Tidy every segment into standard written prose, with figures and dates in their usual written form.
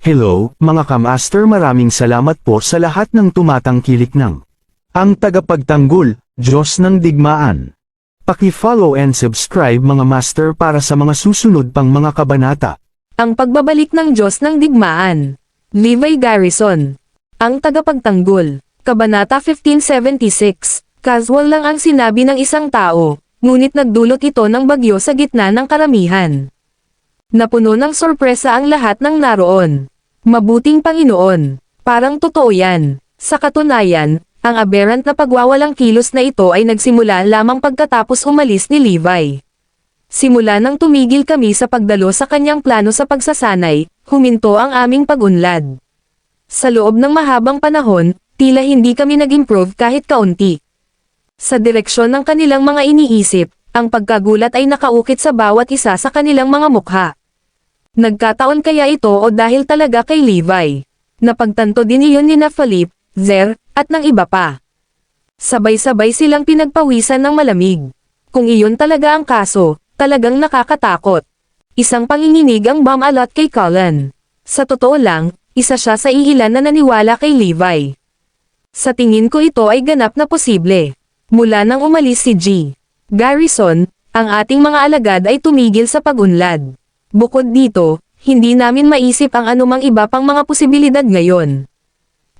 Hello, mga kamaster, maraming salamat po sa lahat ng tumatangkilik ng ang tagapagtanggol, Diyos ng Digmaan. Paki-follow and subscribe mga master para sa mga susunod pang mga kabanata. Ang pagbabalik ng Diyos ng Digmaan. Levi Garrison. Ang tagapagtanggol. Kabanata 1576. Casual lang ang sinabi ng isang tao, ngunit nagdulot ito ng bagyo sa gitna ng karamihan. Napuno ng sorpresa ang lahat ng naroon. Mabuting Panginoon, parang totoo yan. Sa katunayan, ang aberrant na pagwawalang kilos na ito ay nagsimula lamang pagkatapos umalis ni Levi. Simula nang tumigil kami sa pagdalo sa kanyang plano sa pagsasanay, huminto ang aming pag-unlad. Sa loob ng mahabang panahon, tila hindi kami nag-improve kahit kaunti. Sa direksyon ng kanilang mga iniisip, ang pagkagulat ay nakaukit sa bawat isa sa kanilang mga mukha. Nagkataon kaya ito o dahil talaga kay Levi? Napagtanto din iyon ni Philip, Zer, at ng iba pa. Sabay-sabay silang pinagpawisan ng malamig. Kung iyon talaga ang kaso, talagang nakakatakot. Isang panginginig ang bumalot kay Colin. Sa totoo lang, isa siya sa iilan na naniwala kay Levi. Sa tingin ko ito ay ganap na posible. Mula nang umalis si G. Garrison, ang ating mga alagad ay tumigil sa pag-unlad. Bukod dito, hindi namin maisip ang anumang iba pang mga posibilidad ngayon.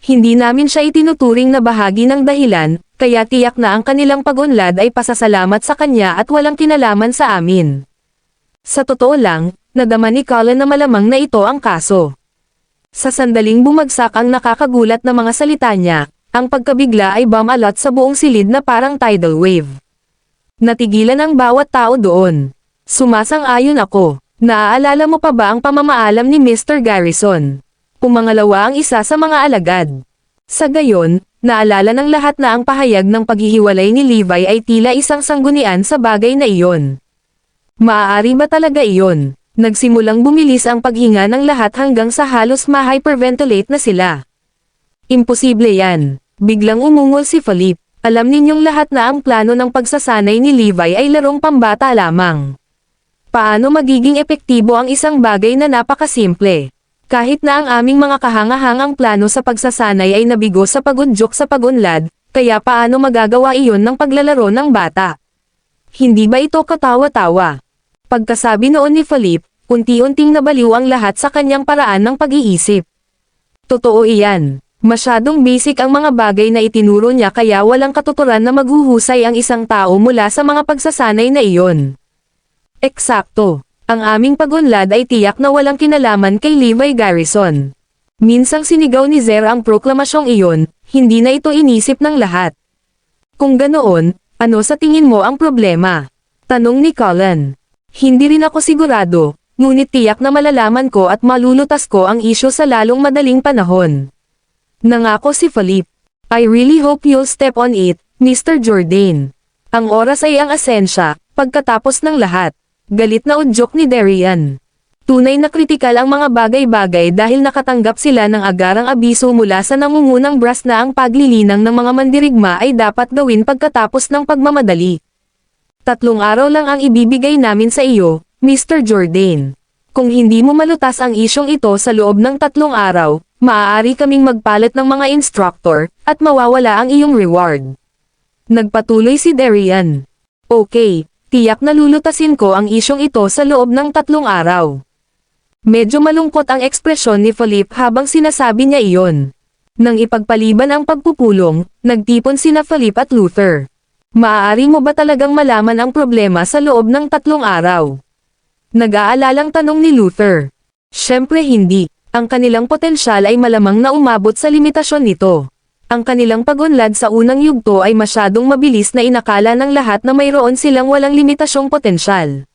Hindi namin siya itinuturing na bahagi ng dahilan, kaya tiyak na ang kanilang pag-unlad ay pasasalamat sa kanya at walang kinalaman sa amin. Sa totoo lang, nadama ni Colin na malamang na ito ang kaso. Sa sandaling bumagsak ang nakakagulat na mga salita niya, ang pagkabigla ay bumalot sa buong silid na parang tidal wave. Natigilan ang bawat tao doon. Sumasang-ayon ako. Naaalala mo pa ba ang pamamaalam ni Mr. Garrison? Pumangalawa ang isa sa mga alagad. Sa gayon, naalala ng lahat na ang pahayag ng paghihiwalay ni Levi ay tila isang sanggunian sa bagay na iyon. Maaari ba talaga iyon? Nagsimulang bumilis ang paghinga ng lahat hanggang sa halos ma-hyperventilate na sila. Imposible yan. Biglang umungol si Philip. Alam ninyong lahat na ang plano ng pagsasanay ni Levi ay larong pambata lamang. Paano magiging epektibo ang isang bagay na napakasimple? Kahit na ang aming mga kahangahangang plano sa pagsasanay ay nabigo sa pagunjok sa pag-unlad, kaya paano magagawa iyon ng paglalaro ng bata? Hindi ba ito katawa-tawa? Pagkasabi noon ni Philip, unti-unting nabaliw ang lahat sa kanyang paraan ng pag-iisip. Totoo iyan. Masyadong basic ang mga bagay na itinuro niya kaya walang katuturan na maghuhusay ang isang tao mula sa mga pagsasanay na iyon. Eksakto. Ang aming pag-unlad ay tiyak na walang kinalaman kay Levi Garrison. Minsang sinigaw ni Zer ang proklamasyong iyon, hindi na ito inisip ng lahat. Kung ganoon, ano sa tingin mo ang problema? Tanong ni Colin. Hindi rin ako sigurado, ngunit tiyak na malalaman ko at malulutas ko ang isyu sa lalong madaling panahon. Nangako si Philip. I really hope you'll step on it, Mr. Jordan. Ang oras ay ang asensya, pagkatapos ng lahat. Galit na udyok ni Darian. Tunay na kritikal ang mga bagay-bagay dahil nakatanggap sila ng agarang abiso mula sa nangungunang brass na ang paglilinang ng mga mandirigma ay dapat gawin pagkatapos ng pagmamadali. 3 araw lang ang ibibigay namin sa iyo, Mr. Jordan. Kung hindi mo malutas ang isyong ito sa loob ng 3 araw, maaari kaming magpalit ng mga instructor, at mawawala ang iyong reward. Nagpatuloy si Darian. Okay. Tiyak na lulutasin ko ang isyong ito sa loob ng 3 araw. Medyo malungkot ang ekspresyon ni Philip habang sinasabi niya iyon. Nang ipagpaliban ang pagpupulong, nagtipon sina Philip at Luther. Maaari mo ba talagang malaman ang problema sa loob ng 3 araw? Nag-aalalang tanong ni Luther. Siyempre hindi. Ang kanilang potensyal ay malamang na umabot sa limitasyon nito. Ang kanilang pag-unlad sa unang yugto ay masyadong mabilis na inakala ng lahat na mayroon silang walang limitasyong potensyal.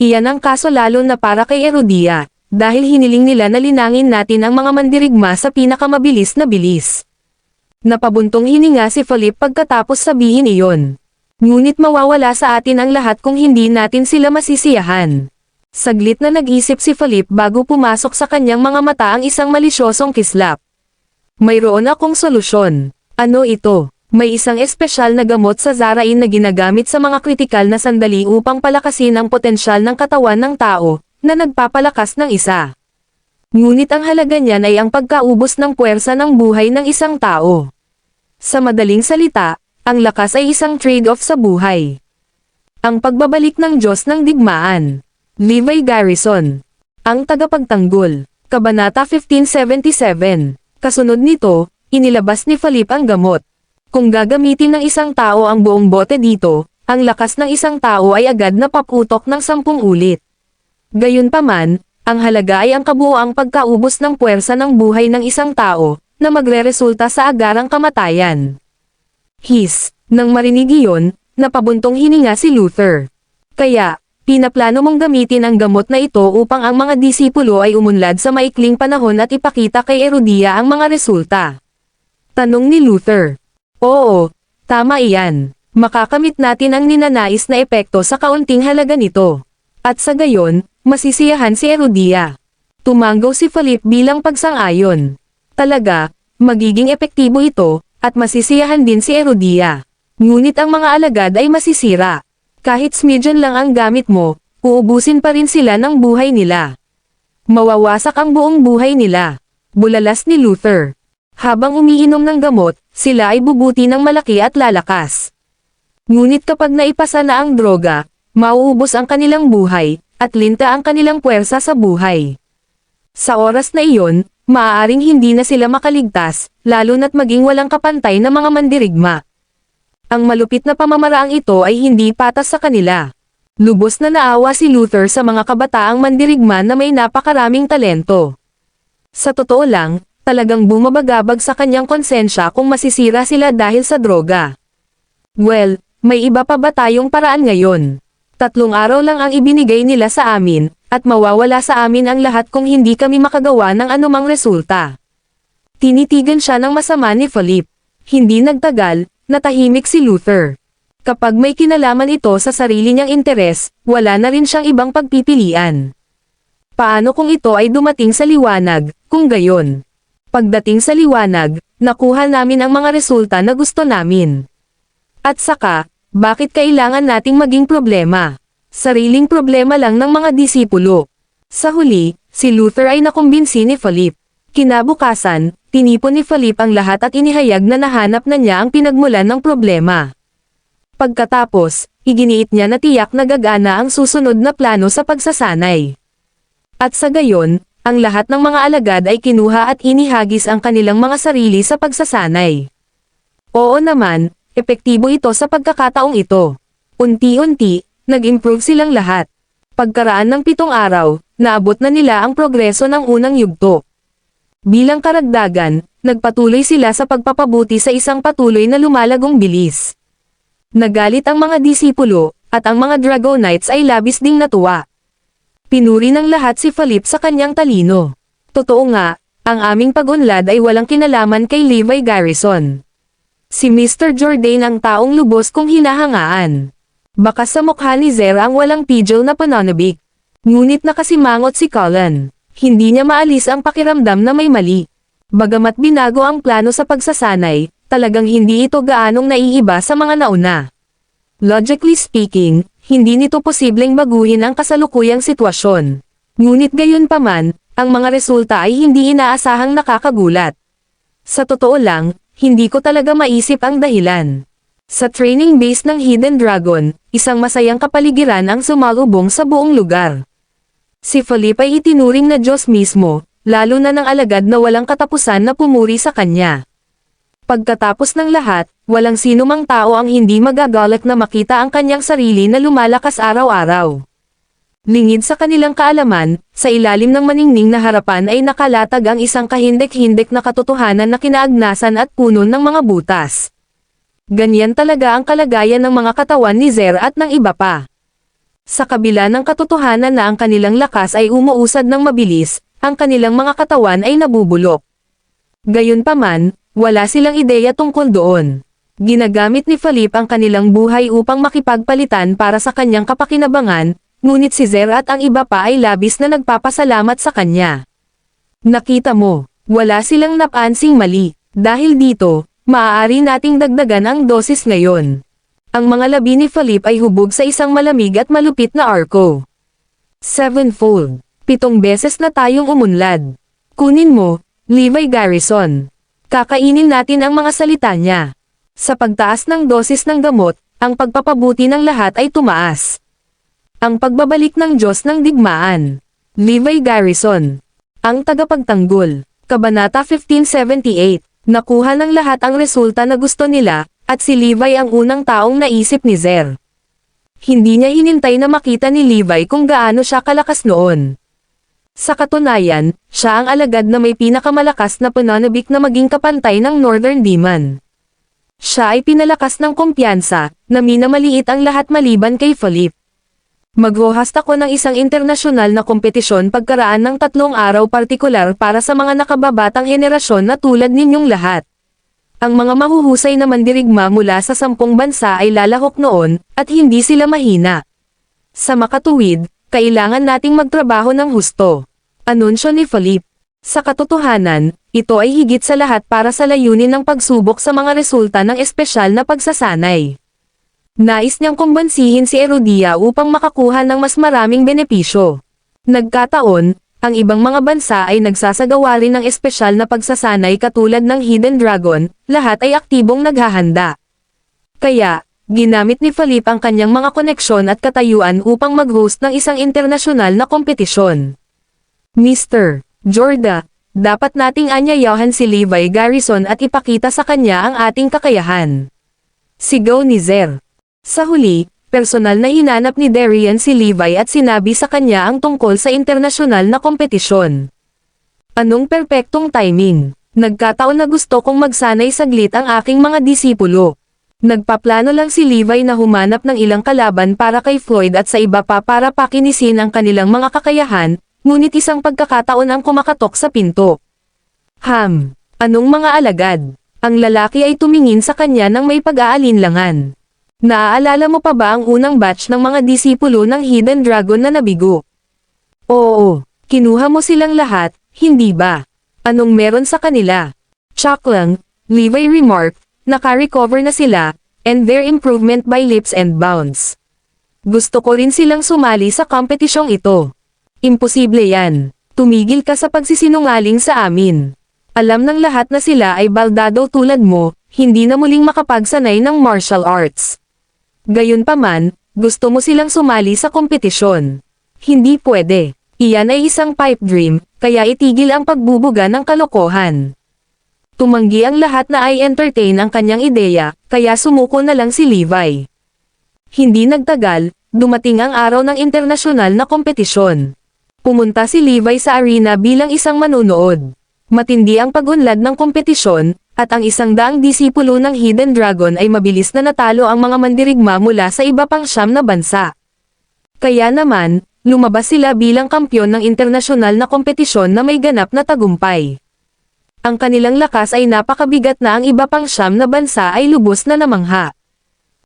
Iyan ang kaso lalo na para kay Erodia, dahil hiniling nila na linangin natin ang mga mandirigma sa pinakamabilis na bilis. Napabuntong hininga si Philip pagkatapos sabihin iyon. Ngunit mawawala sa atin ang lahat kung hindi natin sila masisiyahan. Saglit na nag-isip si Philip bago pumasok sa kanyang mga mata ang isang malisyosong kislap. Mayroon akong solusyon. Ano ito? May isang espesyal na gamot sa Zarain na ginagamit sa mga kritikal na sandali upang palakasin ang potensyal ng katawan ng tao, na nagpapalakas ng isa. Ngunit ang halaga niyan ay ang pagkaubos ng puwersa ng buhay ng isang tao. Sa madaling salita, ang lakas ay isang trade-off sa buhay. Ang pagbabalik ng Diyos ng Digmaan. Levi Garrison. Ang tagapagtanggol. Kabanata 1577. Kasunod nito, inilabas ni Philip ang gamot. Kung gagamitin ng isang tao ang buong bote dito, ang lakas ng isang tao ay agad na paputok ng 10 ulit. Gayunpaman, ang halaga ay ang kabuoang pagkaubos ng puwersa ng buhay ng isang tao, na magreresulta sa agarang kamatayan. Nang marinig iyon, napabuntong hininga si Luther. Kaya, pinaplano mong gamitin ang gamot na ito upang ang mga disipulo ay umunlad sa maikling panahon at ipakita kay Herodia ang mga resulta. Tanong ni Luther. Oo, tama iyan. Makakamit natin ang ninanais na epekto sa kaunting halaga nito. At sa gayon, masisiyahan si Herodia. Tumanggaw si Philip bilang pagsang-ayon. Talaga, magiging epektibo ito, at masisiyahan din si Herodia. Ngunit ang mga alagad ay masisira. Kahit smidyan lang ang gamit mo, uubusin pa rin sila ng buhay nila. Mawawasak ang buong buhay nila. Bulalas ni Luther. Habang umiinom ng gamot, sila ay bubuti ng malaki at lalakas. Ngunit kapag naipasa na ang droga, mauubos ang kanilang buhay, at linta ang kanilang puwersa sa buhay. Sa oras na iyon, maaaring hindi na sila makaligtas, lalo na't maging walang kapantay na mga mandirigma. Ang malupit na pamamaraang ito ay hindi patas sa kanila. Lubos na naawa si Luther sa mga kabataang mandirigma na may napakaraming talento. Sa totoo lang, talagang bumabagabag sa kanyang konsensya kung masisira sila dahil sa droga. Well, may iba pa ba tayong paraan ngayon? 3 araw lang ang ibinigay nila sa amin, at mawawala sa amin ang lahat kung hindi kami makagawa ng anumang resulta. Tinitigan siya ng masama ni Philip. Hindi nagtagal, natahimik si Luther. Kapag may kinalaman ito sa sarili niyang interes, wala na rin siyang ibang pagpipilian. Paano kung ito ay dumating sa liwanag, kung gayon? Pagdating sa liwanag, nakuha namin ang mga resulta na gusto namin. At saka, bakit kailangan nating maging problema? Sariling problema lang ng mga disipulo. Sa huli, si Luther ay nakumbinsi ni Philip. Kinabukasan, tinipon ni Philip ang lahat at inihayag na nahanap na niya ang pinagmulan ng problema. Pagkatapos, iginiit niya na tiyak na gagana ang susunod na plano sa pagsasanay. At sa gayon, ang lahat ng mga alagad ay kinuha at inihagis ang kanilang mga sarili sa pagsasanay. Oo naman, epektibo ito sa pagkakataong ito. Unti-unti, nag-improve silang lahat. Pagkaraan ng 7 araw, naabot na nila ang progreso ng unang yugto. Bilang karagdagan, nagpatuloy sila sa pagpapabuti sa isang patuloy na lumalagong bilis. Nagalit ang mga disipulo, at ang mga Dragonites ay labis ding natuwa. Pinuri ng lahat si Philip sa kanyang talino. Totoo nga, ang aming pag-unlad ay walang kinalaman kay Levi Garrison. Si Mr. Jourdain ang taong lubos kong hinahangaan. Baka sa mukha ni Zer ang walang pidgel na pananabik. Ngunit nakasimangot si Cullen. Hindi niya maalis ang pakiramdam na may mali. Bagamat binago ang plano sa pagsasanay, talagang hindi ito gaanong naiiba sa mga nauna. Logically speaking, hindi nito posibleng baguhin ang kasalukuyang sitwasyon. Ngunit gayunpaman, ang mga resulta ay hindi inaasahang nakakagulat. Sa totoo lang, hindi ko talaga maisip ang dahilan. Sa training base ng Hidden Dragon, isang masayang kapaligiran ang sumalubong sa buong lugar. Si Philip ay itinuring na Diyos mismo, lalo na ng alagad na walang katapusan na pumuri sa kanya. Pagkatapos ng lahat, walang sinumang tao ang hindi magagalak na makita ang kanyang sarili na lumalakas araw-araw. Lingid sa kanilang kaalaman, sa ilalim ng maningning na harapan ay nakalatag ang isang kahindik-hindik na katotohanan na kinaagnasan at puno ng mga butas. Ganyan talaga ang kalagayan ng mga katawan ni Zer at ng iba pa. Sa kabila ng katotohanan na ang kanilang lakas ay umuusad ng mabilis, ang kanilang mga katawan ay nabubulok. Gayunpaman, wala silang ideya tungkol doon. Ginagamit ni Philip ang kanilang buhay upang makipagpalitan para sa kanyang kapakinabangan, ngunit si Zer at ang iba pa ay labis na nagpapasalamat sa kanya. Nakita mo, wala silang napansing mali. Dahil dito, maaari nating dagdagan ang dosis ngayon. Ang mga labi ni Philip ay hubog sa isang malamig at malupit na arko. 7-fold. 7 beses na tayong umunlad. Kunin mo, Levi Garrison. Kakainin natin ang mga salita niya. Sa pagtaas ng dosis ng gamot, ang pagpapabuti ng lahat ay tumaas. Ang pagbabalik ng Diyos ng digmaan. Levi Garrison. Ang tagapagtanggol. Kabanata 1578. Nakuha ng lahat ang resulta na gusto nila, at si Levi ang unang taong naisip ni Zer. Hindi niya hinintay na makita ni Levi kung gaano siya kalakas noon. Sa katunayan, siya ang alagad na may pinakamalakas na pananabik na maging kapantay ng Northern Demon. Siya ay pinalakas ng kumpiyansa, na minamaliit ang lahat maliban kay Philip. Maghohost ako ng isang internasyonal na kompetisyon pagkaraan ng 3 araw partikular para sa mga nakababatang henerasyon na tulad ninyong lahat. Ang mga mahuhusay na mandirigma mula sa 10 bansa ay lalahok noon, at hindi sila mahina. Sa makatuwid, kailangan nating magtrabaho ng husto. Anunsyo ni Philip. Sa katotohanan, ito ay higit sa lahat para sa layunin ng pagsubok sa mga resulta ng espesyal na pagsasanay. Nais niyang kumbansihin si Erodia upang makakuha ng mas maraming benepisyo. Nagkataon, ang ibang mga bansa ay nagsasagawa rin ng espesyal na pagsasanay katulad ng Hidden Dragon, lahat ay aktibong naghahanda. Kaya, ginamit ni Philip ang kanyang mga koneksyon at katayuan upang mag-host ng isang internasyonal na kompetisyon. Mr. Jorda, dapat nating anyayahan si Levi Garrison at ipakita sa kanya ang ating kakayahan. Sigaw ni Zer. Sa huli, personal na hinanap ni Darian si Levi at sinabi sa kanya ang tungkol sa internasyonal na kompetisyon. Anong perpektong timing? Nagkataon na gusto kong magsanay saglit ang aking mga disipulo. Nagpaplano lang si Levi na humanap ng ilang kalaban para kay Floyd at sa iba pa para pakinisin ang kanilang mga kakayahan, ngunit isang pagkakataon ang kumakatok sa pinto. Anong mga alagad? Ang lalaki ay tumingin sa kanya ng may pag-aalinlangan. Naaalala mo pa ba ang unang batch ng mga disipulo ng Hidden Dragon na nabigo? Oo, kinuha mo silang lahat, hindi ba? Anong meron sa kanila? Tsak lang, Levi remarked, naka-recover na sila, and their improvement by leaps and bounds. Gusto ko rin silang sumali sa kompetisyong ito. Imposible yan. Tumigil ka sa pagsisinungaling sa amin. Alam ng lahat na sila ay baldado tulad mo, hindi na muling makapagsanay ng martial arts. Gayunpaman, gusto mo silang sumali sa kompetisyon. Hindi pwede. Iyan ay isang pipe dream, kaya itigil ang pagbubuga ng kalokohan. Tumanggi ang lahat na ay entertain ang kanyang ideya, kaya sumuko na lang si Levi. Hindi nagtagal, dumating ang araw ng internasyonal na kompetisyon. Pumunta si Levi sa arena bilang isang manunood. Matindi ang pag-unlad ng kompetisyon, at ang 100 disipulo ng Hidden Dragon ay mabilis na natalo ang mga mandirigma mula sa iba pang 9 na bansa. Kaya naman, lumabas sila bilang kampyon ng internasyonal na kompetisyon na may ganap na tagumpay. Ang kanilang lakas ay napakabigat na ang iba pang 9 na bansa ay lubos na namangha.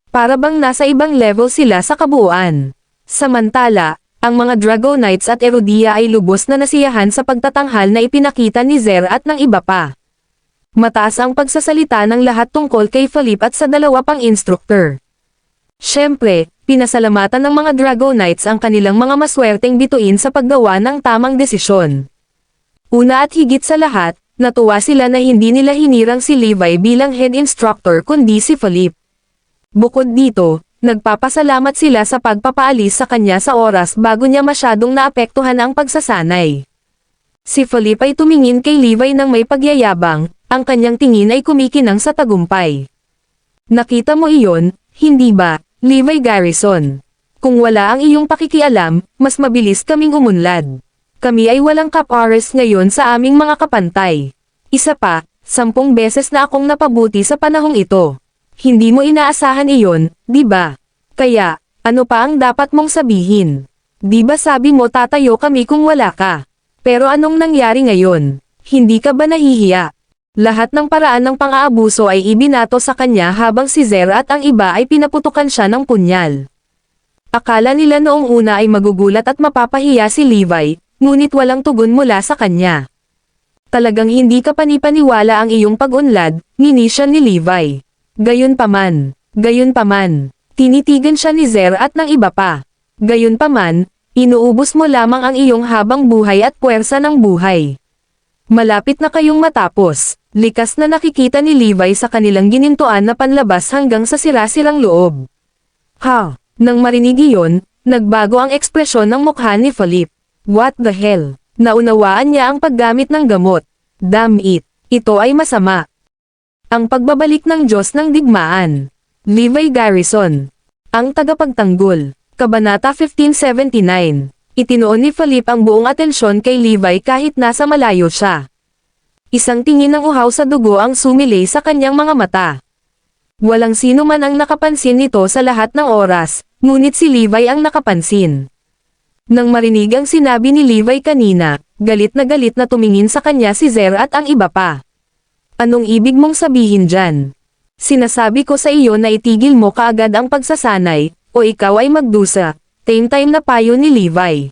Para bang nasa ibang level sila sa kabuuan. Samantala, ang mga Dragonites at Erodia ay lubos na nasiyahan sa pagtatanghal na ipinakita ni Zer at ng iba pa. Mataas ang pagsasalita ng lahat tungkol kay Philip at sa 2 pang instructor. Siyempre, pinasalamatan ng mga Dragonites ang kanilang mga maswerteng bituin sa paggawa ng tamang desisyon. Una at higit sa lahat, natuwa sila na hindi nila hinirang si Levi bilang head instructor kundi si Philip. Bukod dito, nagpapasalamat sila sa pagpapaalis sa kanya sa oras bago niya masyadong naapektuhan ang pagsasanay. Si Philip ay tumingin kay Levi ng may pagyayabang, ang kanyang tingin ay kumikinang sa tagumpay. Nakita mo iyon, hindi ba, Levi Garrison? Kung wala ang iyong pakikialam, mas mabilis kaming umunlad. Kami ay walang cap-RS ngayon sa aming mga kapantay. Isa pa, 10 beses na akong napabuti sa panahong ito. Hindi mo inaasahan iyon, di ba? Kaya, ano pa ang dapat mong sabihin? Di ba sabi mo tatayo kami kung wala ka? Pero anong nangyari ngayon? Hindi ka ba nahihiya? Lahat ng paraan ng pang-aabuso ay ibinato sa kanya habang si Zer at ang iba ay pinaputukan siya ng punyal. Akala nila noong una ay magugulat at mapapahiya si Levi, ngunit walang tugon mula sa kanya. Talagang hindi ka panipaniwala ang iyong pag-unlad, nginisya ni Levi. Gayunpaman, tinitigan siya ni Zer at ng iba pa. Gayunpaman, inuubos mo lamang ang iyong habang buhay at puwersa ng buhay. Malapit na kayong matapos. Likas na nakikita ni Levi sa kanilang ginintuan na panlabas hanggang sa sira-sirang loob. Ha! Nang marinig iyon, nagbago ang ekspresyon ng mukha ni Philip. What the hell? Naunawaan niya ang paggamit ng gamot. Damn it! Ito ay masama. Ang pagbabalik ng Diyos ng Digmaan. Levi Garrison. Ang tagapagtanggol. Kabanata 1579. Itinuon ni Philip ang buong atensyon kay Levi kahit nasa malayo siya. Isang tingin ng uhaw sa dugo ang sumilay sa kanyang mga mata. Walang sino man ang nakapansin nito sa lahat ng oras, ngunit si Levi ang nakapansin. Nang marinig ang sinabi ni Levi kanina, galit na tumingin sa kanya si Zer at ang iba pa. Anong ibig mong sabihin dyan? Sinasabi ko sa iyo na itigil mo kaagad ang pagsasanay, o ikaw ay magdusa, time na payo ni Levi.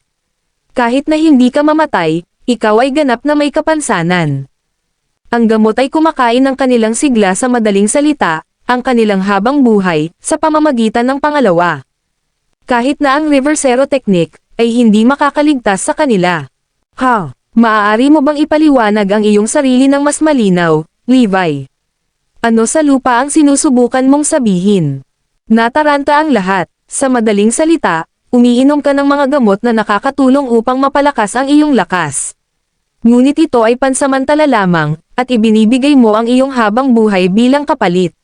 Kahit na hindi ka mamatay, ikaw ay ganap na may kapansanan. Ang gamot ay kumakain ng kanilang sigla sa madaling salita, ang kanilang habang buhay, sa pamamagitan ng pangalawa. Kahit na ang River Zero Technique, ay hindi makakaligtas sa kanila. Ha? Maaari mo bang ipaliwanag ang iyong sarili ng mas malinaw, Levi? Ano sa lupa ang sinusubukan mong sabihin? Nataranta ang lahat. Sa madaling salita, umiinom ka ng mga gamot na nakakatulong upang mapalakas ang iyong lakas. Ngunit ito ay pansamantala lamang, at ibinibigay mo ang iyong habang buhay bilang kapalit.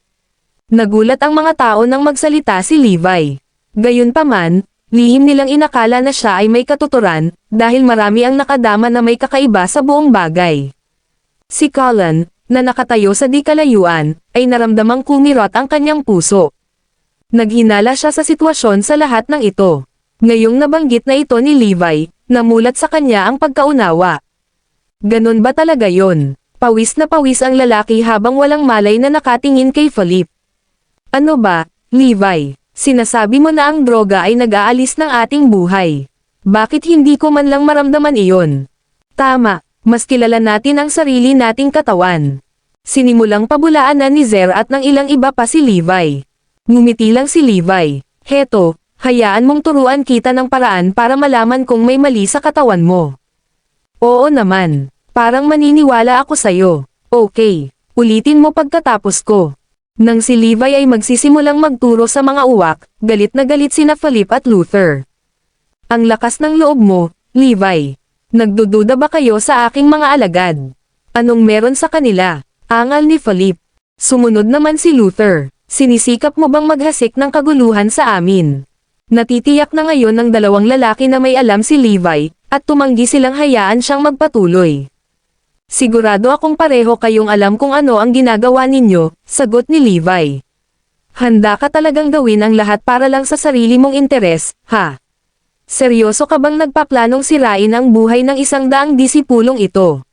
Nagulat ang mga tao nang magsalita si Levi. Gayunpaman, lihim nilang inakala na siya ay may katuturan, dahil marami ang nakadama na may kakaiba sa buong bagay. Si Colin, na nakatayo sa di kalayuan, ay naramdamang kumirot ang kanyang puso. Naghinala siya sa sitwasyon sa lahat ng ito. Ngayong nabanggit na ito ni Levi, namulat sa kanya ang pagkaunawa. Ganon ba talaga yon? Pawis na pawis ang lalaki habang walang malay na nakatingin kay Philip. Ano ba, Levi? Sinasabi mo na ang droga ay nag-aalis ng ating buhay. Bakit hindi ko man lang maramdaman iyon? Tama, mas kilala natin ang sarili nating katawan. Sinimulang pabulaanan ni Zer at ng ilang iba pa si Levi. Ngumiti lang si Levi. Heto, hayaan mong turuan kita ng paraan para malaman kung may mali sa katawan mo. Oo naman. Parang maniniwala ako sa'yo. Okay, ulitin mo pagkatapos ko. Nang si Levi ay magsisimulang magturo sa mga uwak, galit na galit sina Philip at Luther. Ang lakas ng loob mo, Levi. Nagdududa ba kayo sa aking mga alagad? Anong meron sa kanila? Angal ni Philip. Sumunod naman si Luther. Sinisikap mo bang maghasik ng kaguluhan sa amin? Natitiyak na ngayon ng dalawang lalaki na may alam si Levi, at tumanggi silang hayaan siyang magpatuloy. Sigurado akong pareho kayong alam kung ano ang ginagawa ninyo, sagot ni Levi. Handa ka talagang gawin ang lahat para lang sa sarili mong interes, ha? Seryoso ka bang nagpaplanong sirain ang buhay ng 100 disipulong ito?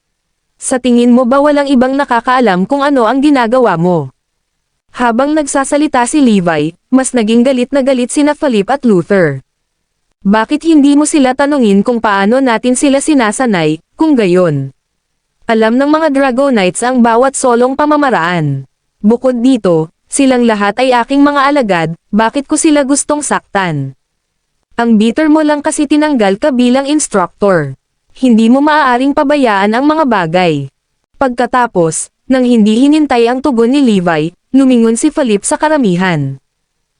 Sa tingin mo ba walang ibang nakakaalam kung ano ang ginagawa mo? Habang nagsasalita si Levi, mas naging galit na galit sina Philip at Luther. Bakit hindi mo sila tanungin kung paano natin sila sinasanay, kung gayon? Alam ng mga Dragonites ang bawat solong pamamaraan. Bukod dito, silang lahat ay aking mga alagad, bakit ko sila gustong saktan? Ang bitter mo lang kasi tinanggal ka bilang instructor. Hindi mo maaaring pabayaan ang mga bagay. Pagkatapos, nang hindi hinintay ang tugon ni Levi, lumingon si Philip sa karamihan.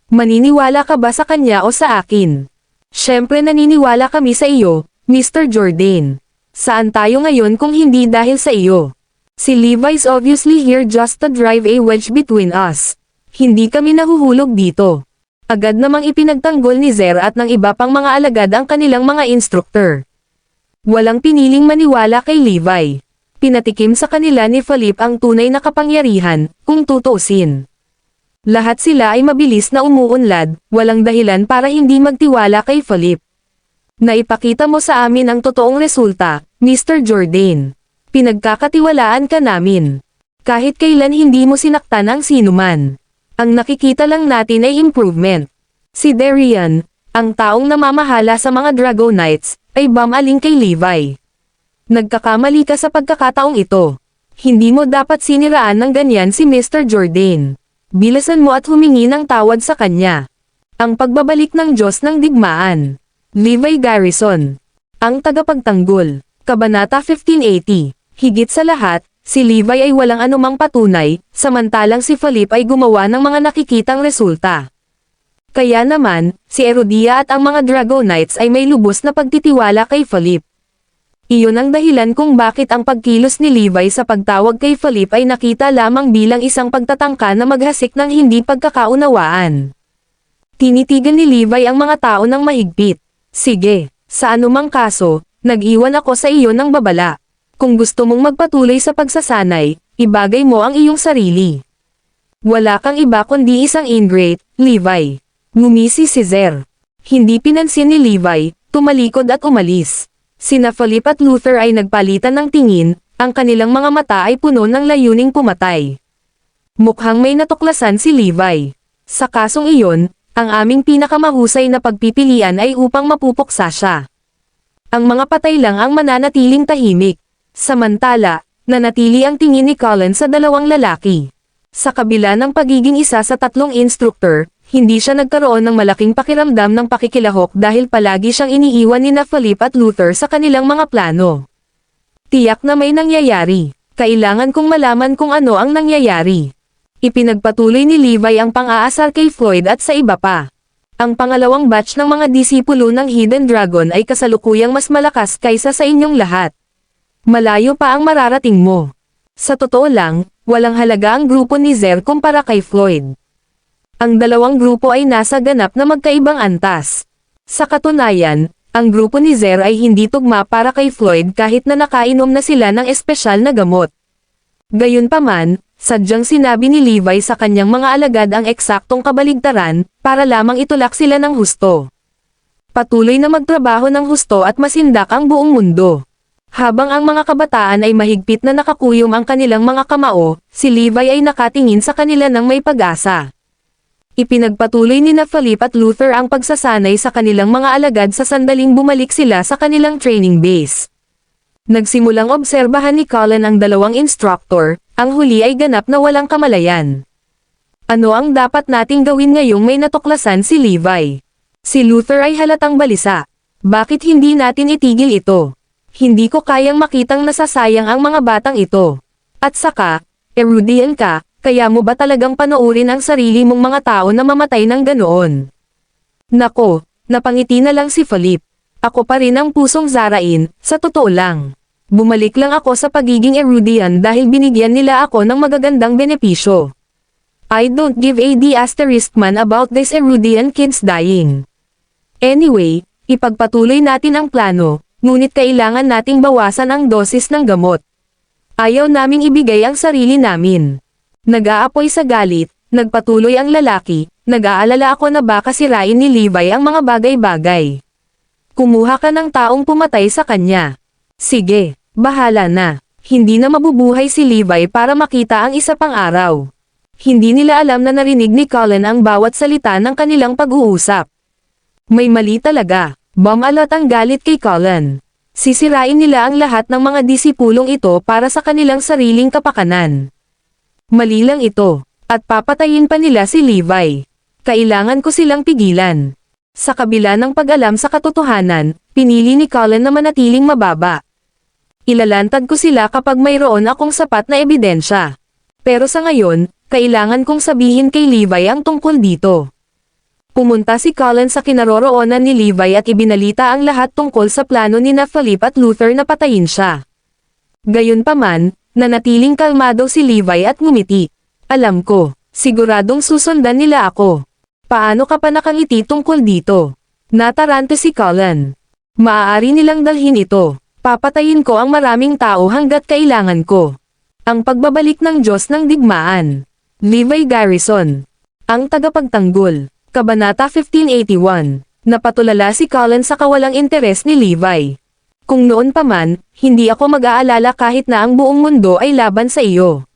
Maniniwala ka ba sa kanya o sa akin? Siyempre naniniwala kami sa iyo, Mr. Jordan. Saan tayo ngayon kung hindi dahil sa iyo? Si Levi's obviously here just to drive a wedge between us. Hindi kami nahuhulog dito. Agad namang ipinagtanggol ni Zer at ng iba pang mga alagad ang kanilang mga instructor. Walang piniling maniwala kay Levi. Pinatikim sa kanila ni Philip ang tunay na kapangyarihan, kung tutuusin. Lahat sila ay mabilis na umuunlad, walang dahilan para hindi magtiwala kay Philip. Naipakita mo sa amin ang totoong resulta, Mr. Jordan. Pinagkakatiwalaan ka namin. Kahit kailan hindi mo sinaktan ang sinuman. Ang nakikita lang natin ay improvement. Si Darian, ang taong namamahala sa mga Dragonites, ay bumaling kay Levi. Nagkakamali ka sa pagkakataong ito. Hindi mo dapat siniraan ng ganyan si Mr. Jordan. Bilasan mo at humingi ng tawad sa kanya. Ang pagbabalik ng Diyos ng Digmaan. Levi Garrison. Ang tagapagtanggol. Kabanata 1580. Higit sa lahat, si Levi ay walang anumang patunay, samantalang si Philip ay gumawa ng mga nakikitang resulta. Kaya naman, si Erudia at ang mga Dragonites ay may lubos na pagtitiwala kay Philip. Iyon ang dahilan kung bakit ang pagkilos ni Levi sa pagtawag kay Philip ay nakita lamang bilang isang pagtatangka na maghasik ng hindi pagkakaunawaan. Tinitigan ni Levi ang mga tao ng mahigpit. Sige, sa anumang kaso, nag-iwan ako sa iyo ng babala. Kung gusto mong magpatuloy sa pagsasanay, ibagay mo ang iyong sarili. Wala kang iba kundi isang ingrate, Levi. Ngumisi si Zer. Hindi pinansin ni Levi, tumalikod at umalis. Sina Philip at Luther ay nagpalitan ng tingin, ang kanilang mga mata ay puno ng layuning pumatay. Mukhang may natuklasan si Levi. Sa kasong iyon, ang aming pinakamahusay na pagpipilian ay upang mapupuksa siya. Ang mga patay lang ang mananatiling tahimik. Samantala, nanatili ang tingin ni Colin sa dalawang lalaki. Sa kabila ng pagiging isa sa tatlong instructor, hindi siya nagkaroon ng malaking pakiramdam ng pakikilahok dahil palagi siyang iniiwan ni Philip at Luther sa kanilang mga plano. Tiyak na may nangyayari. Kailangan kong malaman kung ano ang nangyayari. Ipinagpatuloy ni Levi ang pang-aasar kay Floyd at sa iba pa. Ang pangalawang batch ng mga disipulo ng Hidden Dragon ay kasalukuyang mas malakas kaysa sa inyong lahat. Malayo pa ang mararating mo. Sa totoo lang, walang halaga ang grupo ni Zer kumpara kay Floyd. Ang dalawang grupo ay nasa ganap na magkaibang antas. Sa katunayan, ang grupo ni Zer ay hindi tugma para kay Floyd kahit na nakainom na sila ng espesyal na gamot. Gayunpaman, sadyang sinabi ni Levi sa kanyang mga alagad ang eksaktong kabaligtaran, para lamang itulak sila ng husto. Patuloy na magtrabaho ng husto at masindak ang buong mundo. Habang ang mga kabataan ay mahigpit na nakakuyom ang kanilang mga kamao, si Levi ay nakatingin sa kanila ng may pag-asa. Ipinagpatuloy ni Philip at Luther ang pagsasanay sa kanilang mga alagad sa sandaling bumalik sila sa kanilang training base. Nagsimulang obserbahan ni Colin ang dalawang instructor, ang huli ay ganap na walang kamalayan. Ano ang dapat nating gawin ngayong may natuklasan si Levi? Si Luther ay halatang balisa. Bakit hindi natin itigil ito? Hindi ko kayang makitang nasasayang ang mga batang ito. At saka, Erudian ka, kaya mo ba talagang panoorin ang sarili mong mga tao na mamatay ng ganoon? Nako, napangiti na lang si Philip. Ako pa rin ang pusong zarain, sa totoo lang. Bumalik lang ako sa pagiging Erudian dahil binigyan nila ako ng magagandang benepisyo. I don't give a d** man about this Erudian kids dying. Anyway, ipagpatuloy natin ang plano, ngunit kailangan nating bawasan ang dosis ng gamot. Ayaw naming ibigay ang sarili namin. Nag-aapoy sa galit, nagpatuloy ang lalaki, nag-aalala ako na baka sirain ni Levi ang mga bagay-bagay. Kumuha ka ng taong pumatay sa kanya. Sige, bahala na. Hindi na mabubuhay si Levi para makita ang isa pang araw. Hindi nila alam na narinig ni Colin ang bawat salita ng kanilang pag-uusap. May mali talaga. Bumalot ang galit kay Colin. Sisirain nila ang lahat ng mga disipulong ito para sa kanilang sariling kapakanan. Mali lang ito, at papatayin pa nila si Levi. Kailangan ko silang pigilan. Sa kabila ng pag-alam sa katotohanan, pinili ni Colin na manatiling mababa. Ilalantad ko sila kapag mayroon akong sapat na ebidensya. Pero sa ngayon, kailangan kong sabihin kay Levi ang tungkol dito. Pumunta si Colin sa kinaroroonan ni Levi at ibinalita ang lahat tungkol sa plano ni Philip at Luther na patayin siya. Gayunpaman, nanatiling kalmado si Levi at ngumiti. Alam ko, siguradong susundan nila ako. Paano ka pa nakangiti tungkol dito? Natarante si Colin. Maaari nilang dalhin ito. Papatayin ko ang maraming tao hanggat kailangan ko. Ang pagbabalik ng Diyos ng Digmaan. Levi Garrison. Ang tagapagtanggol. Kabanata 1581. Napatulala si Colin sa kawalang interes ni Levi. Kung noon pa man, hindi ako mag-aalala kahit na ang buong mundo ay laban sa iyo.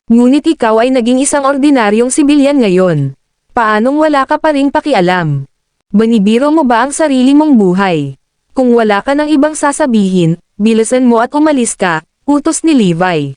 Ngunit ikaw ay naging isang ordinaryong sibilyan ngayon. Paanong wala ka pa ring pakialam? Banibiro mo ba ang sarili mong buhay? Kung wala ka ng ibang sasabihin, bilisan mo at umalis ka, utos ni Levi.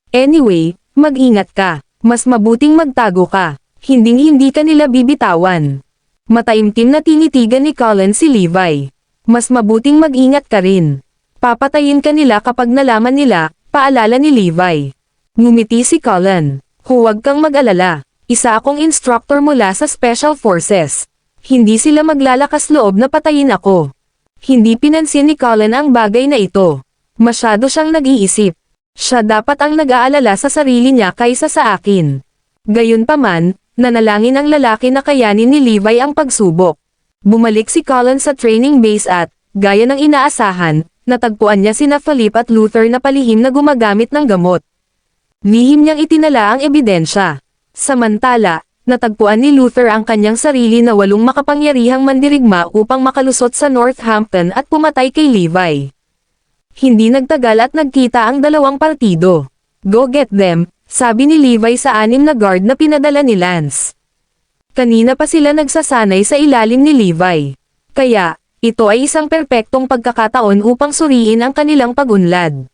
Anyway, mag-ingat ka. Mas mabuting magtago ka. Hinding-hindi ka nila bibitawan. Mataimtim na tinitigan ni Colin si Levi. Mas mabuting mag-ingat ka rin. Papatayin ka nila kapag nalaman nila, paalala ni Levi. Ngumiti si Cullen. Huwag kang mag-alala. Isa akong instructor mula sa Special Forces. Hindi sila maglalakas loob na patayin ako. Hindi pinansin ni Cullen ang bagay na ito. Masyado siyang nag-iisip. Siya dapat ang nag-aalala sa sarili niya kaysa sa akin. Gayunpaman, nanalangin ang lalaki na kayanin ni Levi ang pagsubok. Bumalik si Cullen sa training base at, gaya ng inaasahan, natagpuan niya sina Philip at Luther na palihim na gumagamit ng gamot. Lihim niyang itinala ang ebidensya. Samantala, natagpuan ni Luther ang kanyang sarili na 8 makapangyarihang mandirigma upang makalusot sa Northampton at pumatay kay Levi. Hindi nagtagal at nagkita ang dalawang partido. Go get them, sabi ni Levi sa 6 na guard na pinadala ni Lance. Kanina pa sila nagsasanay sa ilalim ni Levi. Kaya, ito ay isang perpektong pagkakataon upang suriin ang kanilang pag-unlad.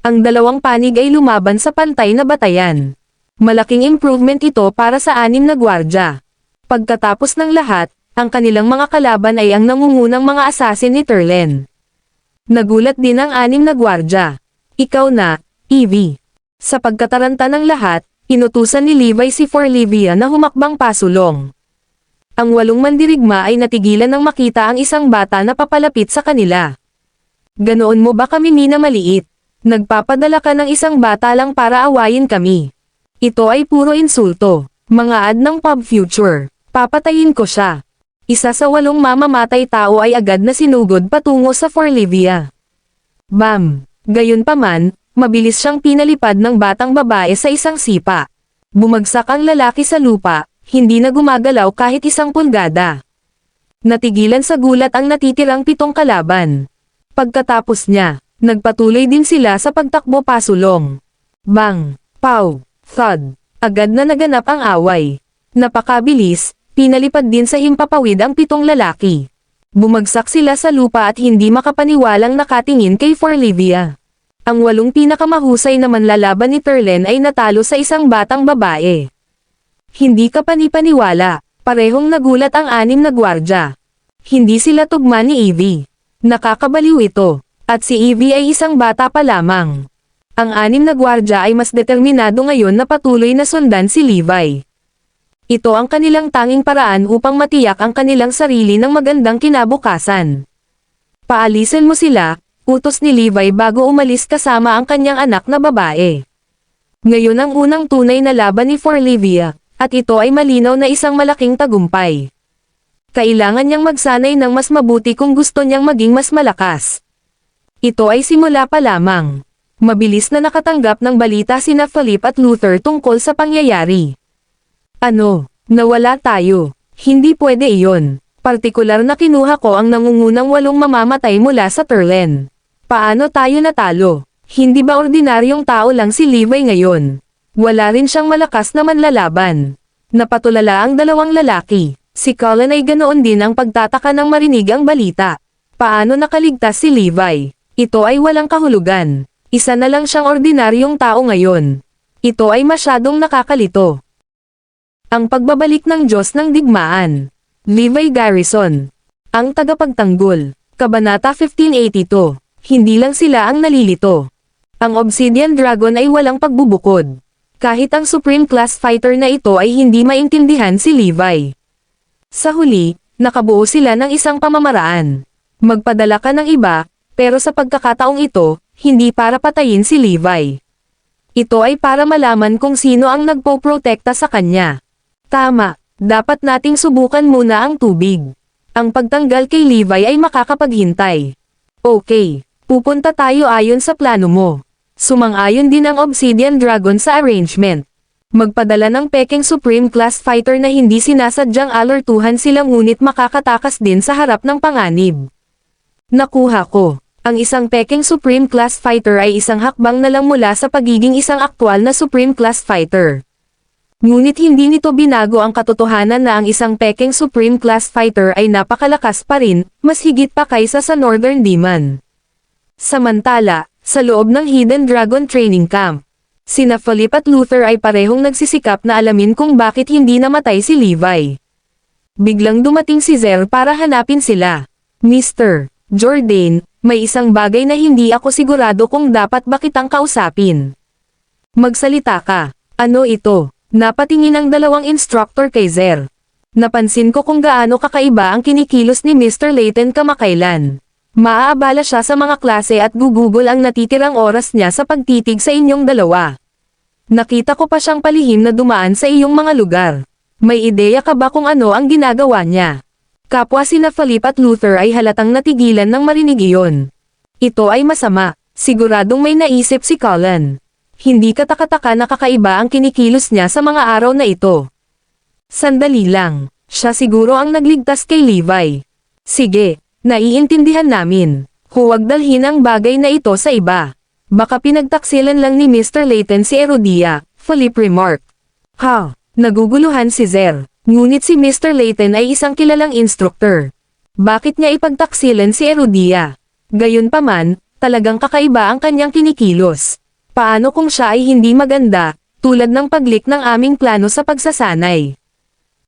Ang dalawang panig ay lumaban sa pantay na batayan. Malaking improvement ito para sa 6 na gwardya. Pagkatapos ng lahat, ang kanilang mga kalaban ay ang nangungunang mga assassin ni Terlen. Nagulat din ang 6 na gwardya. Ikaw na, Evie. Sa pagkataranta ng lahat, inutusan ni Levi si Forlivia na humakbang pasulong. Ang 8 mandirigma ay natigilan nang makita ang isang bata na papalapit sa kanila. Ganoon mo ba kami minamaliit? Nagpapadala ka ng isang bata lang para awayin kami. Ito ay puro insulto. Mga ad ng pub future. Papatayin ko siya. Isa sa 8 mamamatay tao ay agad na sinugod patungo sa Forlivia. Bam! Gayunpaman, mabilis siyang pinalipad ng batang babae sa isang sipa. Bumagsak ang lalaki sa lupa, hindi na gumagalaw kahit 1 pulgada. Natigilan sa gulat ang natitirang 7 kalaban. Pagkatapos niya, nagpatuloy din sila sa pagtakbo pasulong. Bang! Pow! Thud! Agad na naganap ang away. Napakabilis, pinalipad din sa himpapawid ang 7 lalaki. Bumagsak sila sa lupa at hindi makapaniwalang nakatingin kay Forlivia. Ang 8 pinakamahusay na manlalaban ni Terlen ay natalo sa isang batang babae. Hindi ka panipaniwala, parehong nagulat ang 6 na gwardya. Hindi sila tugma ni Evie. Nakakabaliw ito. At si Evie ay isang bata pa lamang. Ang 6 na gwardya ay mas determinado ngayon na patuloy na sundan si Levi. Ito ang kanilang tanging paraan upang matiyak ang kanilang sarili ng magandang kinabukasan. Paalisin mo sila, utos ni Levi bago umalis kasama ang kanyang anak na babae. Ngayon ang unang tunay na laban ni Forlivia, at ito ay malinaw na isang malaking tagumpay. Kailangan niyang magsanay ng mas mabuti kung gusto niyang maging mas malakas. Ito ay simula pa lamang. Mabilis na nakatanggap ng balita sina Philip at Luther tungkol sa pangyayari. Ano? Nawala tayo. Hindi pwede iyon. Partikular na kinuha ko ang nangungunang 8 mamamatay mula sa Terlen. Paano tayo natalo? Hindi ba ordinaryong tao lang si Levi ngayon? Wala rin siyang malakas na manlalaban. Napatulala ang 2 lalaki. Si Cullen ay ganoon din ang pagtataka nang marinig ang balita. Paano nakaligtas si Levi? Ito ay walang kahulugan. Isa na lang siyang ordinaryong tao ngayon. Ito ay masyadong nakakalito. Ang pagbabalik ng Diyos ng Digmaan. Levi Garrison. Ang tagapagtanggol. Kabanata 1582. Hindi lang sila ang nalilito. Ang Obsidian Dragon ay walang pagbubukod. Kahit ang Supreme Class Fighter na ito ay hindi maintindihan si Levi. Sa huli, nakabuo sila ng isang pamamaraan. Magpadala ka ng iba, pero sa pagkakataong ito, hindi para patayin si Levi. Ito ay para malaman kung sino ang nagpoprotekta sa kanya. Tama, dapat nating subukan muna ang tubig. Ang pagtanggal kay Levi ay makakapaghintay. Okay, pupunta tayo ayon sa plano mo. Sumang-ayon din ang Obsidian Dragon sa arrangement. Magpadala ng pekeng Supreme Class Fighter na hindi sinasadyang alertuhan sila ngunit makakatakas din sa harap ng panganib. Nakuha ko. Ang isang pekeng Supreme Class Fighter ay isang hakbang na lang mula sa pagiging isang aktwal na Supreme Class Fighter. Ngunit hindi nito binago ang katotohanan na ang isang pekeng Supreme Class Fighter ay napakalakas pa rin, mas higit pa kaysa sa Northern Demon. Samantala, sa loob ng Hidden Dragon Training Camp, sina Philip at Luther ay parehong nagsisikap na alamin kung bakit hindi namatay si Levi. Biglang dumating si Zer para hanapin sila. Mr. Jordan, may isang bagay na hindi ako sigurado kung dapat ba kitang kausapin. Magsalita ka. Ano ito? Napatingin ang dalawang instructor kay Zer. Napansin ko kung gaano kakaiba ang kinikilos ni Mr. Layton kamakailan. Maaabala siya sa mga klase at gugugol ang natitirang oras niya sa pagtitig sa inyong dalawa. Nakita ko pa siyang palihim na dumaan sa iyong mga lugar. May ideya ka ba kung ano ang ginagawa niya? Kapwa sina Philip at Luther ay halatang natigilan nang marinig iyon. Ito ay masama. Siguradong may naisip si Colin. Hindi katakataka na kakaiba ang kinikilos niya sa mga araw na ito. Sandali lang. Siya siguro ang nagligtas kay Levi. Sige, naiintindihan namin. Huwag dalhin ang bagay na ito sa iba. Baka pinagtaksilan lang ni Mr. Layton si Erodia, Philip remarked. Ha? Naguguluhan si Zer. Ngunit si Mr. Layton ay isang kilalang instructor. Bakit niya ipagtaksilan si Erodia? Gayunpaman, talagang kakaiba ang kanyang kinikilos. Paano kung siya ay hindi maganda, tulad ng paglik ng aming plano sa pagsasanay?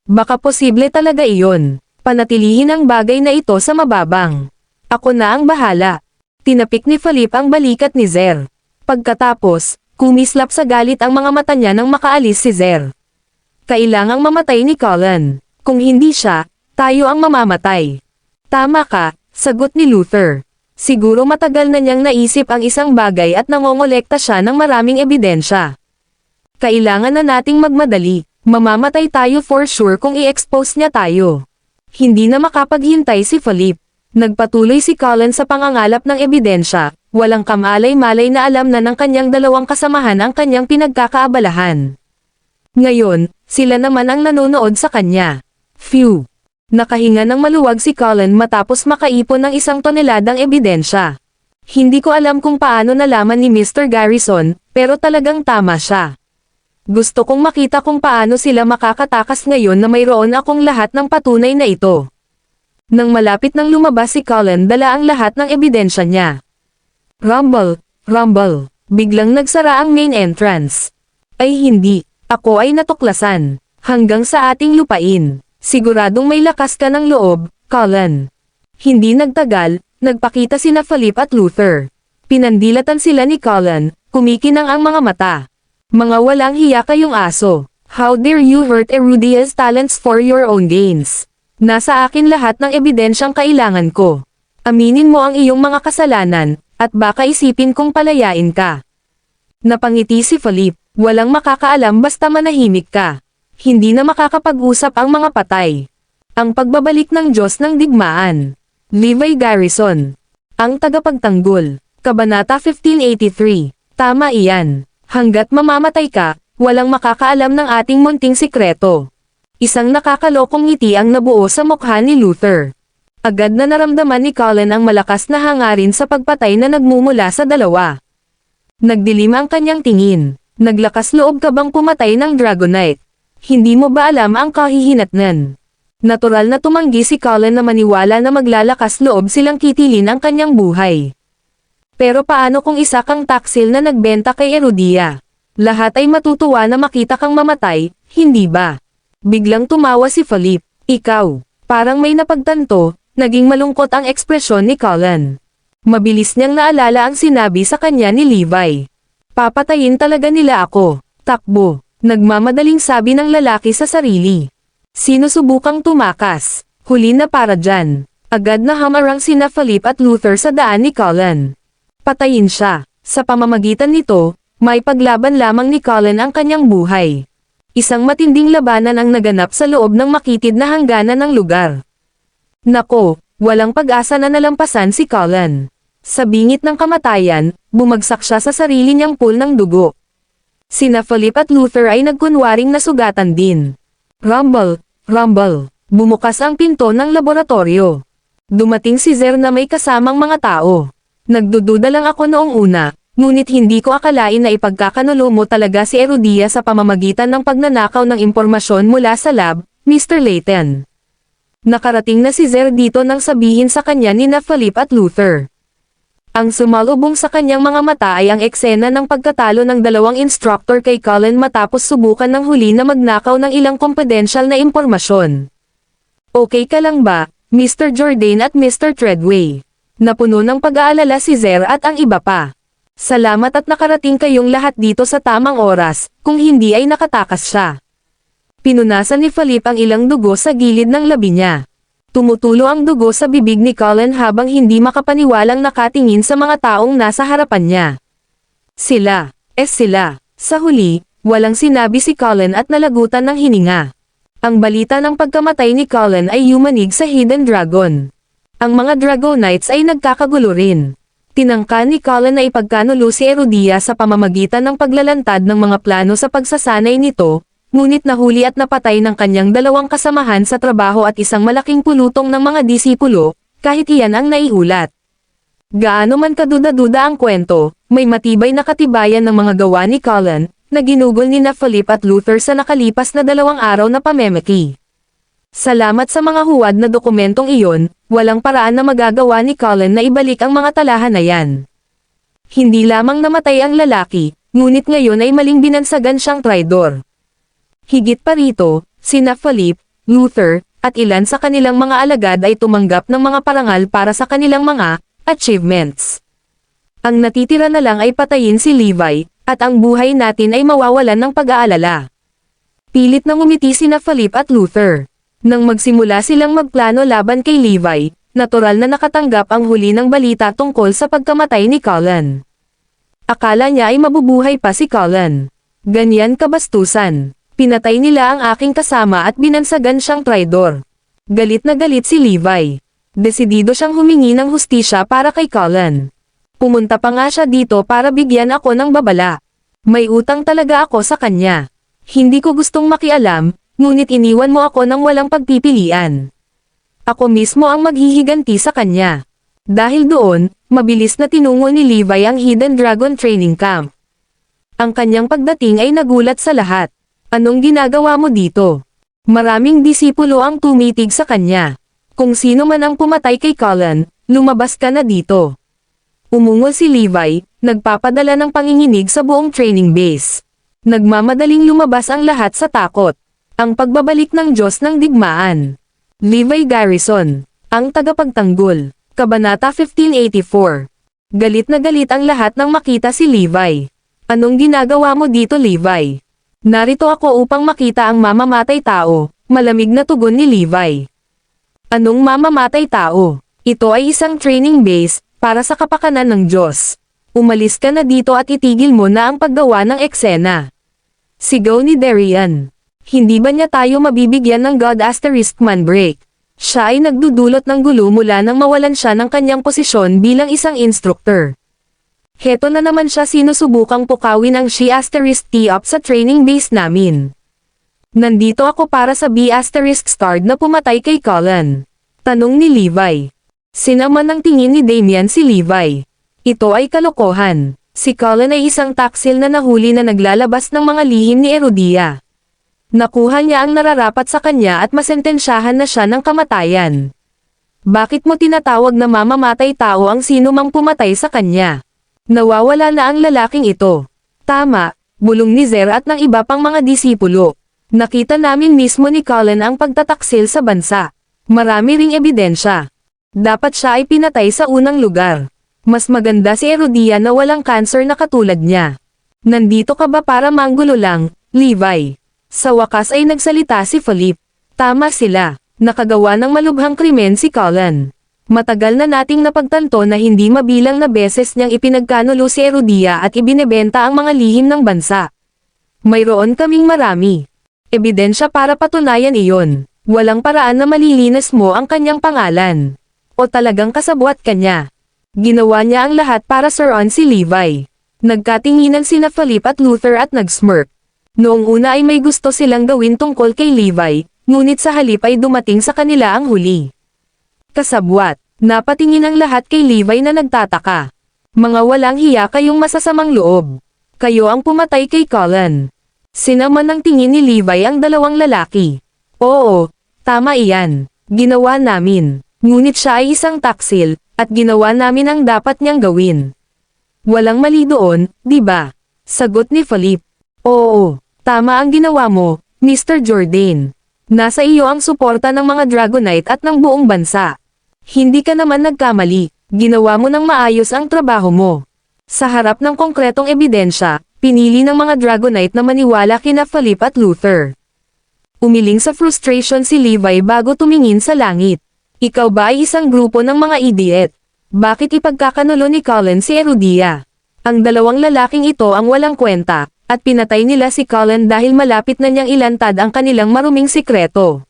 Baka posible talaga iyon. Panatilihin ang bagay na ito sa mababang. Ako na ang bahala. Tinapik ni Philip ang balikat ni Zer. Pagkatapos, kumislap sa galit ang mga mata niya nang makaalis si Zer. Kailangang mamatay ni Colin. Kung hindi siya, tayo ang mamamatay. Tama ka, sagot ni Luther. Siguro matagal na niyang naisip ang isang bagay at nangongolekta siya ng maraming ebidensya. Kailangan na nating magmadali. Mamamatay tayo for sure kung i-expose niya tayo. Hindi na makapaghintay si Philip. Nagpatuloy si Colin sa pangangalap ng ebidensya. Walang kamalay-malay na alam na ng kanyang dalawang kasamahan ang kanyang pinagkakaabalahan. Ngayon, sila naman ang nanonood sa kanya. Phew! Nakahinga ng maluwag si Colin matapos makaipon ng 1 toneladang ebidensya. Hindi ko alam kung paano nalaman ni Mr. Garrison, pero talagang tama siya. Gusto kong makita kung paano sila makakatakas ngayon na mayroon akong lahat ng patunay na ito. Nang malapit nang lumabas si Colin, dala ang lahat ng ebidensya niya. Rumble, rumble. Biglang nagsara ang main entrance. Ay hindi. Ako ay natuklasan. Hanggang sa ating lupain. Siguradong may lakas ka ng loob, Colin. Hindi nagtagal, nagpakita sina Philip at Luther. Pinandilatan sila ni Colin, kumikinang ang mga mata. Mga walang hiya kayong aso. How dare you hurt Erodia's talents for your own gains? Nasa akin lahat ng ebidensyang kailangan ko. Aminin mo ang iyong mga kasalanan, at baka isipin kong palayain ka. Napangiti si Philip. Walang makakaalam basta manahimik ka. Hindi na makakapag-usap ang mga patay. Ang pagbabalik ng Diyos ng Digmaan. Levi Garrison. Ang tagapagtanggol. Kabanata 1583. Tama iyan. Hanggat mamamatay ka, walang makakaalam ng ating munting sikreto. Isang nakakalokong ngiti ang nabuo sa mukha ni Luther. Agad na naramdaman ni Colin ang malakas na hangarin sa pagpatay na nagmumula sa dalawa. Nagdilim ang kanyang tingin. Naglakas loob ka bang pumatay ng Dragonite? Hindi mo ba alam ang kahihinatnan? Natural na tumanggi si Colin na maniwala na maglalakas loob silang kitilin ang kanyang buhay. Pero paano kung isa kang taksil na nagbenta kay Erodia? Lahat ay matutuwa na makita kang mamatay, hindi ba? Biglang tumawa si Philip. Ikaw, parang may napagtanto, naging malungkot ang ekspresyon ni Colin. Mabilis niyang naalala ang sinabi sa kanya ni Levi. Papatayin talaga nila ako. Takbo. Nagmamadaling sabi ng lalaki sa sarili. Sinusubukang tumakas. Huli na para dyan. Agad na hamarang sina Philip at Luther sa daan ni Colin. Patayin siya. Sa pamamagitan nito, may paglaban lamang ni Colin ang kanyang buhay. Isang matinding labanan ang naganap sa loob ng makitid na hangganan ng lugar. Nako, walang pag-asa na nalampasan si Colin. Sa bingit ng kamatayan, bumagsak siya sa sarili niyang pool ng dugo. Sina Philip at Luther ay nagkunwaring nasugatan din. Rumble, rumble. Bumukas ang pinto ng laboratorio. Dumating si Zer na may kasamang mga tao. Nagdududa lang ako noong una, ngunit hindi ko akalain na ipagkakanulo mo talaga si Erodia sa pamamagitan ng pagnanakaw ng impormasyon mula sa lab, Mr. Layton. Nakarating na si Zer dito nang sabihin sa kanya ni Philip at Luther. Ang sumalubong sa kanyang mga mata ay ang eksena ng pagkatalo ng dalawang instructor kay Colin matapos subukan ng huli na magnakaw ng ilang confidential na impormasyon. Okay ka lang ba, Mr. Jordan at Mr. Treadway? Napuno ng pag-aalala si Zer at ang iba pa. Salamat at nakarating kayong lahat dito sa tamang oras, kung hindi ay nakatakas siya. Pinunasan ni Philip ang ilang dugo sa gilid ng labi niya. Tumutulo ang dugo sa bibig ni Cullen habang hindi makapaniwalang nakatingin sa mga taong nasa harapan niya. Sila. Sa huli, walang sinabi si Cullen at nalagutan ng hininga. Ang balita ng pagkamatay ni Cullen ay yumanig sa Hidden Dragon. Ang mga Dragonites ay nagkakagulo rin. Tinangka ni Cullen na ipagkanulo si Erudia sa pamamagitan ng paglalantad ng mga plano sa pagsasanay nito, ngunit nahuli at napatay ng kanyang dalawang kasamahan sa trabaho at isang malaking pulutong ng mga disipulo, kahit iyan ang naiulat. Gaano man kaduda-duda ang kwento, may matibay na katibayan ng mga gawa ni Cullen, na ginugol ni Philip at Luther sa nakalipas na 2 araw na pamemeki. Salamat sa mga huwad na dokumentong iyon, walang paraan na magagawa ni Cullen na ibalik ang mga talahan na yan. Hindi lamang namatay ang lalaki, ngunit ngayon ay maling binansagan siyang traidor. Higit pa rito, sina Philip, Luther, at ilan sa kanilang mga alagad ay tumanggap ng mga parangal para sa kanilang mga achievements. Ang natitira na lang ay patayin si Levi, at ang buhay natin ay mawawalan ng pag-aalala. Pilit na ngumiti sina Philip at Luther. Nang magsimula silang magplano laban kay Levi, natural na nakatanggap ang huli ng balita tungkol sa pagkamatay ni Cullen. Akala niya ay mabubuhay pa si Cullen. Ganyan kabastusan. Pinatay nila ang aking kasama at binansagan siyang traidor. Galit na galit si Levi. Desidido siyang humingi ng hustisya para kay Cullen. Pumunta pa nga siya dito para bigyan ako ng babala. May utang talaga ako sa kanya. Hindi ko gustong makialam, ngunit iniwan mo ako ng walang pagpipilian. Ako mismo ang maghihiganti sa kanya. Dahil doon, mabilis na tinungo ni Levi ang Hidden Dragon Training Camp. Ang kanyang pagdating ay nagulat sa lahat. Anong ginagawa mo dito? Maraming disipulo ang tumitig sa kanya. Kung sino man ang pumatay kay Cullen, lumabas ka na dito. Umungol si Levi, nagpapadala ng panginginig sa buong training base. Nagmamadaling lumabas ang lahat sa takot. Ang pagbabalik ng Diyos ng Digmaan. Levi Garrison, ang tagapagtanggol. Kabanata 1584. Galit na galit ang lahat nang makita si Levi. Anong ginagawa mo dito, Levi? Narito ako upang makita ang mamamatay tao, malamig na tugon ni Levi. Anong mamamatay tao? Ito ay isang training base, para sa kapakanan ng Diyos. Umalis ka na dito at itigil mo na ang paggawa ng eksena. Sigaw ni Darian. Hindi ba niya tayo mabibigyan ng God *man break? Siya ay nagdudulot ng gulo mula nang mawalan siya ng kanyang posisyon bilang isang instructor. Heto na naman siya sinusubukang pukawin ang She*T up sa training base namin. Nandito ako para sa B***starred na pumatay kay Cullen. Tanong ni Levi. Sinaman ng tingin ni Damian si Levi. Ito ay kalokohan. Si Cullen ay isang taksil na nahuli na naglalabas ng mga lihim ni Erudia. Nakuha niya ang nararapat sa kanya at masentensyahan na siya ng kamatayan. Bakit mo tinatawag na mamamatay tao ang sino mang pumatay sa kanya? Nawawala na ang lalaking ito. Tama, bulong ni Zer at ng iba pang mga disipulo. Nakita namin mismo ni Cullen ang pagtataksil sa bansa. Marami ring ebidensya. Dapat siya ay pinatay sa unang lugar. Mas maganda si Erudia na walang cancer na katulad niya. Nandito ka ba para manggulo lang, Levi? Sa wakas ay nagsalita si Philip. Tama sila. Nakagawa ng malubhang krimen si Cullen. Matagal na nating napagtanto na hindi mabilang na beses niyang ipinagkanulo si Erudia at ibinebenta ang mga lihim ng bansa. Mayroon kaming marami ebidensya para patunayan iyon. Walang paraan na malilinis mo ang kanyang pangalan. O talagang kasabwat kanya. Ginawa niya ang lahat para suruan si Levi. Nagkatinginan sina Philip at Luther at nagsmirk. Noong una ay may gusto silang gawin tungkol kay Levi, ngunit sa halip ay dumating sa kanila ang huli. Kasabwat, napatingin ang lahat kay Levi na nagtataka. Mga walang hiya kayong masasamang loob. Kayo ang pumatay kay Cullen. Sinaman ng tingin ni Levi ang dalawang lalaki. Oo, tama iyan. Ginawa namin. Ngunit siya ay isang taksil, at ginawa namin ang dapat niyang gawin. Walang mali doon, di ba? Sagot ni Philip. Oo, tama ang ginawa mo, Mr. Jordan. Nasa iyo ang suporta ng mga Dragonite at ng buong bansa. Hindi ka naman nagkamali. Ginawa mo ng maayos ang trabaho mo. Sa harap ng konkretong ebidensya, pinili ng mga Dragonite na maniwala kina Philip at Luther. Umiling sa frustration si Levi bago tumingin sa langit. Ikaw ba ay isang grupo ng mga idiot? Bakit ipagkakanulo ni Colin si Erudia? Ang dalawang lalaking ito ang walang kwenta, at pinatay nila si Colin dahil malapit na niyang ilantad ang kanilang maruming sikreto.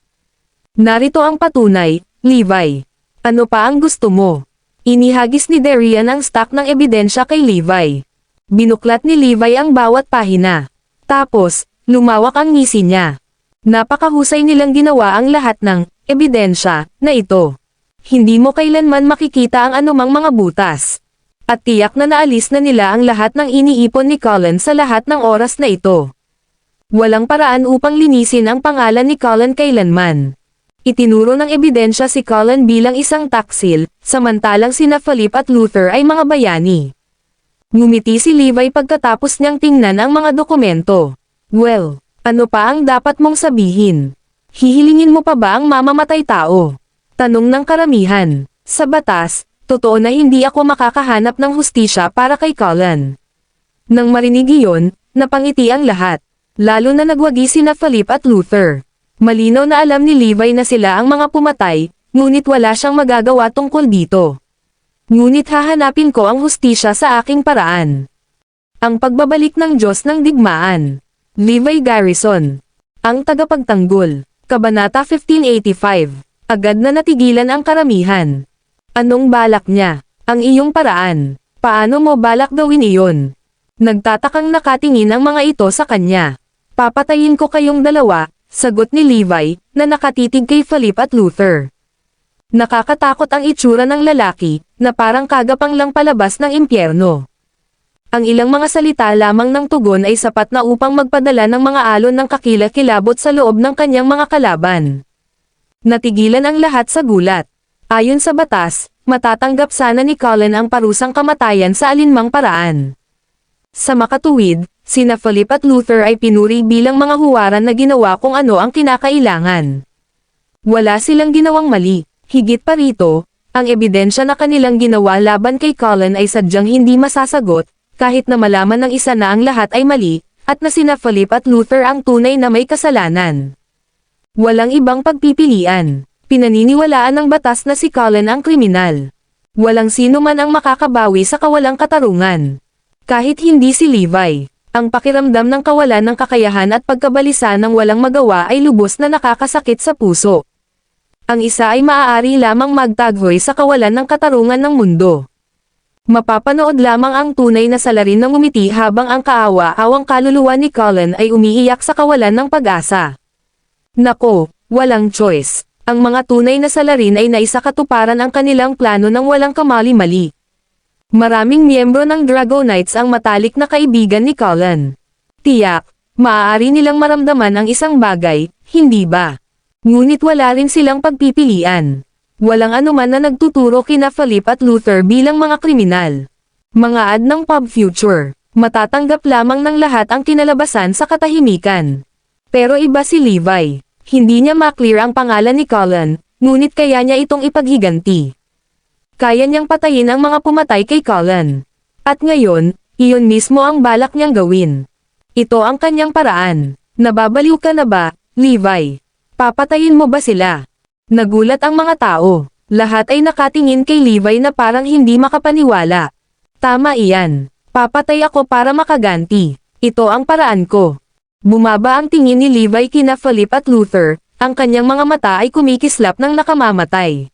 Narito ang patunay, Levi. Ano pa ang gusto mo? Inihagis ni Darian ang stack ng ebidensya kay Levi. Binuklat ni Levi ang bawat pahina. Tapos, lumawak ang ngisi niya. Napakahusay nilang ginawa ang lahat ng ebidensya na ito. Hindi mo kailanman makikita ang anumang mga butas. At tiyak na naalis na nila ang lahat ng iniipon ni Colin sa lahat ng oras na ito. Walang paraan upang linisin ang pangalan ni Colin kailanman. Itinuro ng ebidensya si Colin bilang isang taksil, samantalang sina Philip at Luther ay mga bayani. Ngumiti si Levi pagkatapos niyang tingnan ang mga dokumento. Well, ano pa ang dapat mong sabihin? Hihilingin mo pa ba ang mamamatay tao? Tanong ng karamihan. Sa batas, totoo na hindi ako makakahanap ng hustisya para kay Colin. Nang marinig iyon, napangiti ang lahat. Lalo na nagwagi sina Philip at Luther. Malinaw na alam ni Levi na sila ang mga pumatay, ngunit wala siyang magagawa tungkol dito. Ngunit hahanapin ko ang hustisya sa aking paraan. Ang pagbabalik ng Diyos ng Digmaan. Levi Garrison. Ang tagapagtanggol. Kabanata 1585. Agad na natigilan ang karamihan. Anong balak niya? Ang iyong paraan. Paano mo balak gawin iyon? Nagtatakang nakatingin ang mga ito sa kanya. Papatayin ko kayong dalawa, sagot ni Levi, na nakatitig kay Philip at Luther. Nakakatakot ang itsura ng lalaki, na parang kagapang lang palabas ng impyerno. Ang ilang mga salita lamang ng tugon ay sapat na upang magpadala ng mga alon ng kakilakilabot sa loob ng kanyang mga kalaban. Natigilan ang lahat sa gulat. Ayon sa batas, matatanggap sana ni Colin ang parusang kamatayan sa alinmang paraan. Sa makatuwid, sina Philip at Luther ay pinuri bilang mga huwaran na ginawa kung ano ang kinakailangan. Wala silang ginawang mali. Higit pa rito, ang ebidensya na kanilang ginawa laban kay Colin ay sadyang hindi masasagot, kahit na malaman ng isa na ang lahat ay mali, at na sina Philip at Luther ang tunay na may kasalanan. Walang ibang pagpipilian. Pinaniniwalaan ng batas na si Colin ang kriminal. Walang sino man ang makakabawi sa kawalang katarungan. Kahit hindi si Levi. Ang pakiramdam ng kawalan ng kakayahan at pagkabalisa ng walang magawa ay lubos na nakakasakit sa puso. Ang isa ay maaari lamang magtaghoy sa kawalan ng katarungan ng mundo. Mapapanood lamang ang tunay na salarin ng ngumiti habang ang kaawa-awang kaluluwa ni Colin ay umiiyak sa kawalan ng pag-asa. Nako, walang choice. Ang mga tunay na salarin ay naisakatuparan ang kanilang plano ng walang kamali-mali. Maraming miyembro ng Dragonites ang matalik na kaibigan ni Colin. Tiyak, maaari nilang maramdaman ang isang bagay, hindi ba? Ngunit wala rin silang pagpipilian. Walang anuman na nagtuturo kina Philip at Luther bilang mga kriminal. Mga ad ng pub future, matatanggap lamang ng lahat ang kinalabasan sa katahimikan. Pero iba si Levi. Hindi niya maklear ang pangalan ni Colin, ngunit kaya niya itong ipaghiganti. Kaya niyang patayin ang mga pumatay kay Colin. At ngayon, iyon mismo ang balak niyang gawin. Ito ang kanyang paraan. Nababaliw ka na ba, Levi? Papatayin mo ba sila? Nagulat ang mga tao. Lahat ay nakatingin kay Levi na parang hindi makapaniwala. Tama iyan. Papatay ako para makaganti. Ito ang paraan ko. Bumaba ang tingin ni Levi kina Philip at Luther, ang kanyang mga mata ay kumikislap ng nakamamatay.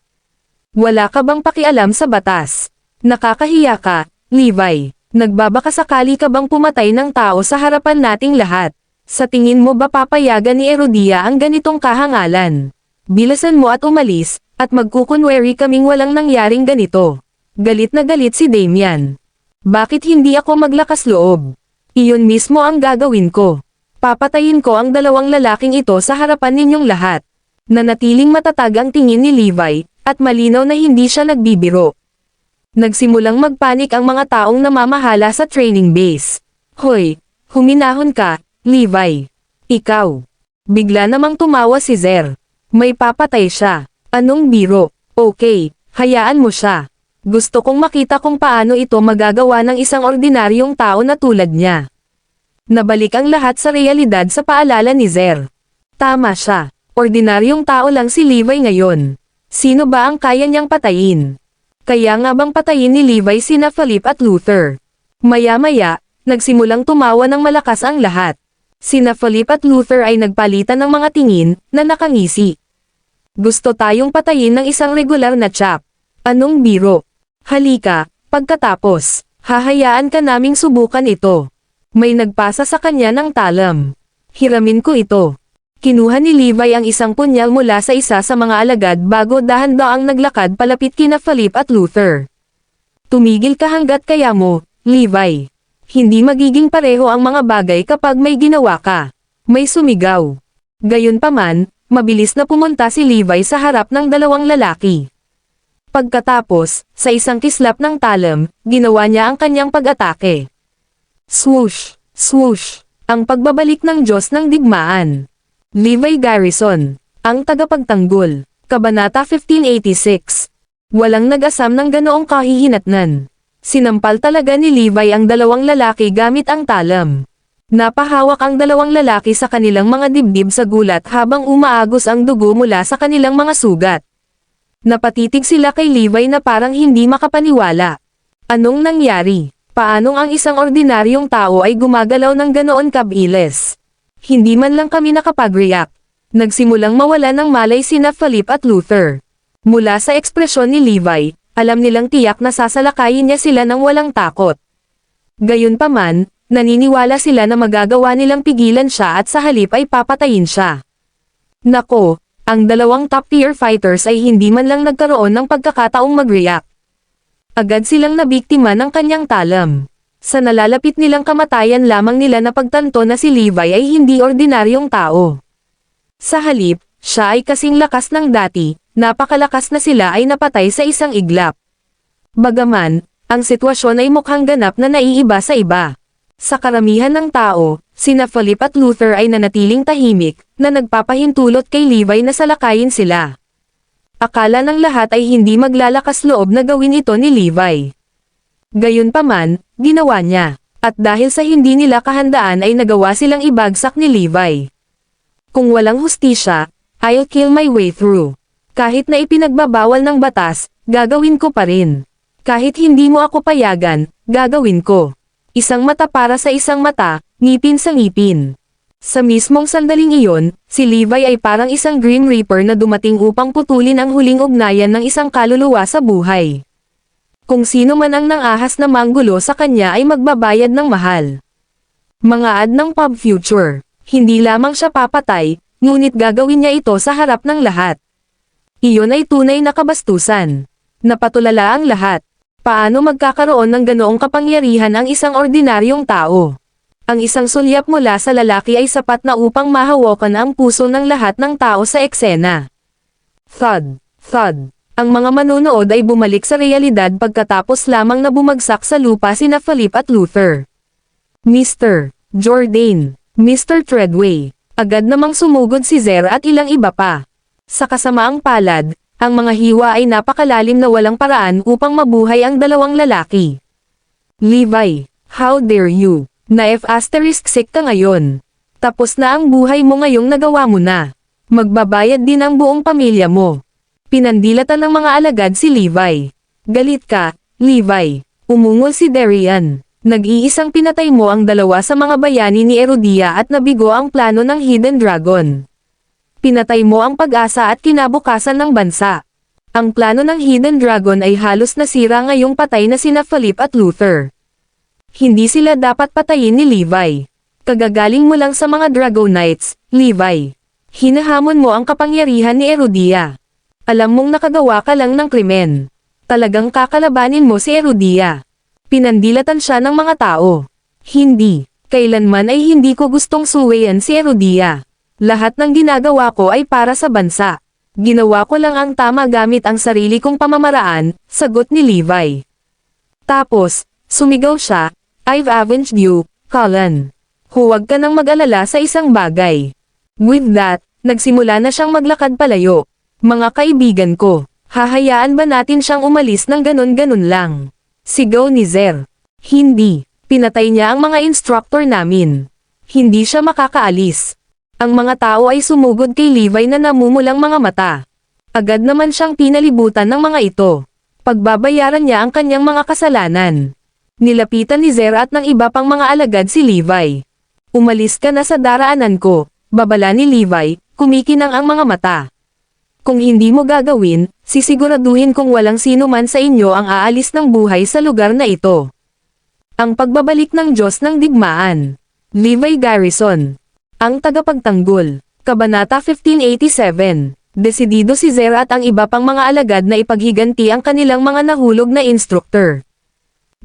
Wala ka bang pakialam sa batas? Nakakahiya ka, Levi. Nagbabakasakali ka bang pumatay ng tao sa harapan nating lahat? Sa tingin mo ba papayagan ni Erudia ang ganitong kahangalan? Bilasan mo at umalis, at magkukunwari kaming walang nangyaring ganito. Galit na galit si Damian. Bakit hindi ako maglakas loob? Iyon mismo ang gagawin ko. Papatayin ko ang dalawang lalaking ito sa harapan ninyong lahat. Nanatiling matatag ang tingin ni Levi, at malinaw na hindi siya nagbibiro. Nagsimulang magpanik ang mga taong namamahala sa training base. Hoy, huminahon ka, Levi. Ikaw. Bigla namang tumawa si Zer. May papatay siya. Anong biro? Okay, hayaan mo siya. Gusto kong makita kung paano ito magagawa ng isang ordinaryong tao na tulad niya. Nabalik ang lahat sa realidad sa paalala ni Zer. Tama siya. Ordinaryong tao lang si Levi ngayon. Sino ba ang kaya niyang patayin? Kaya nga bang patayin ni Levi sina Philip at Luther? Maya-maya, nagsimulang tumawa ng malakas ang lahat. Sina Philip at Luther ay nagpalitan ng mga tingin na nakangisi. Gusto tayong patayin ng isang regular na chap. Anong biro? Halika, pagkatapos, hahayaan ka naming subukan ito. May nagpasa sa kanya ng talam. Hiramin ko ito. Kinuha ni Levi ang isang punyal mula sa isa sa mga alagad bago dahan-daang naglakad palapit kina Philip at Luther. Tumigil ka hanggat kaya mo, Levi. Hindi magiging pareho ang mga bagay kapag may ginawa ka. May sumigaw. Gayunpaman, mabilis na pumunta si Levi sa harap ng dalawang lalaki. Pagkatapos, sa isang kislap ng talam, ginawa niya ang kanyang pag-atake. Swoosh! Swoosh! Ang pagbabalik ng Diyos ng digmaan. Levi Garrison, ang tagapagtanggol, Kabanata 1586. Walang nag-asam ng ganoong kahihinatnan. Sinampal talaga ni Levi ang dalawang lalaki gamit ang talam. Napahawak ang dalawang lalaki sa kanilang mga dibdib sa gulat habang umaagos ang dugo mula sa kanilang mga sugat. Napatitig sila kay Levi na parang hindi makapaniwala. Anong nangyari? Paanong ang isang ordinaryong tao ay gumagalaw ng ganoon kabilis? Hindi man lang kami nakapag-react. Nagsimulang mawala ng malay sina Philip at Luther. Mula sa ekspresyon ni Levi, alam nilang tiyak na sasalakayin niya sila ng walang takot. Gayunpaman, naniniwala sila na magagawa nilang pigilan siya at sa halip ay papatayin siya. Nako, ang dalawang top-tier fighters ay hindi man lang nagkaroon ng pagkakataong mag-react. Agad silang nabiktima ng kanyang talam. Sa nalalapit nilang kamatayan lamang nila napagtanto na si Levi ay hindi ordinaryong tao. Sa halip, siya ay kasing lakas ng dati, napakalakas na sila ay napatay sa isang iglap. Bagaman, ang sitwasyon ay mukhang ganap na naiiba sa iba. Sa karamihan ng tao, sina Philip at Luther ay nanatiling tahimik, na nagpapahintulot kay Levi na salakayin sila. Akala ng lahat ay hindi maglalakas loob na gawin ito ni Levi. Gayunpaman, ginawa niya, at dahil sa hindi nila kahandaan ay nagawa silang ibagsak ni Levi. Kung walang hustisya, I'll kill my way through. Kahit na ipinagbabawal ng batas, gagawin ko pa rin. Kahit hindi mo ako payagan, gagawin ko. Isang mata para sa isang mata, ngipin sa ngipin. Sa mismong sandaling iyon, si Levi ay parang isang Grim Reaper na dumating upang putulin ang huling ugnayan ng isang kaluluwa sa buhay. Kung sino man ang nangahas na manggulo sa kanya ay magbabayad ng mahal. Mga ad ng Pub Future, hindi lamang siya papatay, ngunit gagawin niya ito sa harap ng lahat. Iyon ay tunay na kabastusan. Napatulala ang lahat. Paano magkakaroon ng ganoong kapangyarihan ang isang ordinaryong tao? Ang isang sulyap mula sa lalaki ay sapat na upang mahawakan ang puso ng lahat ng tao sa eksena. Thud, thud. Ang mga manonood ay bumalik sa realidad pagkatapos lamang na bumagsak sa lupa sina Philip at Luther. Mr. Jordan, Mr. Treadway, agad namang sumugod si Zer at ilang iba pa. Sa kasamaang palad, ang mga hiwa ay napakalalim na walang paraan upang mabuhay ang dalawang lalaki. Levi, how dare you? Na F*** sick ka ngayon. Tapos na ang buhay mo ngayong nagawa mo na. Magbabayad din ang buong pamilya mo. Pinandilatan ng mga alagad si Levi. Galit ka, Levi. Umungol si Darian. Nag-iisang pinatay mo ang dalawa sa mga bayani ni Erudia at nabigo ang plano ng Hidden Dragon. Pinatay mo ang pag-asa at kinabukasan ng bansa. Ang plano ng Hidden Dragon ay halos nasira ngayong patay na sina Philip at Luther. Hindi sila dapat patayin ni Levi. Kagagaling mo lang sa mga Dragonites, Levi. Hinahamon mo ang kapangyarihan ni Erudia. Alam mong nakagawa ka lang ng krimen. Talagang kakalabanin mo si Erudia. Pinandilatan siya ng mga tao. Hindi, kailanman ay hindi ko gustong suwayan si Erudia. Lahat ng ginagawa ko ay para sa bansa. Ginawa ko lang ang tama gamit ang sarili kong pamamaraan, sagot ni Levi. Tapos, sumigaw siya, I've avenged you, Cullen. Huwag ka nang mag-alala sa isang bagay. With that, nagsimula na siyang maglakad palayo. Mga kaibigan ko, Hahayaan ba natin siyang umalis ng ganun-ganun lang? Sigaw ni Zer. Hindi. Pinatay niya ang mga instructor namin. Hindi siya makakaalis. Ang mga tao ay sumugod kay Levi na namumulang mga mata. Agad naman siyang pinalibutan ng mga ito. Pagbabayaran niya ang kanyang mga kasalanan. Nilapitan ni Zer at ng iba pang mga alagad si Levi. Umalis ka na sa daraanan ko, babala ni Levi, kumikinang ang mga mata. Kung hindi mo gagawin, sisiguraduhin kong walang sino man sa inyo ang aalis ng buhay sa lugar na ito. Ang pagbabalik ng Diyos ng Digmaan. Levi Garrison. Ang tagapagtanggol. Kabanata 1587. Desidido si Zer at ang iba pang mga alagad na ipaghiganti ang kanilang mga nahulog na instructor.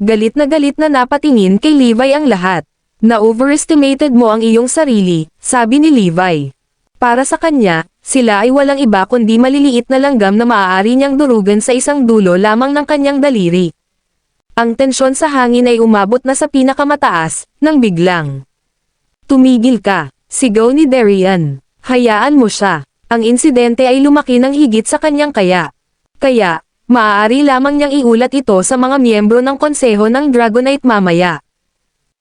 Galit na napatingin kay Levi ang lahat. Na-overestimated mo ang iyong sarili, sabi ni Levi. Para sa kanya, sila ay walang iba kundi maliliit na langgam na maaari niyang durugan sa isang dulo lamang ng kanyang daliri. Ang tensyon sa hangin ay umabot na sa pinakamataas, nang biglang. Tumigil ka, sigaw ni Darian. Hayaan mo siya. Ang insidente ay lumaki ng higit sa kanyang kaya. Kaya, maaari lamang niyang iulat ito sa mga miyembro ng konseho ng Dragonite mamaya.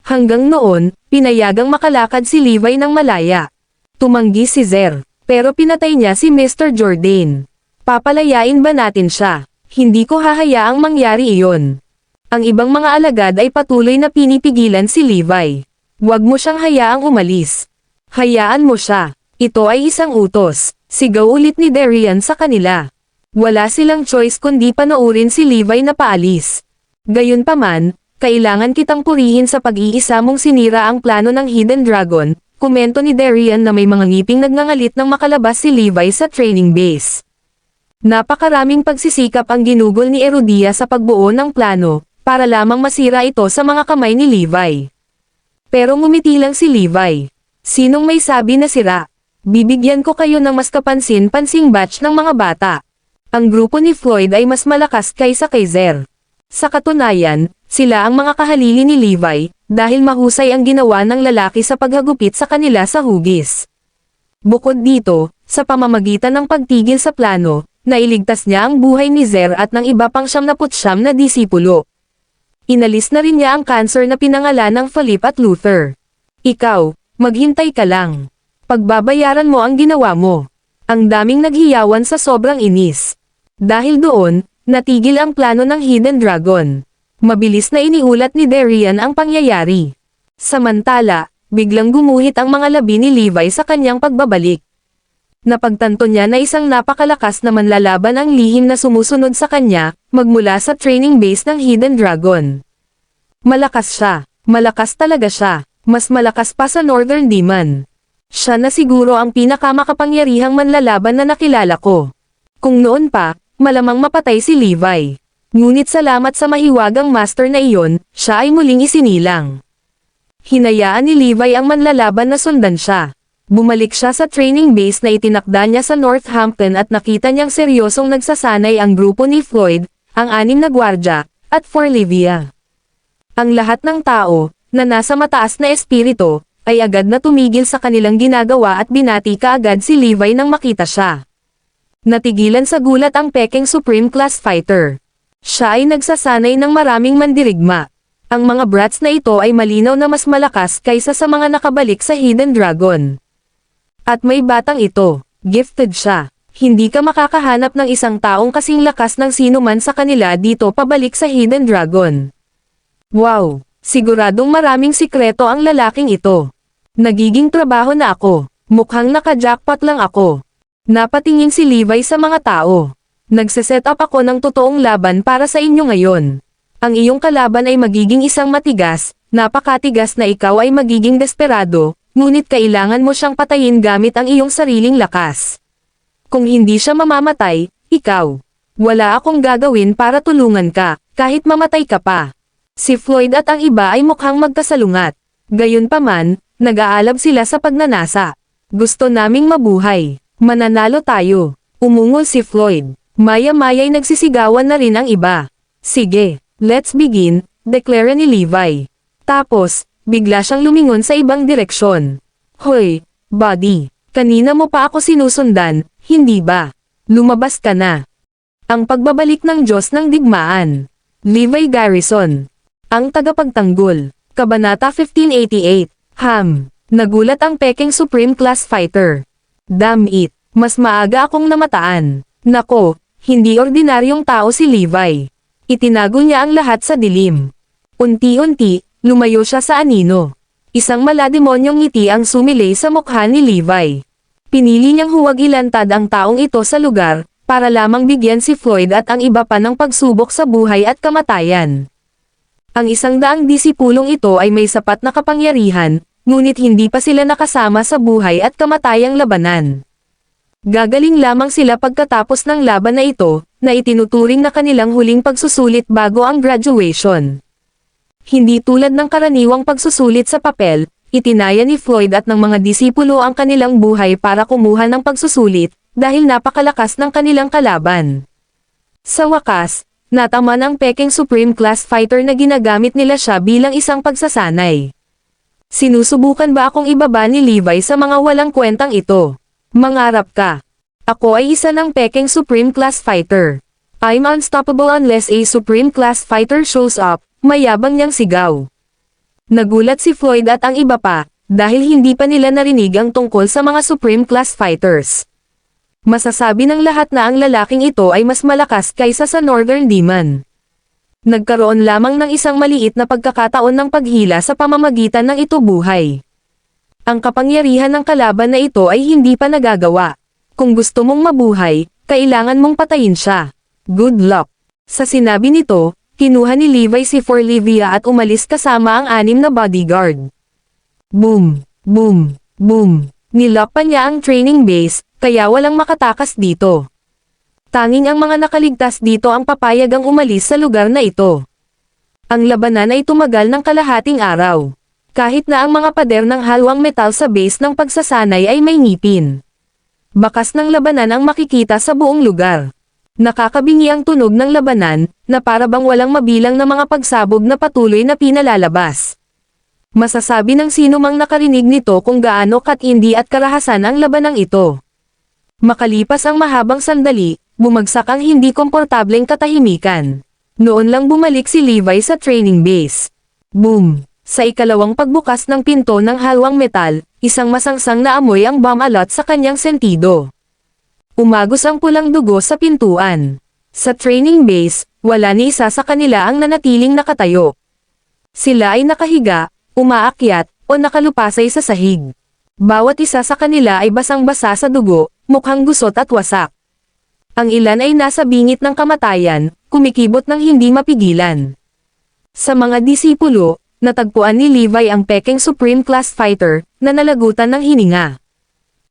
Hanggang noon, pinayagang makalakad si Levi ng malaya. Tumanggi si Zer, pero pinatay niya si Mr. Jordan. Papalayain ba natin siya? Hindi ko hahayaang mangyari iyon. Ang ibang mga alagad ay patuloy na pinipigilan si Levi. Huwag mo siyang hayaang umalis. Hayaan mo siya. Ito ay isang utos. Sigaw ulit ni Darian sa kanila. Wala silang choice kundi panoorin si Levi na paalis. Gayunpaman, kailangan kitang purihin sa pag-iisa mong sinira ang plano ng Hidden Dragon, komento ni Darian na may mga ngiping nagngangalit nang makalabas si Levi sa training base. Napakaraming pagsisikap ang ginugol ni Erudia sa pagbuo ng plano, para lamang masira ito sa mga kamay ni Levi. Pero ngumiti lang si Levi. Sinong may sabi na sira? Bibigyan ko kayo ng mas kapansin-pansing batch ng mga bata. Ang grupo ni Floyd ay mas malakas kaysa kay Zer. Sa katunayan, sila ang mga kahalili ni Levi, dahil mahusay ang ginawa ng lalaki sa paghagupit sa kanila sa hugis. Bukod dito, sa pamamagitan ng pagtigil sa plano, nailigtas niya ang buhay ni Zer at ng iba pang 99 na disipulo. Inalis na rin niya ang cancer na pinangalan ng Philip at Luther. Ikaw, maghintay ka lang. Pagbabayaran mo ang ginawa mo. Ang daming naghiyawan sa sobrang inis. Dahil doon, natigil ang plano ng Hidden Dragon. Mabilis na iniulat ni Darian ang pangyayari. Samantala, biglang gumuhit ang mga labi ni Levi sa kanyang pagbabalik. Napagtanto niya na isang napakalakas na manlalaban ang lihim na sumusunod sa kanya, magmula sa training base ng Hidden Dragon. Malakas siya. Malakas talaga siya. Mas malakas pa sa Northern Demon. Siya na siguro ang pinakamakapangyarihang manlalaban na nakilala ko. Kung noon pa, malamang mapatay si Levi. Ngunit salamat sa mahiwagang master na iyon, siya ay muling isinilang. Hinayaan ni Levi ang manlalaban na sundan siya. Bumalik siya sa training base na itinakda niya sa Northampton at nakita niyang seryosong nagsasanay ang grupo ni Floyd, ang 6 na gwardya, at Forlivia. Ang lahat ng tao, na nasa mataas na espiritu, ay agad na tumigil sa kanilang ginagawa at binati kaagad si Levi nang makita siya. Natigilan sa gulat ang Peking Supreme Class Fighter. Siya ay nagsasanay ng maraming mandirigma. Ang mga brats na ito ay malinaw na mas malakas kaysa sa mga nakabalik sa Hidden Dragon. At may batang ito, gifted siya. Hindi ka makakahanap ng isang taong kasing lakas ng sino man sa kanila dito pabalik sa Hidden Dragon. Wow! Siguradong maraming sikreto ang lalaking ito. Nagiging trabaho na ako. Mukhang naka-jackpot lang ako. Napatingin si Levi sa mga tao. Nagse-set up ako ng totoong laban para sa inyo ngayon. Ang iyong kalaban ay magiging isang matigas, napakatigas na ikaw ay magiging desperado, ngunit kailangan mo siyang patayin gamit ang iyong sariling lakas. Kung hindi siya mamamatay, ikaw. Wala akong gagawin para tulungan ka, kahit mamatay ka pa. Si Floyd at ang iba ay mukhang magkasalungat. Gayunpaman, nag-aalab sila sa pagnanasa. Gusto naming mabuhay. Mananalo tayo. Umungol si Floyd. Maya-maya'y nagsisigawan na rin ang iba. Sige, let's begin, deklara ni Levi. Tapos, bigla siyang lumingon sa ibang direksyon. Hoy, buddy, kanina mo pa ako sinusundan, hindi ba? Lumabas ka na. Ang pagbabalik ng Diyos ng Digmaan. Levi Garrison. Ang tagapagtanggol. Kabanata 1588. Nagulat ang Peking Supreme Class Fighter. Damn it. Mas maaga akong namataan. Nako, hindi ordinaryong tao si Levi. Itinago niya ang lahat sa dilim. Unti-unti, lumayo siya sa anino. Isang malademonyong ngiti ang sumilay sa mukha ni Levi. Pinili niyang huwag ilantad ang taong ito sa lugar, para lamang bigyan si Floyd at ang iba pa ng pagsubok sa buhay at kamatayan. Ang 100 disipulong ito ay may sapat na kapangyarihan, ngunit hindi pa sila nakasama sa buhay at kamatayang labanan. Gagaling lamang sila pagkatapos ng laban na ito, na itinuturing na kanilang huling pagsusulit bago ang graduation. Hindi tulad ng karaniwang pagsusulit sa papel, itinaya ni Floyd at ng mga disipulo ang kanilang buhay para kumuha ng pagsusulit, dahil napakalakas ng kanilang kalaban. Sa wakas, natama ng Peking Supreme Class Fighter na ginagamit nila siya bilang isang pagsasanay. Sinusubukan ba akong ibaba ni Levi sa mga walang kwentang ito? Mangarap ka. Ako ay isa ng Peking Supreme Class Fighter. I'm unstoppable unless a Supreme Class Fighter shows up, mayabang niyang sigaw. Nagulat si Floyd at ang iba pa, dahil hindi pa nila narinig ang tungkol sa mga Supreme Class Fighters. Masasabi ng lahat na ang lalaking ito ay mas malakas kaysa sa Northern Demon. Nagkaroon lamang ng isang maliit na pagkakataon ng paghila sa pamamagitan ng ito buhay. Ang kapangyarihan ng kalaban na ito ay hindi pa nagagawa. Kung gusto mong mabuhay, kailangan mong patayin siya. Good luck. Sa sinabi nito, kinuha ni Levi si Forlivia at umalis kasama ang 6 na bodyguard. Boom, boom, boom. Nilock pa niya ang training base, kaya walang makatakas dito. Tanging ang mga nakaligtas dito ang papayagang umalis sa lugar na ito. Ang labanan ay tumagal ng kalahating araw. Kahit na ang mga pader ng halwang metal sa base ng pagsasanay ay may ngipin. Bakas ng labanan ang makikita sa buong lugar. Nakakabingi ang tunog ng labanan, na para bang walang mabilang na mga pagsabog na patuloy na pinalalabas. Masasabi ng sino mang nakarinig nito kung gaano katindi at karahasan ang labanang ito. Makalipas ang mahabang sandali, bumagsak ang hindi komportableng katahimikan. Noon lang bumalik si Levi sa training base. Boom! Sa ikalawang pagbukas ng pinto ng halwang metal, isang masangsang na amoy ang bumalot sa kanyang sentido. Umagos ang pulang dugo sa pintuan. Sa training base, wala ni isa sa kanila ang nanatiling nakatayo. Sila ay nakahiga, umaakyat, o nakalupasay sa sahig. Bawat isa sa kanila ay basang-basa sa dugo, mukhang gusot at wasak. Ang ilan ay nasa bingit ng kamatayan, kumikibot ng hindi mapigilan. Sa mga disipulo, natagpuan ni Levi ang Peking Supreme Class Fighter, na nalagutan ng hininga.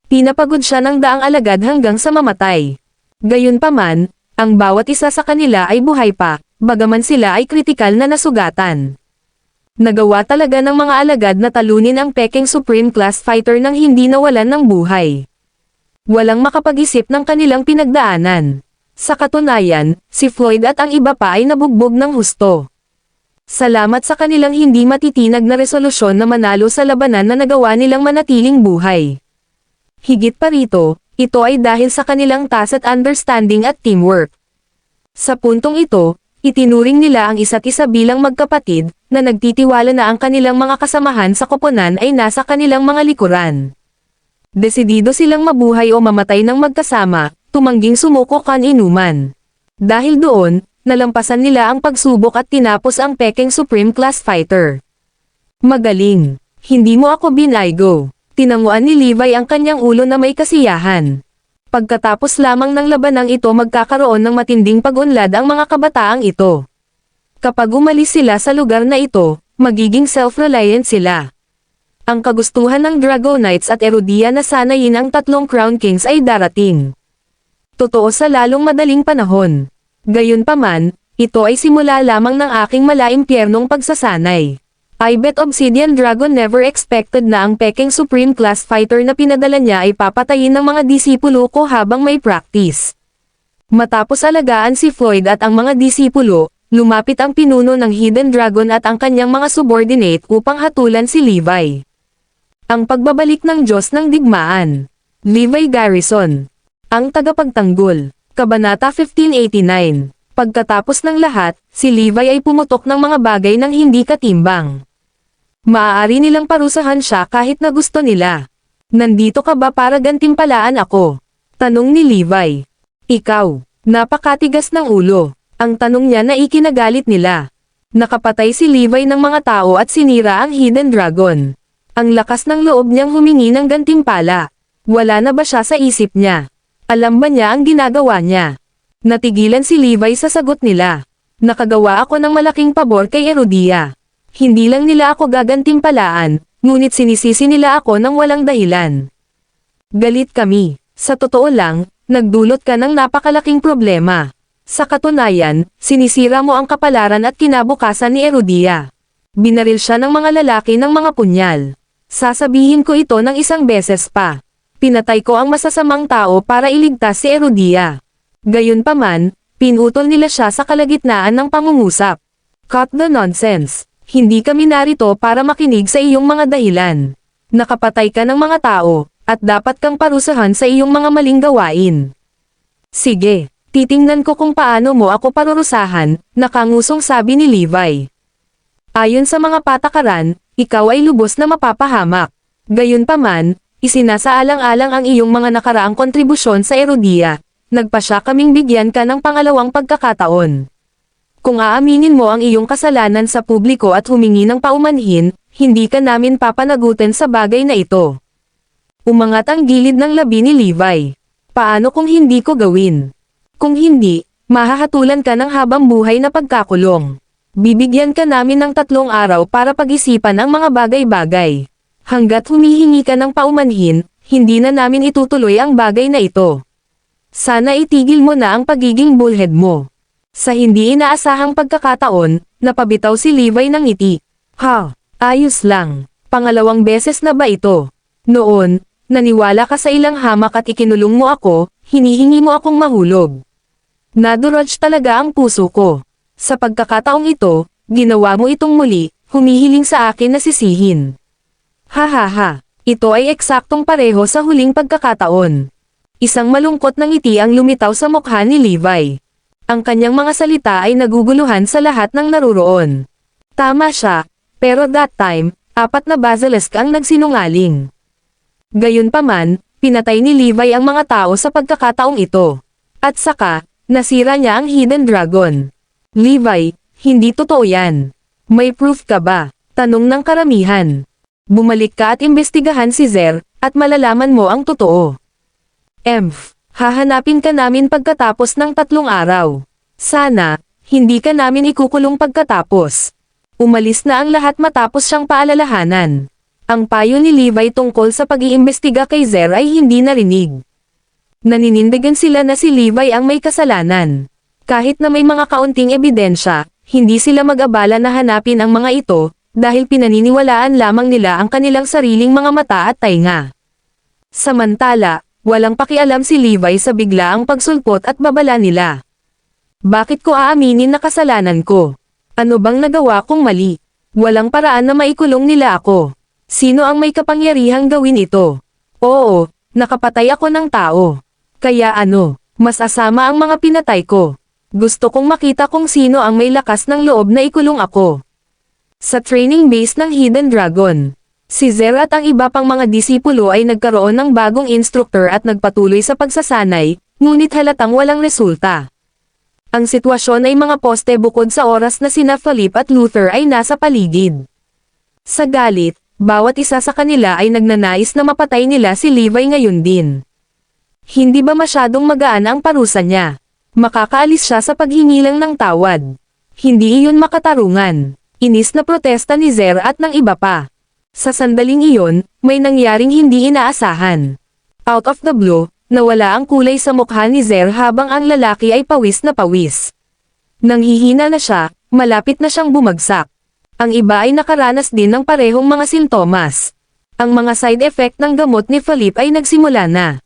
Pinapagod siya ng daang alagad hanggang sa mamatay. Gayunpaman, ang bawat isa sa kanila ay buhay pa, bagaman sila ay kritikal na nasugatan. Nagawa talaga ng mga alagad na talunin ang Peking Supreme Class Fighter nang hindi nawalan ng buhay. Walang makapag-isip ng kanilang pinagdaanan. Sa katunayan, si Floyd at ang iba pa ay nabugbog ng husto. Salamat sa kanilang hindi matitinag na resolusyon na manalo sa labanan na nagawa nilang manatiling buhay. Higit pa rito, ito ay dahil sa kanilang tacit understanding at teamwork. Sa puntong ito, itinuring nila ang isa't isa bilang magkapatid, na nagtitiwala na ang kanilang mga kasamahan sa koponan ay nasa kanilang mga likuran. Desidido silang mabuhay o mamatay ng magkasama, tumangging sumuko kan inuman. Dahil doon, nalampasan nila ang pagsubok at tinapos ang Peking Supreme Class Fighter. Magaling. Hindi mo ako binaygo. Tinanguan ni Levi ang kanyang ulo na may kasiyahan. Pagkatapos lamang ng labanang ito magkakaroon ng matinding pag-unlad ang mga kabataang ito. Kapag umalis sila sa lugar na ito, magiging self-reliant sila. Ang kagustuhan ng Dragonites at Erudia na sanayin ang 3 Crown Kings ay darating. Totoo sa lalong madaling panahon. Gayunpaman, ito ay simula lamang ng aking malaimpyernong pagsasanay. I bet Obsidian Dragon never expected na ang Peking Supreme Class Fighter na pinadala niya ay papatayin ng mga disipulo ko habang may practice. Matapos alagaan si Floyd at ang mga disipulo, lumapit ang pinuno ng Hidden Dragon at ang kanyang mga subordinate upang hatulan si Levi. Ang pagbabalik ng Diyos ng Digmaan. Levi Garrison. Ang tagapagtanggol. Kabanata 1589. Pagkatapos ng lahat, si Levi ay pumutok ng mga bagay ng hindi katimbang. Maaari nilang parusahan siya kahit na gusto nila. Nandito ka ba para gantimpalaan ako? Tanong ni Levi. Ikaw, napakatigas ng ulo. Ang tanong niya na ikinagalit nila. Nakapatay si Levi ng mga tao at sinira ang Hidden Dragon. Ang lakas ng loob niyang humingi ng gantimpala. Wala na ba siya sa isip niya? Alam ba niya ang ginagawa niya? Natigilan si Levi sa sagot nila. Nakagawa ako ng malaking pabor kay Erudia. Hindi lang nila ako gagantimpalaan, ngunit sinisisi nila ako ng walang dahilan. Galit kami. Sa totoo lang, nagdulot ka ng napakalaking problema. Sa katunayan, sinisira mo ang kapalaran at kinabukasan ni Erudia. Binaril siya ng mga lalaki ng mga punyal. Sasabihin ko ito ng isang beses pa. Pinatay ko ang masasamang tao para iligtas si Erudia. Gayunpaman, pinutol nila siya sa kalagitnaan ng pangungusap. Cut the nonsense. Hindi kami narito para makinig sa iyong mga dahilan. Nakapatay ka ng mga tao, at dapat kang parusahan sa iyong mga maling gawain. Sige. Titingnan ko kung paano mo ako parurusahan, nakangusong sabi ni Levi. Ayon sa mga patakaran, ikaw ay lubos na mapapahamak. Gayunpaman, isinasaalang-alang ang iyong mga nakaraang kontribusyon sa Erudia. Nagpasya kaming bigyan ka ng pangalawang pagkakataon. Kung aaminin mo ang iyong kasalanan sa publiko at humingi ng paumanhin, hindi ka namin papanagutin sa bagay na ito. Umangat ang gilid ng labi ni Levi. Paano kung hindi ko gawin? Kung hindi, mahahatulan ka ng habang buhay na pagkakulong. Bibigyan ka namin ng 3 araw para pag-isipan ang mga bagay-bagay. Hanggat humihingi ka ng paumanhin, hindi na namin itutuloy ang bagay na ito. Sana itigil mo na ang pagiging bullhead mo. Sa hindi inaasahang pagkakataon, napabitaw si Levi ng ngiti. Ha, ayos lang. Pangalawang beses na ba ito? Noon, naniwala ka sa ilang hamak at ikinulong mo ako, hinihingi mo akong mahulog. Naduraj talaga ang puso ko. Sa pagkakataong ito, ginawa mo itong muli, humihiling sa akin na sisihin. Ha, ito ay eksaktong pareho sa huling pagkakataon. Isang malungkot na ngiti ang lumitaw sa mukha ni Levi. Ang kanyang mga salita ay naguguluhan sa lahat ng naruroon. Tama siya, pero that time, 4 na basilisk ang nagsinungaling. Gayunpaman, pinatay ni Levi ang mga tao sa pagkakataong ito. At saka, nasira niya ang Hidden Dragon. Levi, hindi totoo yan. May proof ka ba? Tanong ng karamihan. Bumalik ka at imbestigahan si Zer, at malalaman mo ang totoo. Hahanapin ka namin pagkatapos ng 3 araw. Sana, hindi ka namin ikukulong pagkatapos. Umalis na ang lahat matapos siyang paalalahanan. Ang payo ni Levi tungkol sa pag-iimbestiga kay Zer ay hindi narinig. Naninindigan sila na si Levi ang may kasalanan. Kahit na may mga kaunting ebidensya, hindi sila mag-abala na hanapin ang mga ito, dahil pinaniniwalaan lamang nila ang kanilang sariling mga mata at tainga. Samantala, walang pakialam si Levi sa biglaang pagsulpot at babala nila. Bakit ko aaminin na kasalanan ko? Ano bang nagawa kong mali? Walang paraan na maikulong nila ako. Sino ang may kapangyarihang gawin ito? Oo, nakapatay ako ng tao. Kaya ano, mas asama ang mga pinatay ko. Gusto kong makita kung sino ang may lakas ng loob na ikulong ako. Sa training base ng Hidden Dragon, si Zer at ang iba pang mga disipulo ay nagkaroon ng bagong instructor at nagpatuloy sa pagsasanay, ngunit halatang walang resulta. Ang sitwasyon ay mga poste bukod sa oras na sina Philip at Luther ay nasa paligid. Sa galit, bawat isa sa kanila ay nagnanais na mapatay nila si Levi ngayon din. Hindi ba masyadong magaan ang parusa niya? Makakaalis siya sa paghingilang ng tawad. Hindi iyon makatarungan. Inis na protesta ni Zer at ng iba pa. Sa sandaling iyon, may nangyaring hindi inaasahan. Out of the blue, nawala ang kulay sa mukha ni Zer habang ang lalaki ay pawis na pawis. Nanghihina na siya, malapit na siyang bumagsak. Ang iba ay nakaranas din ng parehong mga sintomas. Ang mga side effect ng gamot ni Philip ay nagsimula na.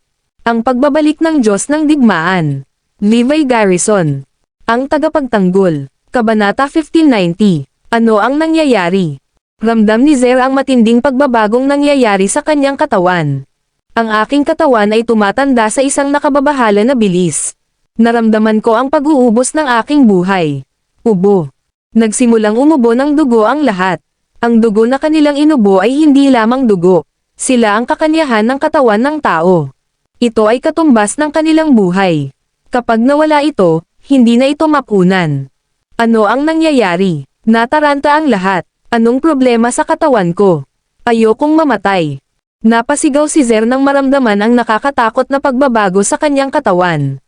Ang pagbabalik ng Diyos ng Digmaan. Levi Garrison. Ang tagapagtanggol. Kabanata 1590. Ano ang nangyayari? Ramdam ni Zer ang matinding pagbabagong nangyayari sa kanyang katawan. Ang aking katawan ay tumatanda sa isang nakababahala na bilis. Naramdaman ko ang pag-uubos ng aking buhay. Ubo. Nagsimulang umubo ng dugo ang lahat. Ang dugo na kanilang inubo ay hindi lamang dugo. Sila ang kakanyahan ng katawan ng tao. Ito ay katumbas ng kanilang buhay. Kapag nawala ito, hindi na ito mapunan. Ano ang nangyayari? Nataranta ang lahat. Anong problema sa katawan ko? Ayokong mamatay. Napasigaw si Zer nang maramdaman ang nakakatakot na pagbabago sa kanyang katawan.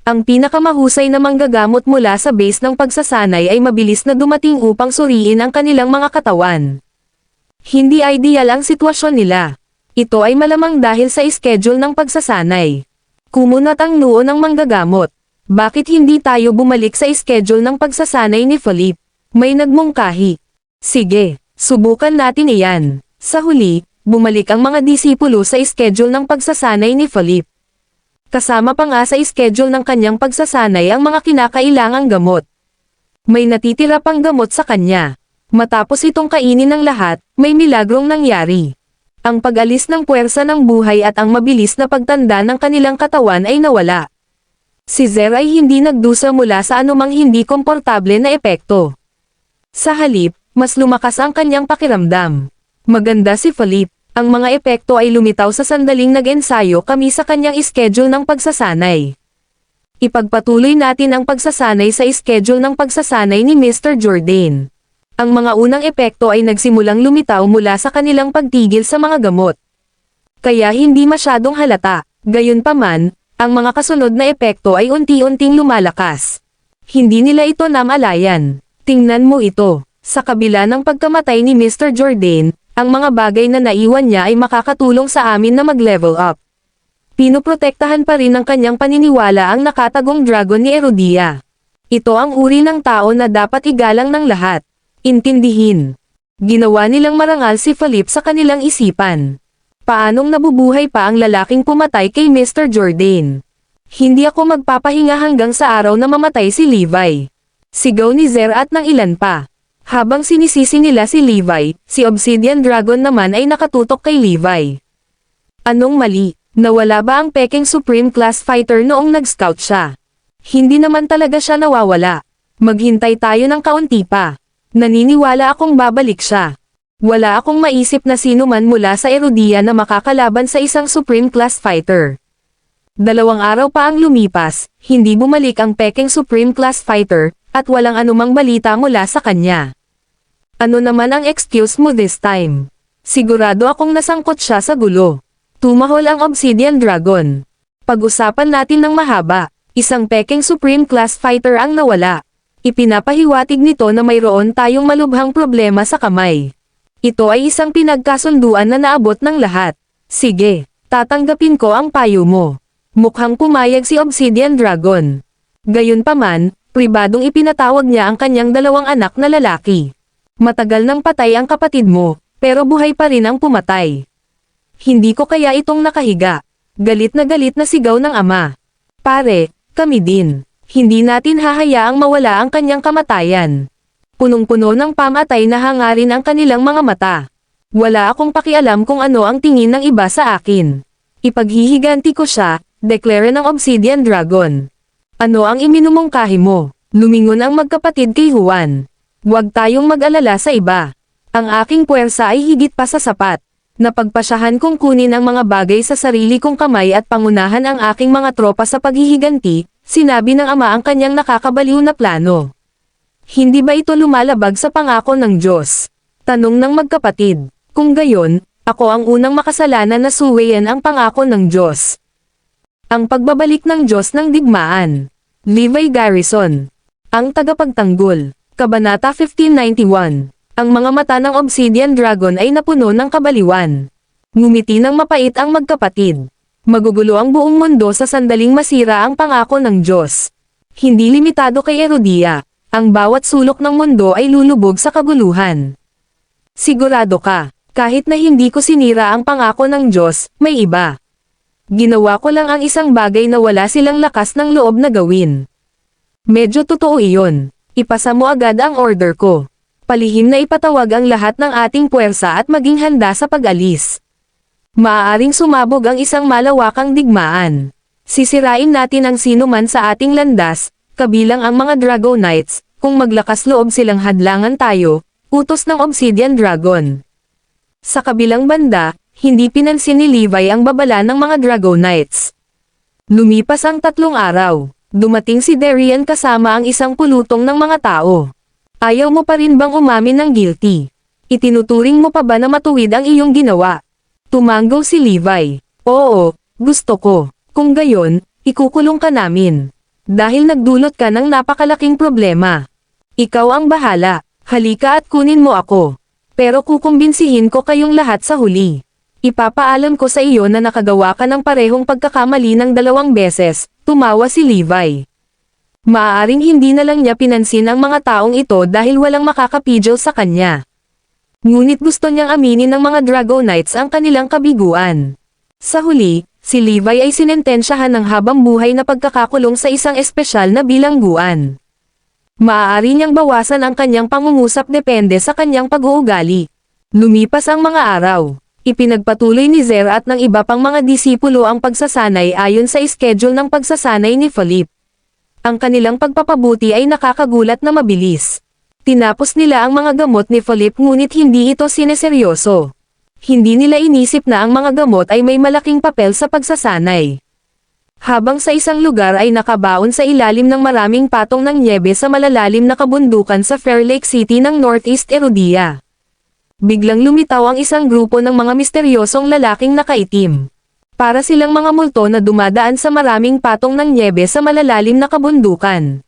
Ang pinakamahusay na manggagamot mula sa base ng pagsasanay ay mabilis na dumating upang suriin ang kanilang mga katawan. Hindi ideal ang sitwasyon nila. Ito ay malamang dahil sa schedule ng pagsasanay. Kumunat ang noo ng manggagamot. Bakit hindi tayo bumalik sa schedule ng pagsasanay ni Philip? May nagmungkahi. Sige, subukan natin iyan. Sa huli, bumalik ang mga disipulo sa schedule ng pagsasanay ni Philip. Kasama pa nga sa schedule ng kanyang pagsasanay ang mga kinakailangang gamot. May natitira pang gamot sa kanya. Matapos itong kainin ng lahat, may milagrong nangyari. Ang pag-alis ng puwersa ng buhay at ang mabilis na pagtanda ng kanilang katawan ay nawala. Si Zer ay hindi nagdusa mula sa anumang hindi komportable na epekto. Sa halip, mas lumakas ang kanyang pakiramdam. Maganda si Philip. Ang mga epekto ay lumitaw sa sandaling nag-ensayo kami sa kanyang schedule ng pagsasanay. Ipagpatuloy natin ang pagsasanay sa schedule ng pagsasanay ni Mr. Jordan. Ang mga unang epekto ay nagsimulang lumitaw mula sa kanilang pagtigil sa mga gamot. Kaya hindi masyadong halata. Gayunpaman, ang mga kasunod na epekto ay unti-unting lumalakas. Hindi nila ito namalayan. Tingnan mo ito. Sa kabila ng pagkamatay ni Mr. Jordan, ang mga bagay na naiwan niya ay makakatulong sa amin na mag-level up. Pinoprotektahan pa rin ng kanyang paniniwala ang nakatagong dragon ni Erodia. Ito ang uri ng tao na dapat igalang ng lahat. Intindihin. Ginawa nilang marangal si Philip sa kanilang isipan. Paanong nabubuhay pa ang lalaking pumatay kay Mr. Jordan? Hindi ako magpapahinga hanggang sa araw na mamatay si Levi. Sigaw ni Zer at ng ilan pa. Habang sinisisi nila si Levi, si Obsidian Dragon naman ay nakatutok kay Levi. Anong mali? Nawala ba ang peking Supreme Class Fighter noong nag-scout siya? Hindi naman talaga siya nawawala. Maghintay tayo ng kaunti pa. Naniniwala akong babalik siya. Wala akong maisip na sino man mula sa Erodia na makakalaban sa isang Supreme Class Fighter. 2 araw pa ang lumipas, hindi bumalik ang peking Supreme Class Fighter, at walang anumang balita mula sa kanya. Ano naman ang excuse mo this time? Sigurado akong nasangkot siya sa gulo. Tumahol ang Obsidian Dragon. Pag-usapan natin ng mahaba. Isang peking Supreme Class Fighter ang nawala. Ipinapahiwatig nito na mayroon tayong malubhang problema sa kamay. Ito ay isang pinagkasunduan na naabot ng lahat. Sige, tatanggapin ko ang payo mo. Mukhang pumayag si Obsidian Dragon. Gayunpaman, pribadong ipinatawag niya ang kanyang 2 anak na lalaki. Matagal nang patay ang kapatid mo, pero buhay pa rin ang pumatay. Hindi ko kaya itong nakahiga. Galit na sigaw ng ama. Pare, kami din. Hindi natin hahayaang mawala ang kanyang kamatayan. Punong-puno ng pamatay na hangarin ang kanilang mga mata. Wala akong pakialam kung ano ang tingin ng iba sa akin. Ipaghihiganti ko siya, deklara ng Obsidian Dragon. Ano ang iminumungkahi mo? Lumingon ang magkapatid kay Juan. Huwag tayong mag-alala sa iba. Ang aking puwersa ay higit pa sa sapat. Napagpasyahan kong kunin ang mga bagay sa sarili kong kamay at pangunahan ang aking mga tropa sa paghihiganti, sinabi ng ama ang kanyang nakakabaliw na plano. Hindi ba ito lumalabag sa pangako ng Diyos? Tanong ng magkapatid. Kung gayon, ako ang unang makasalanan na suwayan ang pangako ng Diyos. Ang pagbabalik ng Diyos ng digmaan. Levi Garrison. Ang tagapagtanggol. Kabanata 1591. Ang mga mata ng Obsidian Dragon ay napuno ng kabaliwan. Ngumiti ng mapait ang magkapatid. Magugulo ang buong mundo sa sandaling masira ang pangako ng Diyos. Hindi limitado kay Erodia. Ang bawat sulok ng mundo ay lulubog sa kaguluhan. Sigurado ka, kahit na hindi ko sinira ang pangako ng Diyos, may iba. Ginawa ko lang ang isang bagay na wala silang lakas ng loob na gawin. Medyo totoo iyon. Ipasa mo agad ang order ko. Palihim na ipatawag ang lahat ng ating puwersa at maging handa sa pag-alis. Maaaring sumabog ang isang malawakang digmaan. Sisirain natin ang sino man sa ating landas, kabilang ang mga Dragonites, kung maglakas loob silang hadlangan tayo, utos ng Obsidian Dragon. Sa kabilang banda, hindi pinansin ni Levi ang babala ng mga Dragonites. Lumipas ang 3 araw. Dumating si Darian kasama ang isang pulutong ng mga tao. Ayaw mo pa rin bang umamin ng guilty? Itinuturing mo pa ba na matuwid ang iyong ginawa? Tumanggaw si Levi. Oo, gusto ko. Kung gayon, ikukulong ka namin. Dahil nagdulot ka ng napakalaking problema. Ikaw ang bahala. Halika at kunin mo ako. Pero kukumbinsihin ko kayong lahat sa huli. Ipapaalam ko sa iyo na nakagawa ka ng parehong pagkakamali ng 2 beses, tumawa si Levi. Maaaring hindi na lang niya pinansin ang mga taong ito dahil walang makakapigil sa kanya. Ngunit gusto niyang aminin ng mga Dragonites ang kanilang kabiguan. Sa huli, si Levi ay sinentensyahan ng habang buhay na pagkakakulong sa isang espesyal na bilangguan. Maaari niyang bawasan ang kanyang pangungusap depende sa kanyang pag-uugali. Lumipas ang mga araw. Ipinagpatuloy ni Zera at ng iba pang mga disipulo ang pagsasanay ayon sa schedule ng pagsasanay ni Philip. Ang kanilang pagpapabuti ay nakakagulat na mabilis. Tinapos nila ang mga gamot ni Philip ngunit hindi ito sineseryoso. Hindi nila inisip na ang mga gamot ay may malaking papel sa pagsasanay. Habang sa isang lugar ay nakabaon sa ilalim ng maraming patong ng nyebe sa malalalim na kabundukan sa Fair Lake City ng Northeast Erudia. Biglang lumitaw ang isang grupo ng mga misteryosong lalaking nakaitim. Para silang mga multo na dumadaan sa maraming patong ng nyebe sa malalalim na kabundukan.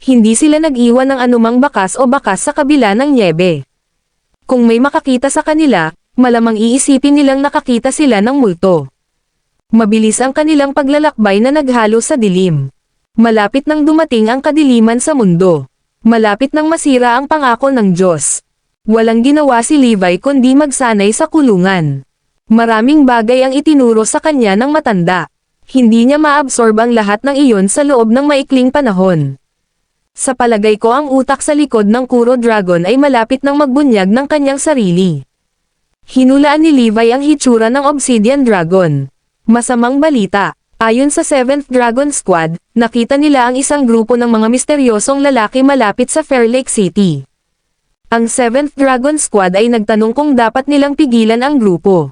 Hindi sila nag-iwan ng anumang bakas o bakas sa kabila ng nyebe. Kung may makakita sa kanila, malamang iisipin nilang nakakita sila ng multo. Mabilis ang kanilang paglalakbay na naghalo sa dilim. Malapit nang dumating ang kadiliman sa mundo. Malapit nang masira ang pangako ng Diyos. Walang ginawa si Levi kundi magsanay sa kulungan. Maraming bagay ang itinuro sa kanya ng matanda. Hindi niya maabsorb ang lahat ng iyon sa loob ng maikling panahon. Sa palagay ko ang utak sa likod ng Kuro Dragon ay malapit nang magbunyag ng kanyang sarili. Hinulaan ni Levi ang hitsura ng Obsidian Dragon. Masamang balita, ayon sa 7th Dragon Squad, nakita nila ang isang grupo ng mga misteryosong lalaki malapit sa Fair Lake City. Ang 7th Dragon Squad ay nagtanong kung dapat nilang pigilan ang grupo.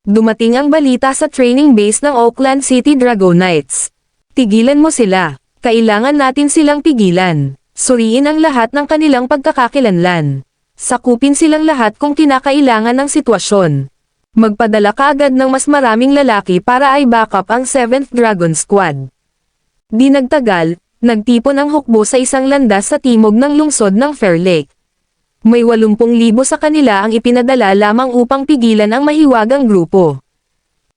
Dumating ang balita sa training base ng Oakland City Dragonites. Tigilan mo sila, kailangan natin silang pigilan. Suriin ang lahat ng kanilang pagkakakilanlan. Sakupin silang lahat kung kinakailangan ng sitwasyon. Magpadala ka agad ng mas maraming lalaki para ay backup ang 7th Dragon Squad. Di nagtagal, nagtipon ang hukbo sa isang landas sa timog ng lungsod ng Fair Lake. May 80,000 sa kanila ang ipinadala lamang upang pigilan ang mahiwagang grupo.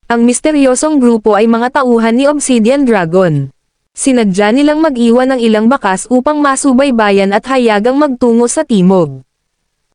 Ang misteryosong grupo ay mga tauhan ni Obsidian Dragon. Sinadya nilang mag-iwan ng ilang bakas upang masubaybayan at hayagang magtungo sa timog.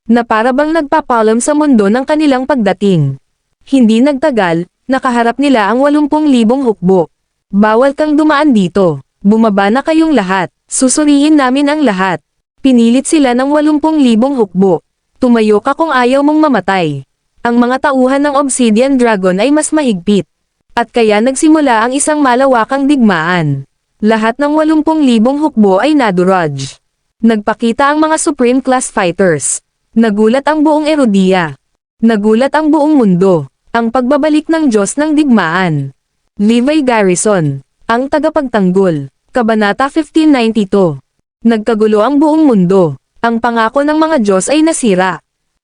Na para bang nagpapalam sa mundo ng kanilang pagdating. Hindi nagtagal, nakaharap nila ang 80,000 hukbo. Bawal kang dumaan dito. Bumaba na kayong lahat. Susuriin namin ang lahat. Pinilit sila ng 80,000 hukbo. Tumayo ka kung ayaw mong mamatay. Ang mga tauhan ng Obsidian Dragon ay mas mahigpit. At kaya nagsimula ang isang malawakang digmaan. Lahat ng 80,000 hukbo ay naduraj. Nagpakita ang mga Supreme Class Fighters. Nagulat ang buong Erudia. Nagulat ang buong mundo. Ang pagbabalik ng Diyos ng Digmaan. Levi Garrison, ang tagapagtanggol. Kabanata 1592. Nagkagulo ang buong mundo. Ang pangako ng mga Diyos ay nasira.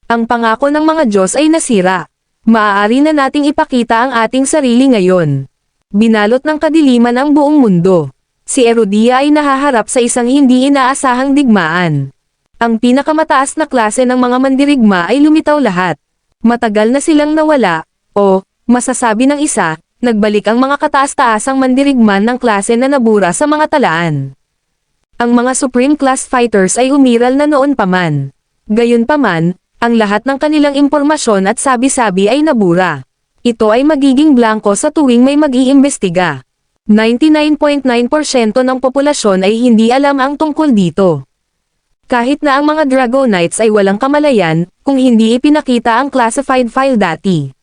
Ang pangako ng mga Diyos ay nasira. Maaari na nating ipakita ang ating sarili ngayon. Binalot ng kadiliman ang buong mundo. Si Erudia ay nahaharap sa isang hindi inaasahang digmaan. Ang pinakamataas na klase ng mga mandirigma ay lumitaw lahat. Matagal na silang nawala. O, masasabi ng isa, nagbalik ang mga kataas-taasang mandirigman ng klase na nabura sa mga talaan. Ang mga Supreme Class Fighters ay umiral na noon pa man. Gayunpaman, ang lahat ng kanilang impormasyon at sabi-sabi ay nabura. Ito ay magiging blanko sa tuwing may mag-iimbestiga. 99.9% ng populasyon ay hindi alam ang tungkol dito. Kahit na ang mga Dragonites ay walang kamalayan, kung hindi ipinakita ang classified file dati.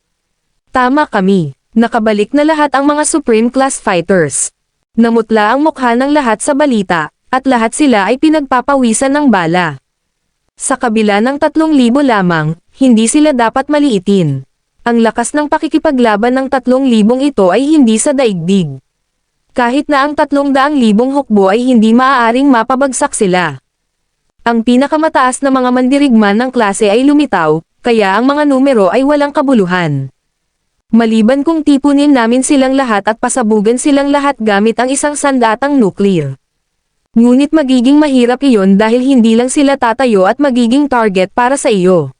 Tama kami. Nakabalik na lahat ang mga Supreme Class Fighters. Namutla ang mukha ng lahat sa balita, at lahat sila ay pinagpapawisan ng bala. Sa kabila ng 3,000 lamang, hindi sila dapat maliitin. Ang lakas ng pakikipaglaban ng 3,000 ito ay hindi sa daigdig. Kahit na ang 300,000 hukbo ay hindi maaaring mapabagsak sila. Ang pinakamataas na mga mandirigman ng klase ay lumitaw, kaya ang mga numero ay walang kabuluhan. Maliban kung tipunin namin silang lahat at pasabugan silang lahat gamit ang isang sandatang nuclear. Ngunit magiging mahirap iyon dahil hindi lang sila tatayo at magiging target para sa iyo.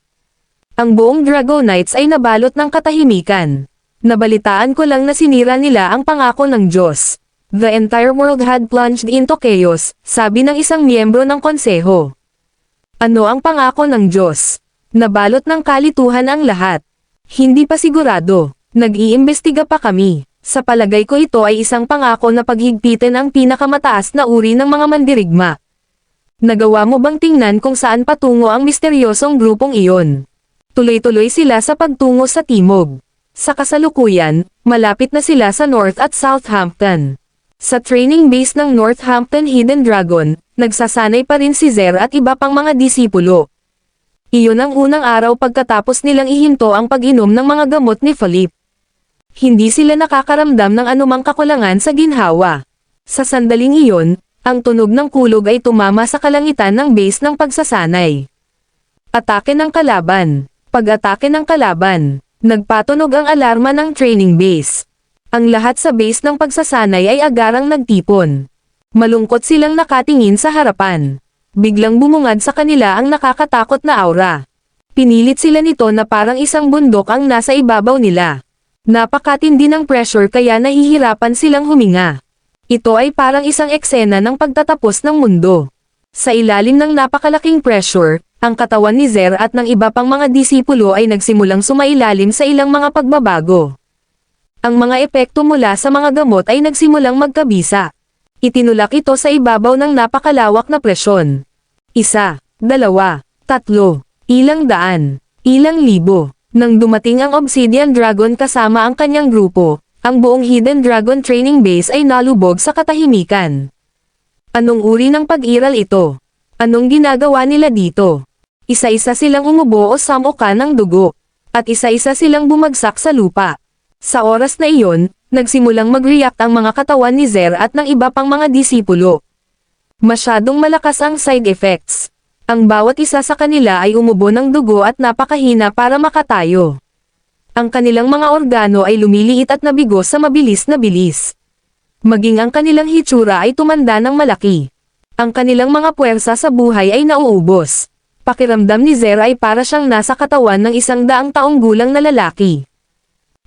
Ang buong Dragonites ay nabalot ng katahimikan. Nabalitaan ko lang na sinira nila ang pangako ng Diyos. The entire world had plunged into chaos, sabi ng isang miyembro ng konseho. Ano ang pangako ng Diyos? Nabalot ng kalituhan ang lahat. Hindi pa sigurado. Nag-iimbestiga pa kami. Sa palagay ko ito ay isang pangako na paghigpitin ang pinakamataas na uri ng mga mandirigma. Nagawa mo bang tingnan kung saan patungo ang misteryosong grupong iyon? Tuloy-tuloy sila sa pagtungo sa timog. Sa kasalukuyan, malapit na sila sa North at Southampton. Sa training base ng Northampton Hidden Dragon, nagsasanay pa rin si Zer at iba pang mga disipulo. Iyon ang unang araw pagkatapos nilang ihinto ang pag-inom ng mga gamot ni Philip. Hindi sila nakakaramdam ng anumang kakulangan sa ginhawa. Sa sandaling iyon, ang tunog ng kulog ay tumama sa kalangitan ng base ng pagsasanay. Atake ng kalaban. Pag-atake ng kalaban. Nagpatunog ang alarma ng training base. Ang lahat sa base ng pagsasanay ay agarang nagtipon. Malungkot silang nakatingin sa harapan. Biglang bumungad sa kanila ang nakakatakot na aura. Pinilit sila nito na parang isang bundok ang nasa ibabaw nila. Napakatindi ng pressure kaya nahihirapan silang huminga. Ito ay parang isang eksena ng pagtatapos ng mundo. Sa ilalim ng napakalaking pressure, ang katawan ni Zer at ng iba pang mga disipulo ay nagsimulang sumailalim sa ilang mga pagbabago. Ang mga epekto mula sa mga gamot ay nagsimulang magkabisa. Itinulak ito sa ibabaw ng napakalawak na presyon. 1, 2, 3, ilang daan, ilang libo. Nang dumating ang Obsidian Dragon kasama ang kanyang grupo, ang buong Hidden Dragon Training Base ay nalubog sa katahimikan. Anong uri ng pag-iral ito? Anong ginagawa nila dito? Isa-isa silang umubo o samuka ng dugo, at isa-isa silang bumagsak sa lupa. Sa oras na iyon, nagsimulang mag-react ang mga katawan ni Zer at ng iba pang mga disipulo. Masyadong malakas ang side effects. Ang bawat isa sa kanila ay umubo ng dugo at napakahina para makatayo. Ang kanilang mga organo ay lumiliit at nabigo sa mabilis na bilis. Maging ang kanilang hitsura ay tumanda ng malaki. Ang kanilang mga puwersa sa buhay ay nauubos. Pakiramdam ni Zer ay para siyang nasa katawan ng 100 taong gulang na lalaki.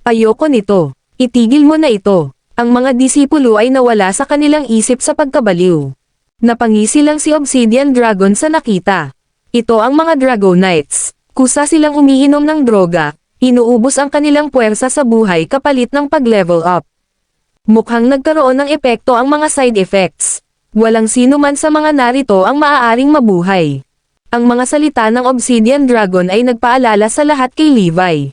Ayoko nito. Itigil mo na ito. Ang mga disipulo ay nawala sa kanilang isip sa pagkabaliw. Napangisi lang si Obsidian Dragon sa nakita. Ito ang mga Dragonites. Kusa silang umiinom ng droga, inuubos ang kanilang puwersa sa buhay kapalit ng pag-level up. Mukhang nagkaroon ng epekto ang mga side effects. Walang sino man sa mga narito ang maaaring mabuhay. Ang mga salita ng Obsidian Dragon ay nagpaalala sa lahat kay Levi.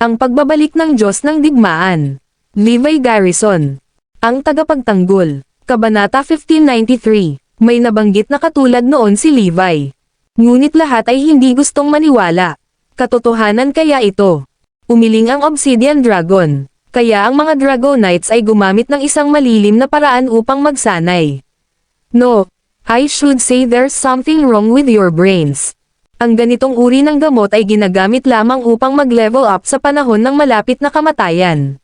Ang pagbabalik ng Diyos ng Digmaan. Levi Garrison. Ang tagapagtanggol. Kabanata 1593. May nabanggit na katulad noon si Levi. Ngunit lahat ay hindi gustong maniwala. Katotohanan kaya ito? Umiling ang Obsidian Dragon. Kaya ang mga Dragonites ay gumamit ng isang malilim na paraan upang magsanay. No, I should say there's something wrong with your brains. Ang ganitong uri ng gamot ay ginagamit lamang upang mag-level up sa panahon ng malapit na kamatayan.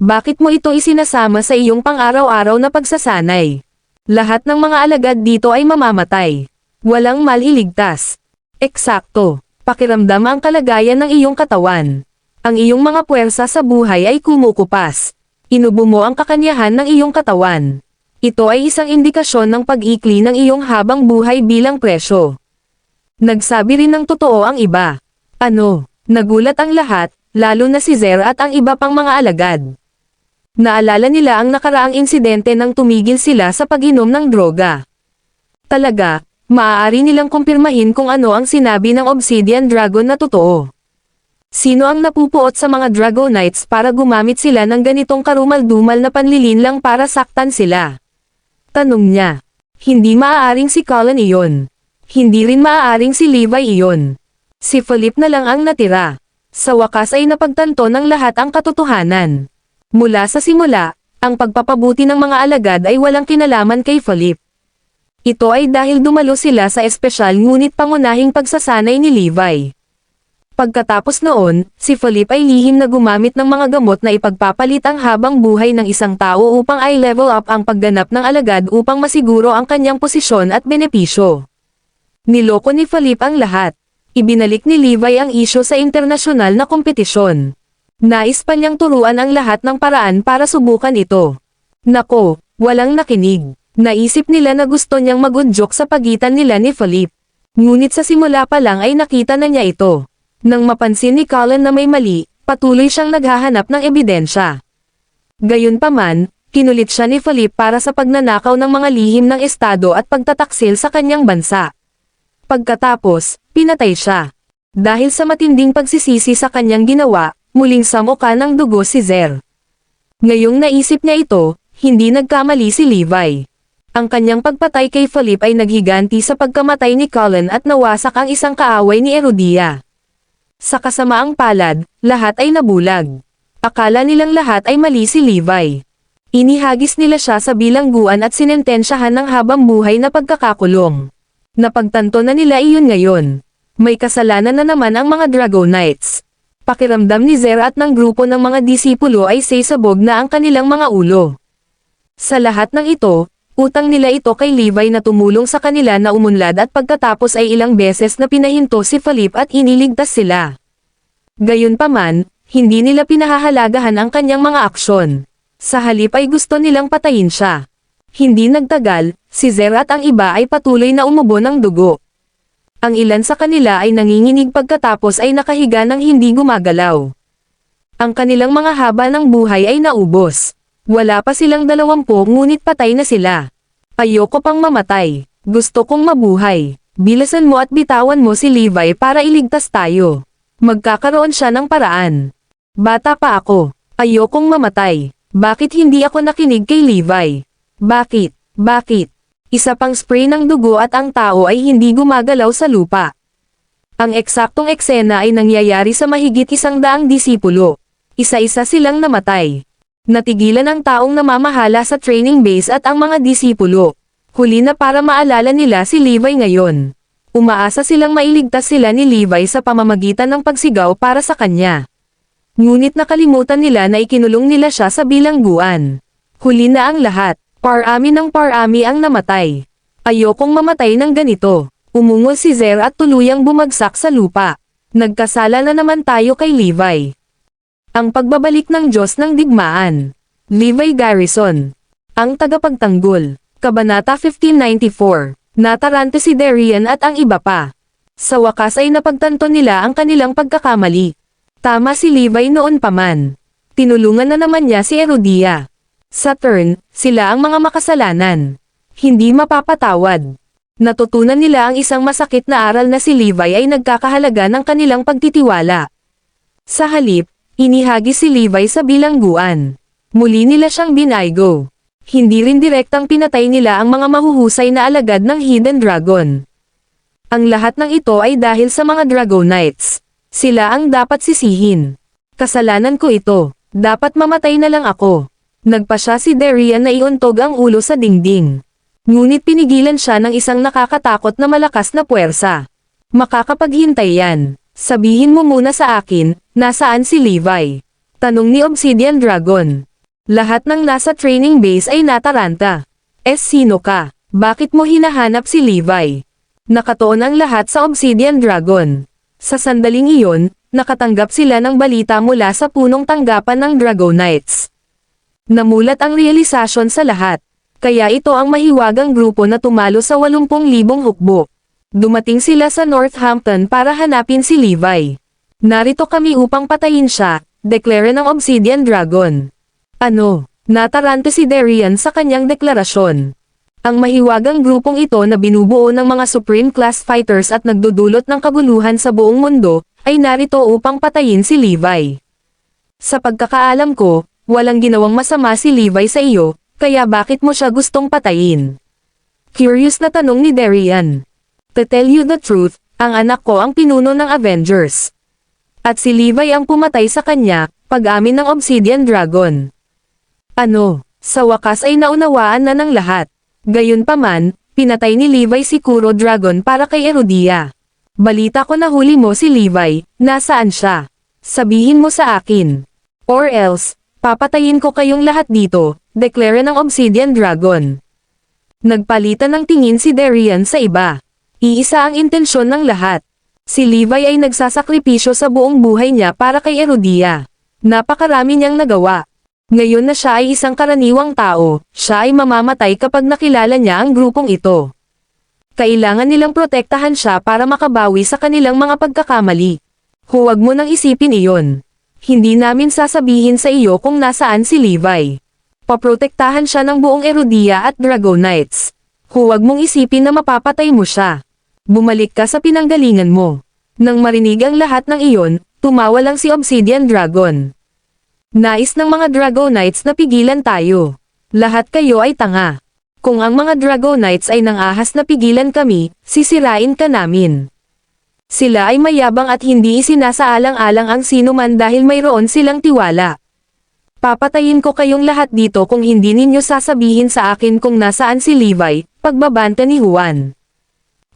Bakit mo ito isinasama sa iyong pang-araw-araw na pagsasanay? Lahat ng mga alagad dito ay mamamatay. Walang maliligtas. Eksakto. Pakiramdam ang kalagayan ng iyong katawan. Ang iyong mga puwersa sa buhay ay kumukupas. Inubo mo ang kakanyahan ng iyong katawan. Ito ay isang indikasyon ng pag-ikli ng iyong habang buhay bilang presyo. Nagsabi rin ng totoo ang iba. Ano? Nagulat ang lahat, lalo na si Zer at ang iba pang mga alagad. Naalala nila ang nakaraang insidente nang tumigil sila sa pag-inom ng droga. Talaga, maaari nilang kumpirmahin kung ano ang sinabi ng Obsidian Dragon na totoo. Sino ang napupuot sa mga Dragonites para gumamit sila ng ganitong karumal-dumal na panlilinlang para saktan sila? Tanong niya. Hindi maaaring si Colin iyon. Hindi rin maaaring si Levi iyon. Si Philip na lang ang natira. Sa wakas ay napagtanto ng lahat ang katotohanan. Mula sa simula, ang pagpapabuti ng mga alagad ay walang kinalaman kay Philip. Ito ay dahil dumalo sila sa espesyal ngunit pangunahing pagsasanay ni Levi. Pagkatapos noon, si Philip ay lihim na gumamit ng mga gamot na ipagpapalit ang habang buhay ng isang tao upang ay level up ang pagganap ng alagad upang masiguro ang kanyang posisyon at benepisyo. Niloko ni Philip ang lahat. Ibinalik ni Levi ang isyo sa internasyonal na kompetisyon. Nais pa niyang turuan ang lahat ng paraan para subukan ito. Nako, walang nakinig. Naisip nila na gusto niyang mag-udyok sa pagitan nila ni Philip. Ngunit sa simula pa lang ay nakita na niya ito. Nang mapansin ni Colin na may mali, patuloy siyang naghahanap ng ebidensya. Gayunpaman, kinulit siya ni Philip para sa pagnanakaw ng mga lihim ng estado at pagtataksil sa kanyang bansa. Pagkatapos, pinatay siya. Dahil sa matinding pagsisisi sa kanyang ginawa, muling samuka ng dugo si Zer. Ngayong naisip niya ito, hindi nagkamali si Levi. Ang kanyang pagpatay kay Philip ay naghiganti sa pagkamatay ni Colin at nawasak ang isang kaaway ni Erudia. Sa kasamaang palad, lahat ay nabulag. Akala nilang lahat ay mali si Levi. Inihagis nila siya sa bilangguan at sinentensyahan ng habang buhay na pagkakakulong. Napagtanto na nila iyon ngayon. May kasalanan na naman ang mga Dragonites. Pakiramdam ni Zer at ng grupo ng mga disipulo ay sasabog na ang kanilang mga ulo. Sa lahat ng ito, utang nila ito kay Levi na tumulong sa kanila na umunlad at pagkatapos ay ilang beses na pinahinto si Philip at iniligtas sila. Gayunpaman, hindi nila pinahahalagahan ang kanyang mga aksyon. Sa halip ay gusto nilang patayin siya. Hindi nagtagal, si Zer at ang iba ay patuloy na umubo ng dugo. Ang ilan sa kanila ay nanginginig pagkatapos ay nakahiga ng hindi gumagalaw. Ang kanilang mga haba ng buhay ay naubos. Wala pa silang 20 ngunit patay na sila. Ayoko pang mamatay. Gusto kong mabuhay. Bilisan mo at bitawan mo si Levi para iligtas tayo. Magkakaroon siya ng paraan. Bata pa ako. Ayokong mamatay. Bakit hindi ako nakinig kay Levi? Bakit? Bakit? Isa pang spray ng dugo at ang tao ay hindi gumagalaw sa lupa. Ang eksaktong eksena ay nangyayari sa mahigit 100 disipulo. Isa-isa silang namatay. Natigilan ang taong namamahala sa training base at ang mga disipulo. Huli na para maalala nila si Levi ngayon. Umaasa silang mailigtas sila ni Levi sa pamamagitan ng pagsigaw para sa kanya. Ngunit nakalimutan nila na ikinulong nila siya sa bilangguan. Huli na ang lahat. Parami ng parami ang namatay. Ayokong mamatay ng ganito. Umungol si Zer at tuluyang bumagsak sa lupa. Nagkasala na naman tayo kay Levi. Ang pagbabalik ng Diyos ng Digmaan. Levi Garrison. Ang tagapagtanggol. Kabanata 1594. Nataranta si Darian at ang iba pa. Sa wakas ay napagtanto nila ang kanilang pagkakamali. Tama si Levi noon pa man. Tinulungan na naman niya si Erudia. Sa turn, sila ang mga makasalanan. Hindi mapapatawad. Natutunan nila ang isang masakit na aral na si Levi ay nagkakahalaga ng kanilang pagtitiwala. Sa halip, inihagis si Levi sa bilangguan. Muli nila siyang binaygo. Hindi rin direktang pinatay nila ang mga mahuhusay na alagad ng Hidden Dragon. Ang lahat ng ito ay dahil sa mga Dragonites. Sila ang dapat sisihin. Kasalanan ko ito. Dapat mamatay na lang ako. Nagpasya si Darian na iuntog ang ulo sa dingding. Ngunit pinigilan siya ng isang nakakatakot na malakas na puwersa. Makakapaghintay yan. Sabihin mo muna sa akin, nasaan si Levi? Tanong ni Obsidian Dragon. Lahat ng nasa training base ay nataranta. Sino ka? Bakit mo hinahanap si Levi? Nakatuon ang lahat sa Obsidian Dragon. Sa sandaling iyon, nakatanggap sila ng balita mula sa punong tanggapan ng Dragonites. Namulat ang realisasyon sa lahat. Kaya ito ang mahiwagang grupo na tumalo sa 80,000 hukbo. Dumating sila sa Northampton para hanapin si Levi. Narito kami upang patayin siya, deklara ng Obsidian Dragon. Ano? Nataranta si Darian sa kanyang deklarasyon. Ang mahiwagang grupong ito na binubuo ng mga Supreme Class Fighters at nagdudulot ng kabuluhan sa buong mundo, ay narito upang patayin si Levi. Sa pagkakaalam ko, walang ginawang masama si Levi sa iyo, kaya bakit mo siya gustong patayin? Curious na tanong ni Darian. To tell you the truth, ang anak ko ang pinuno ng Avengers. At si Levi ang pumatay sa kanya, pag-amin ng Obsidian Dragon. Ano, sa wakas ay naunawaan na ng lahat. Gayunpaman, pinatay ni Levi si Kuro Dragon para kay Erudia. Balita ko na huli mo si Levi, nasaan siya? Sabihin mo sa akin. Or else, papatayin ko kayong lahat dito, deklara ng Obsidian Dragon. Nagpalitan ng tingin si Darian sa iba. Iisa ang intensyon ng lahat. Si Levi ay nagsasakripisyo sa buong buhay niya para kay Erudia. Napakarami niyang nagawa. Ngayon na siya ay isang karaniwang tao, siya ay mamamatay kapag nakilala niya ang grupong ito. Kailangan nilang protektahan siya para makabawi sa kanilang mga pagkakamali. Huwag mo nang isipin iyon. Hindi namin sasabihin sa iyo kung nasaan si Levi. Paprotektahan siya ng buong Erudia at Dragonites. Huwag mong isipin na mapapatay mo siya. Bumalik ka sa pinanggalingan mo. Nang marinig ang lahat ng iyon, tumawa lang si Obsidian Dragon. Nais ng mga Dragonites na pigilan tayo. Lahat kayo ay tanga. Kung ang mga Dragonites ay nangahas na pigilan kami, sisirain ka namin. Sila ay mayabang at hindi isinasaalang-alang ang sinuman dahil mayroon silang tiwala. Papatayin ko kayong lahat dito kung hindi ninyo sasabihin sa akin kung nasaan si Levi, pagbabanta ni Juan.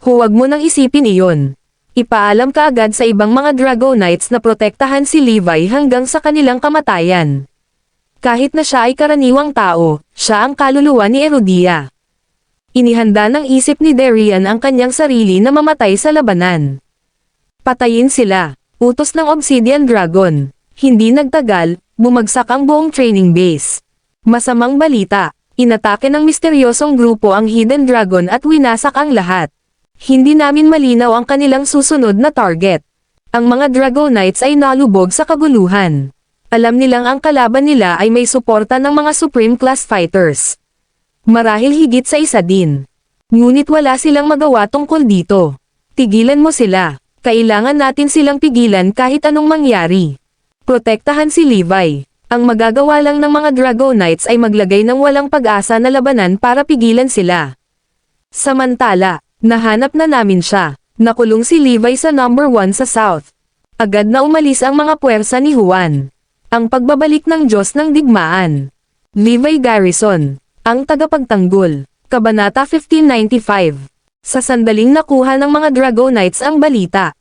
Huwag mo nang isipin iyon. Ipaalam ka agad sa ibang mga Dragonites na protektahan si Levi hanggang sa kanilang kamatayan. Kahit na siya ay karaniwang tao, siya ang kaluluwa ni Erudia. Inihanda ng isip ni Darian ang kanyang sarili na mamatay sa labanan. Patayin sila, utos ng Obsidian Dragon. Hindi nagtagal, bumagsak ang buong training base. Masamang balita, inatake ng misteryosong grupo ang Hidden Dragon at winasak ang lahat. Hindi namin malinaw ang kanilang susunod na target. Ang mga Dragonites ay nalubog sa kaguluhan. Alam nilang ang kalaban nila ay may suporta ng mga Supreme Class Fighters. Marahil higit sa isa din. Ngunit wala silang magawa tungkol dito. Tigilan mo sila. Kailangan natin silang pigilan kahit anong mangyari. Protektahan si Levi. Ang magagawa lang ng mga Dragonites ay maglagay ng walang pag-asa na labanan para pigilan sila. Samantala, nahanap na namin siya. Nakulong si Levi sa number 1 sa South. Agad na umalis ang mga puwersa ni Juan. Ang pagbabalik ng Diyos ng Digmaan. Levi Garrison, ang tagapagtanggol. Kabanata 1595. Sa sandaling nakuha ng mga Dragonites ang balita.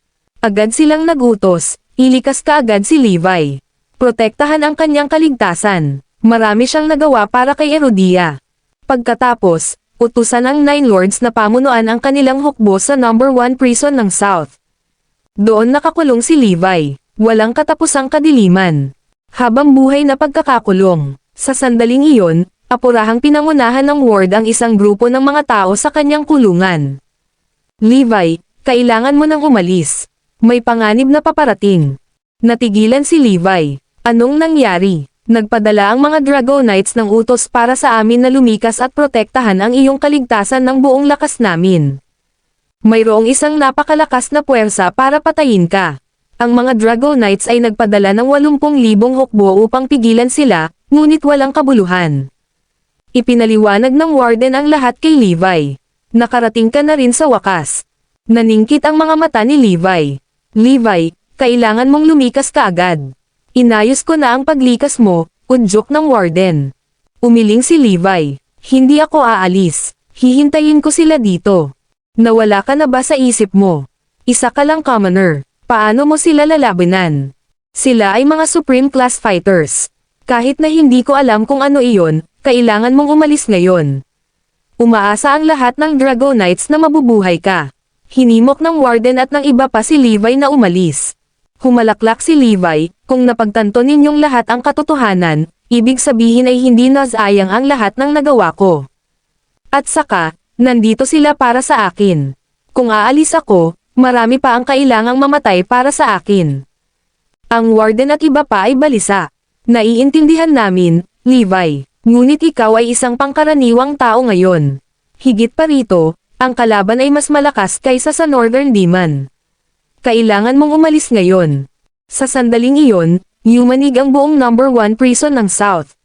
Agad silang nagutos, ilikas ka agad si Levi. Protektahan ang kanyang kaligtasan. Marami siyang nagawa para kay Erudia. Pagkatapos, utusan ng Nine Lords na pamunuan ang kanilang hukbo sa number 1 prison ng South. Doon nakakulong si Levi. Walang katapusang kadiliman. Habang buhay na pagkakakulong. Sa sandaling iyon, apurahang pinangunahan ng ward ang isang grupo ng mga tao sa kanyang kulungan. Levi, kailangan mo nang umalis. May panganib na paparating. Natigilan si Levi. Anong nangyari? Nagpadala ang mga Dragonites ng utos para sa amin na lumikas at protektahan ang iyong kaligtasan ng buong lakas namin. Mayroong isang napakalakas na puwersa para patayin ka. Ang mga Dragonites ay nagpadala ng 80,000 hukbo upang pigilan sila, ngunit walang kabuluhan. Ipinaliwanag ng warden ang lahat kay Levi. Nakarating ka na rin sa wakas. Naningkit ang mga mata ni Levi. Levi, kailangan mong lumikas ka agad. Inayos ko na ang paglikas mo, udyok ng warden. Umiling si Levi. Hindi ako aalis. Hihintayin ko sila dito. Nawala ka na ba sa isip mo? Isa ka lang commoner. Paano mo sila lalabanan? Sila ay mga Supreme Class Fighters. Kahit na hindi ko alam kung ano iyon, kailangan mong umalis ngayon. Umaasa ang lahat ng Dragonites na mabubuhay ka. Hinimok ng warden at ng iba pa si Levi na umalis. Humalaklak si Levi, kung napagtanto ninyong lahat ang katotohanan, ibig sabihin ay hindi nasayang ang lahat ng nagawa ko. At saka, nandito sila para sa akin. Kung aalis ako, marami pa ang kailangang mamatay para sa akin. Ang warden at iba pa ay balisa. Naiintindihan namin, Levi. Ngunit ikaw ay isang pangkaraniwang tao ngayon. Higit pa rito, ang kalaban ay mas malakas kaysa sa Northern Demon. Kailangan mong umalis ngayon. Sa sandaling iyon, yumanig ang buong number 1 prison ng South.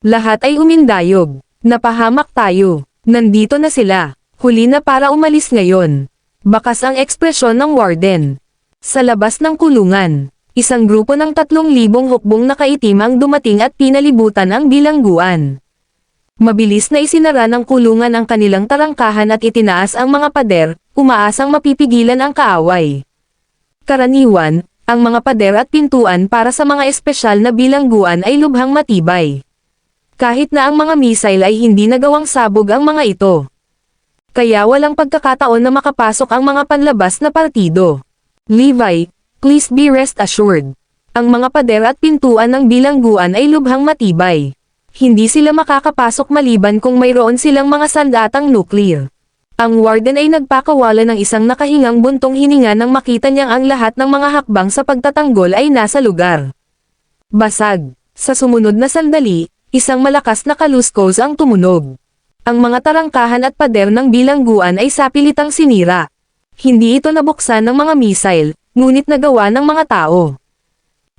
Lahat ay umindayog. Napahamak tayo. Nandito na sila. Huli na para umalis ngayon. Bakas ang ekspresyon ng warden. Sa labas ng kulungan, isang grupo ng 3,000 hukbong nakaitim ang dumating at pinalibutan ang bilangguan. Mabilis na isinara ng kulungan ang kanilang tarangkahan at itinaas ang mga pader, umaasang mapipigilan ang kaaway. Karaniwan, ang mga pader at pintuan para sa mga espesyal na bilangguan ay lubhang matibay. Kahit na ang mga missile ay hindi nagawang sabog ang mga ito. Kaya walang pagkakataon na makapasok ang mga panlabas na partido. Levi, please be rest assured. Ang mga pader at pintuan ng bilangguan ay lubhang matibay. Hindi sila makakapasok maliban kung mayroon silang mga sandatang nuclear. Ang warden ay nagpakawala ng isang nakahingang buntong hininga nang makita niyang ang lahat ng mga hakbang sa pagtatanggol ay nasa lugar. Basag. Sa sumunod na sandali, isang malakas na kaluskos ang tumunog. Ang mga tarangkahan at pader ng bilangguan ay sapilitang sinira. Hindi ito nabuksan ng mga missile, ngunit nagawa ng mga tao.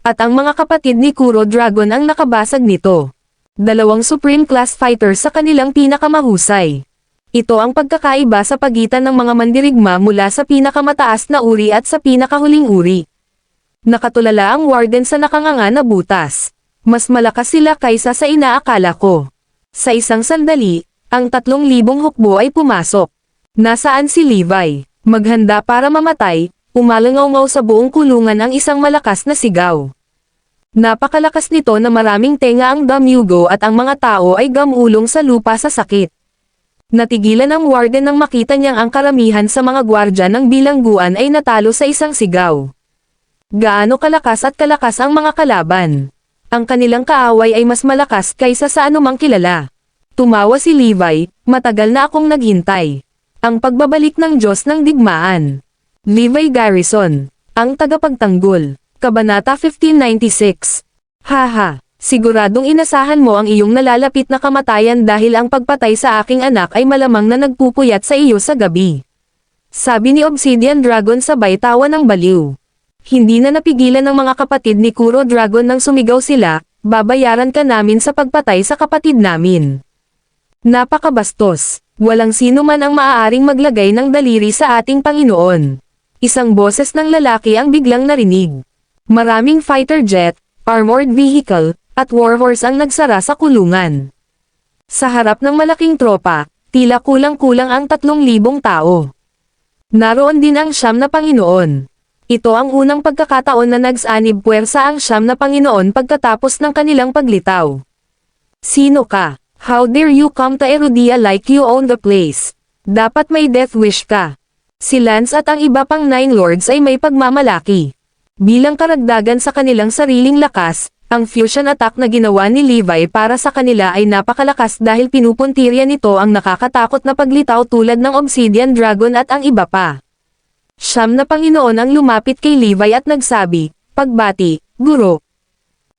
At ang mga kapatid ni Kuro Dragon ang nakabasag nito. 2 Supreme Class Fighters sa kanilang pinakamahusay. Ito ang pagkakaiba sa pagitan ng mga mandirigma mula sa pinakamataas na uri at sa pinakahuling uri. Nakatulala ang warden sa nakanganga na butas. Mas malakas sila kaysa sa inaakala ko. Sa isang sandali, ang 3,000 hukbo ay pumasok. Nasaan si Levi? Maghanda para mamatay, umalangaw-ngaw sa buong kulungan ang isang malakas na sigaw. Napakalakas nito na maraming tenga ang damyugo at ang mga tao ay gamulong sa lupa sa sakit. Natigilan ang warden nang makita niyang ang karamihan sa mga gwardya ng bilangguan ay natalo sa isang sigaw. Gaano kalakas at kalakas ang mga kalaban? Ang kanilang kaaway ay mas malakas kaysa sa anumang kilala. Tumawa si Levi, matagal na akong naghintay. Ang pagbabalik ng Diyos ng Digmaan. Levi Garrison, ang tagapagtanggol. Kabanata 1596. Haha, siguradong inasahan mo ang iyong nalalapit na kamatayan dahil ang pagpatay sa aking anak ay malamang na nagpupuyat sa iyo sa gabi. Sabi ni Obsidian Dragon sabay tawa ng baliw. Hindi na napigilan ng mga kapatid ni Kuro Dragon nang sumigaw sila, babayaran ka namin sa pagpatay sa kapatid namin. Napakabastos. Walang sino man ang maaaring maglagay ng daliri sa ating Panginoon. Isang boses ng lalaki ang biglang narinig. Maraming fighter jet, armored vehicle, at warhorse ang nagsara sa kulungan. Sa harap ng malaking tropa, tila kulang-kulang ang 3,000 tao. Naroon din ang 9 na Panginoon. Ito ang unang pagkakataon na nagsanib puwersa ang 9 na Panginoon pagkatapos ng kanilang paglitaw. Sino ka? How dare you come to Erudia like you own the place? Dapat may death wish ka. Si Lance at ang iba pang 9 lords ay may pagmamalaki. Bilang karagdagan sa kanilang sariling lakas, ang fusion attack na ginawa ni Levi para sa kanila ay napakalakas dahil pinupuntirya nito ang nakakatakot na paglitaw tulad ng Obsidian Dragon at ang iba pa. 9 na Panginoon ang lumapit kay Levi at nagsabi, "Pagbati, Guro."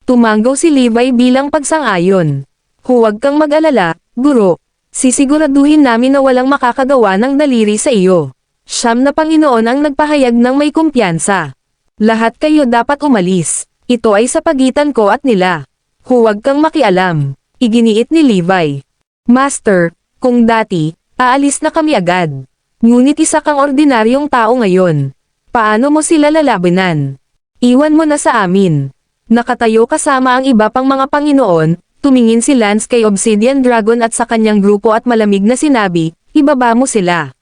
Tumanggaw si Levi bilang pagsang-ayon. "Huwag kang mag-alala, Guro. Sisiguraduhin namin na walang makakagawa ng daliri sa iyo." 9 na Panginoon ang nagpahayag ng may kumpiyansa. "Lahat kayo dapat umalis. Ito ay sa pagitan ko at nila. Huwag kang makialam." Iginiit ni Levi. "Master, kung dati, aalis na kami agad. Ngunit isa kang ordinaryong tao ngayon. Paano mo sila lalabanan? Iwan mo na sa amin." Nakatayo kasama ang iba pang mga Panginoon, tumingin si Lance kay Obsidian Dragon at sa kanyang grupo at malamig na sinabi, "Ibaba mo sila."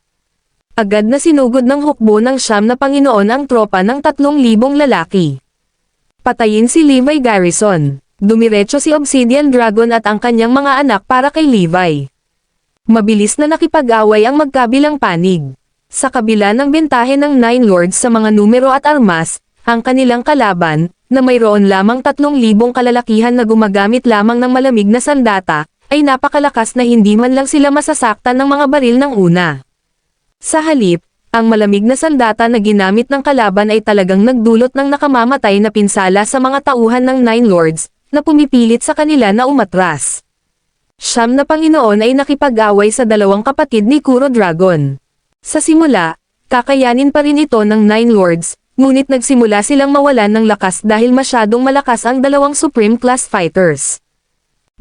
Agad na sinugod ng hukbo ng 9 na Panginoon ang tropa ng 3,000 lalaki. Patayin si Levi Garrison. Dumiretso si Obsidian Dragon at ang kanyang mga anak para kay Levi. Mabilis na nakipag-away ang magkabilang panig. Sa kabila ng bentahe ng 9 lords sa mga numero at armas, ang kanilang kalaban, na mayroon lamang 3,000 kalalakihan na gumagamit lamang ng malamig na sandata, ay napakalakas na hindi man lang sila masasaktan ng mga baril ng una. Sa halip, ang malamig na sandata na ginamit ng kalaban ay talagang nagdulot ng nakamamatay na pinsala sa mga tauhan ng 9 lords, na pumipilit sa kanila na umatras. 9 na Panginoon ay nakipag-away sa 2 kapatid ni Kuro Dragon. Sa simula, kakayanin pa rin ito ng 9 lords, ngunit nagsimula silang mawalan ng lakas dahil masyadong malakas ang dalawang Supreme Class Fighters.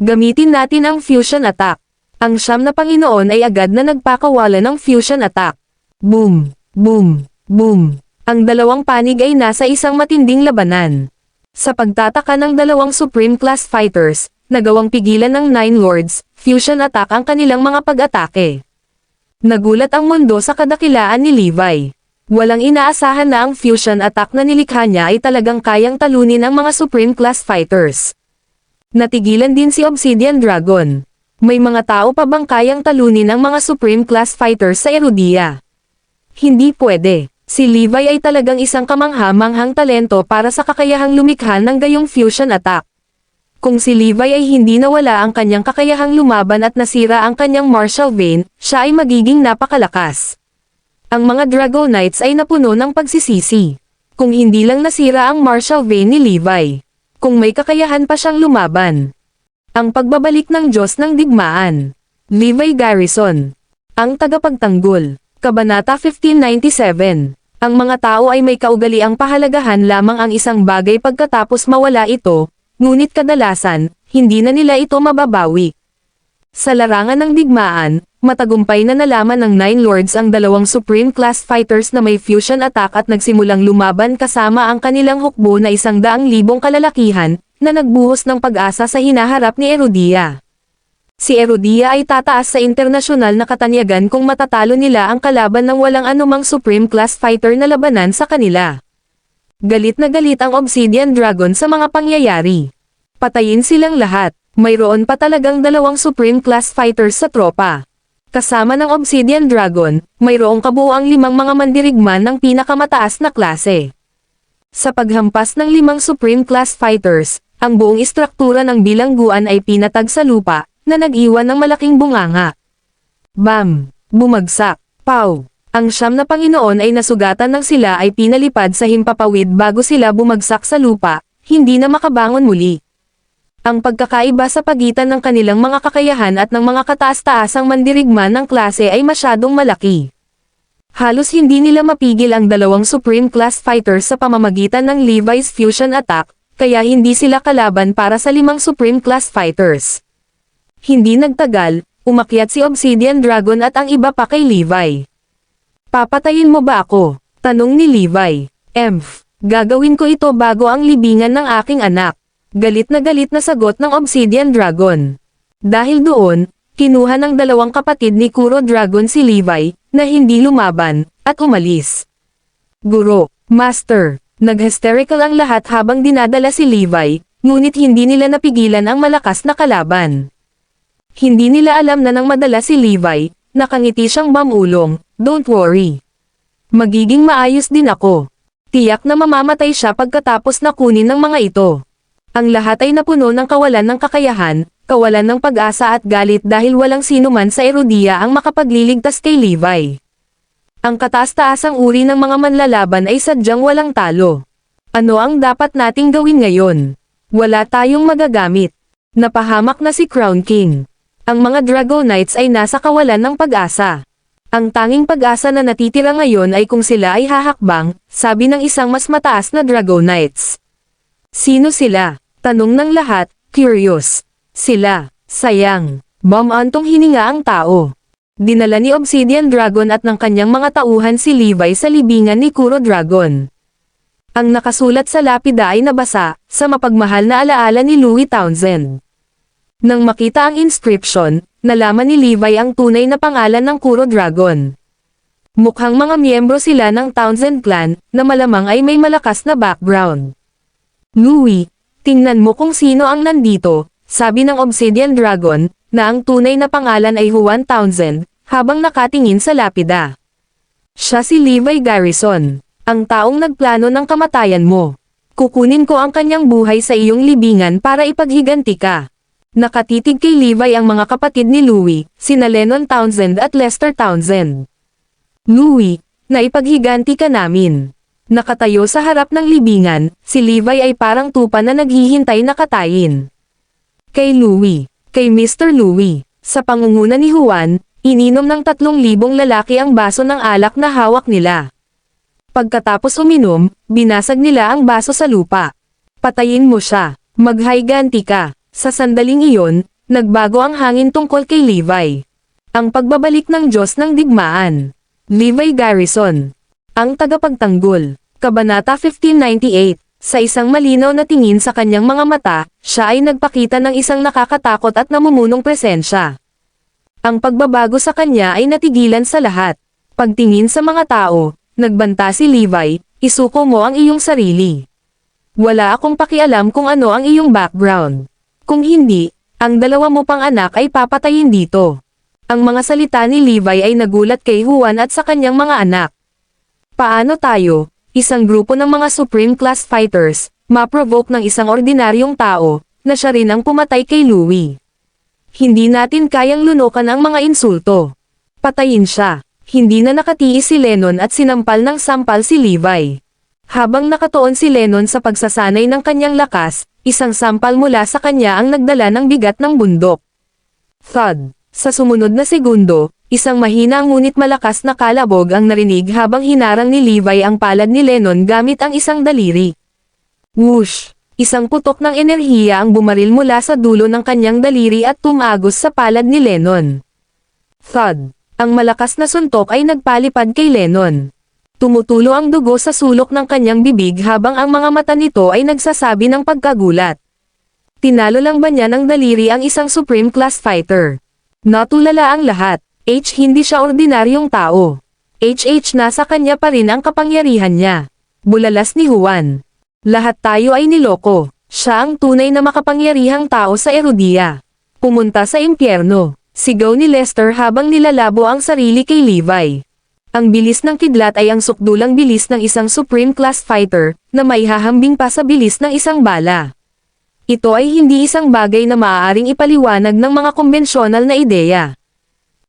Gamitin natin ang Fusion Attack. Ang siyam na Panginoon ay agad na nagpakawala ng Fusion Attack. Boom! Boom! Boom! Ang dalawang panig ay nasa isang matinding labanan. Sa pagtataka ng dalawang Supreme Class Fighters, nagawang pigilan ng Nine Lords, Fusion Attack ang kanilang mga pag-atake. Nagulat ang mundo sa kadakilaan ni Levi. Walang inaasahan na ang Fusion Attack na nilikha niya ay talagang kayang talunin ang mga Supreme Class Fighters. Natigilan din si Obsidian Dragon. May mga tao pa bang kayang talunin ang mga Supreme Class Fighters sa Erudia? Hindi pwede. Si Levi ay talagang isang kamangha-manghang talento para sa kakayahang lumikha ng gayong Fusion Attack. Kung si Levi ay hindi nawala ang kanyang kakayahang lumaban at nasira ang kanyang martial vein, siya ay magiging napakalakas. Ang mga Dragonites ay napuno ng pagsisisi. Kung hindi lang nasira ang martial vein ni Levi. Kung may kakayahan pa siyang lumaban. Ang pagbabalik ng Diyos ng Digmaan. Levi Garrison. Ang tagapagtanggol. Kabanata 1597. Ang mga tao ay may kaugaliang pahalagahan lamang ang isang bagay pagkatapos mawala ito, ngunit kadalasan, hindi na nila ito mababawi. Sa larangan ng digmaan, matagumpay na nalaman ng Nine Lords ang dalawang Supreme Class Fighters na may Fusion Attack at nagsimulang lumaban kasama ang kanilang hukbo na 100,000 kalalakihan, na nagbuhos ng pag-asa sa hinaharap ni Erudia. Si Erudia ay tataas sa internasyonal na katanyagan kung matatalo nila ang kalaban ng walang anumang Supreme Class Fighter na labanan sa kanila. Galit na galit ang Obsidian Dragon sa mga pangyayari. Patayin silang lahat. Mayroon pa talagang dalawang Supreme Class Fighters sa tropa. Kasama ng Obsidian Dragon, mayroong kabuuang 5 mga mandirigman ng pinakamataas na klase. Sa paghampas ng 5 Supreme Class Fighters, ang buong istruktura ng bilangguan ay pinatag sa lupa, na nag-iwan ng malaking bunganga. Bam! Bumagsak. Pow! Ang 9 na Panginoon ay nasugatan ng sila ay pinalipad sa himpapawid bago sila bumagsak sa lupa, hindi na makabangon muli. Ang pagkakaiba sa pagitan ng kanilang mga kakayahan at ng mga kataas-taasang mandirigman ng klase ay masyadong malaki. Halos hindi nila mapigil ang dalawang Supreme Class Fighters sa pamamagitan ng Levi's Fusion Attack, kaya hindi sila kalaban para sa 5 Supreme Class Fighters. Hindi nagtagal, umakyat si Obsidian Dragon at ang iba pa kay Levi. Papatayin mo ba ako? Tanong ni Levi. Gagawin ko ito bago ang libingan ng aking anak. Galit na sagot ng Obsidian Dragon. Dahil doon, kinuha ng dalawang kapatid ni Kuro Dragon si Levi, na hindi lumaban, at umalis. Guro, Master, nag-hysterical ang lahat habang dinadala si Levi, ngunit hindi nila napigilan ang malakas na kalaban. Hindi nila alam na nang madala si Levi, nakangiti siyang mamulong, "Don't worry. Magiging maayos din ako." Tiyak na mamamatay siya pagkatapos na kunin ng mga ito. Ang lahat ay napuno ng kawalan ng kakayahan, kawalan ng pag-asa at galit dahil walang sino man sa Erudia ang makapagliligtas kay Levi. Ang kataas-taasang uri ng mga manlalaban ay sadyang walang talo. Ano ang dapat nating gawin ngayon? Wala tayong magagamit. Napahamak na si Crown King. Ang mga Dragonites ay nasa kawalan ng pag-asa. Ang tanging pag-asa na natitira ngayon ay kung sila ay hahakbang, sabi ng isang mas mataas na Dragonites. Sino sila? Tanong ng lahat, curious. Sila, sayang. Bumantong hininga ang tao. Dinala ni Obsidian Dragon at ng kanyang mga tauhan si Levi sa libingan ni Kuro Dragon. Ang nakasulat sa lapida ay nabasa, sa mapagmahal na alaala ni Louis Townsend. Nang makita ang inscription, nalaman ni Levi ang tunay na pangalan ng Kuro Dragon. Mukhang mga miyembro sila ng Townsend clan, na malamang ay may malakas na background. Louis, tingnan mo kung sino ang nandito, sabi ng Obsidian Dragon, na ang tunay na pangalan ay Juan Townsend, habang nakatingin sa lapida. Siya si Levi Garrison, ang taong nagplano ng kamatayan mo. Kukunin ko ang kanyang buhay sa iyong libingan para ipaghiganti ka. Nakatitig kay Levi ang mga kapatid ni Louis, sina Lennon Townsend at Lester Townsend. Louis, naipaghiganti ka namin. Nakatayo sa harap ng libingan, si Levi ay parang tupa na naghihintay na katayin. Kay Louis, kay Mr. Louis, sa pangunguna ni Juan, ininom ng 3,000 lalaki ang baso ng alak na hawak nila. Pagkatapos uminom, binasag nila ang baso sa lupa. Patayin mo siya. Maghiganti ka. Sa sandaling iyon, nagbago ang hangin tungkol kay Levi. Ang pagbabalik ng Diyos ng Digmaan. Levi Garrison. Ang tagapagtanggol. Kabanata 1598. Sa isang malinaw na tingin sa kanyang mga mata, siya ay nagpakita ng isang nakakatakot at namumunong presensya. Ang pagbabago sa kanya ay natigilan sa lahat. Pagtingin sa mga tao, nagbanta si Levi, isuko mo ang iyong sarili. Wala akong pakialam kung ano ang iyong background. Kung hindi, ang dalawa mo pang anak ay papatayin dito. Ang mga salita ni Levi ay nagulat kay Juan at sa kanyang mga anak. Paano tayo, isang grupo ng mga Supreme Class Fighters, ma-provoke ng isang ordinaryong tao, na siya rin ang pumatay kay Louie? Hindi natin kayang lunukan ang mga insulto. Patayin siya. Hindi na nakatiis si Lennon at sinampal ng sampal si Levi. Habang nakatuon si Lennon sa pagsasanay ng kanyang lakas, isang sampal mula sa kanya ang nagdala ng bigat ng bundok. Thud. Sa sumunod na segundo, isang mahina ngunit malakas na kalabog ang narinig habang hinarang ni Levi ang palad ni Lennon gamit ang isang daliri. Whoosh! Isang putok ng enerhiya ang bumaril mula sa dulo ng kanyang daliri at tumagos sa palad ni Lennon. Thud! Ang malakas na suntok ay nagpalipad kay Lennon. Tumutulo ang dugo sa sulok ng kanyang bibig habang ang mga mata nito ay nagsasabi ng pagkagulat. Tinalo lang ba niya ng daliri ang isang Supreme Class Fighter? Natulala ang lahat. Hindi siya ordinaryong tao. Nasa kanya pa rin ang kapangyarihan niya. Bulalas ni Juan. Lahat tayo ay niloko. Siya ang tunay na makapangyarihang tao sa Erudia. Pumunta sa impyerno. Sigaw ni Lester habang nilalabo ang sarili kay Levi. Ang bilis ng kidlat ay ang sukdulang bilis ng isang Supreme Class Fighter, na may hahambing pa sa bilis ng isang bala. Ito ay hindi isang bagay na maaaring ipaliwanag ng mga konbensyonal na ideya.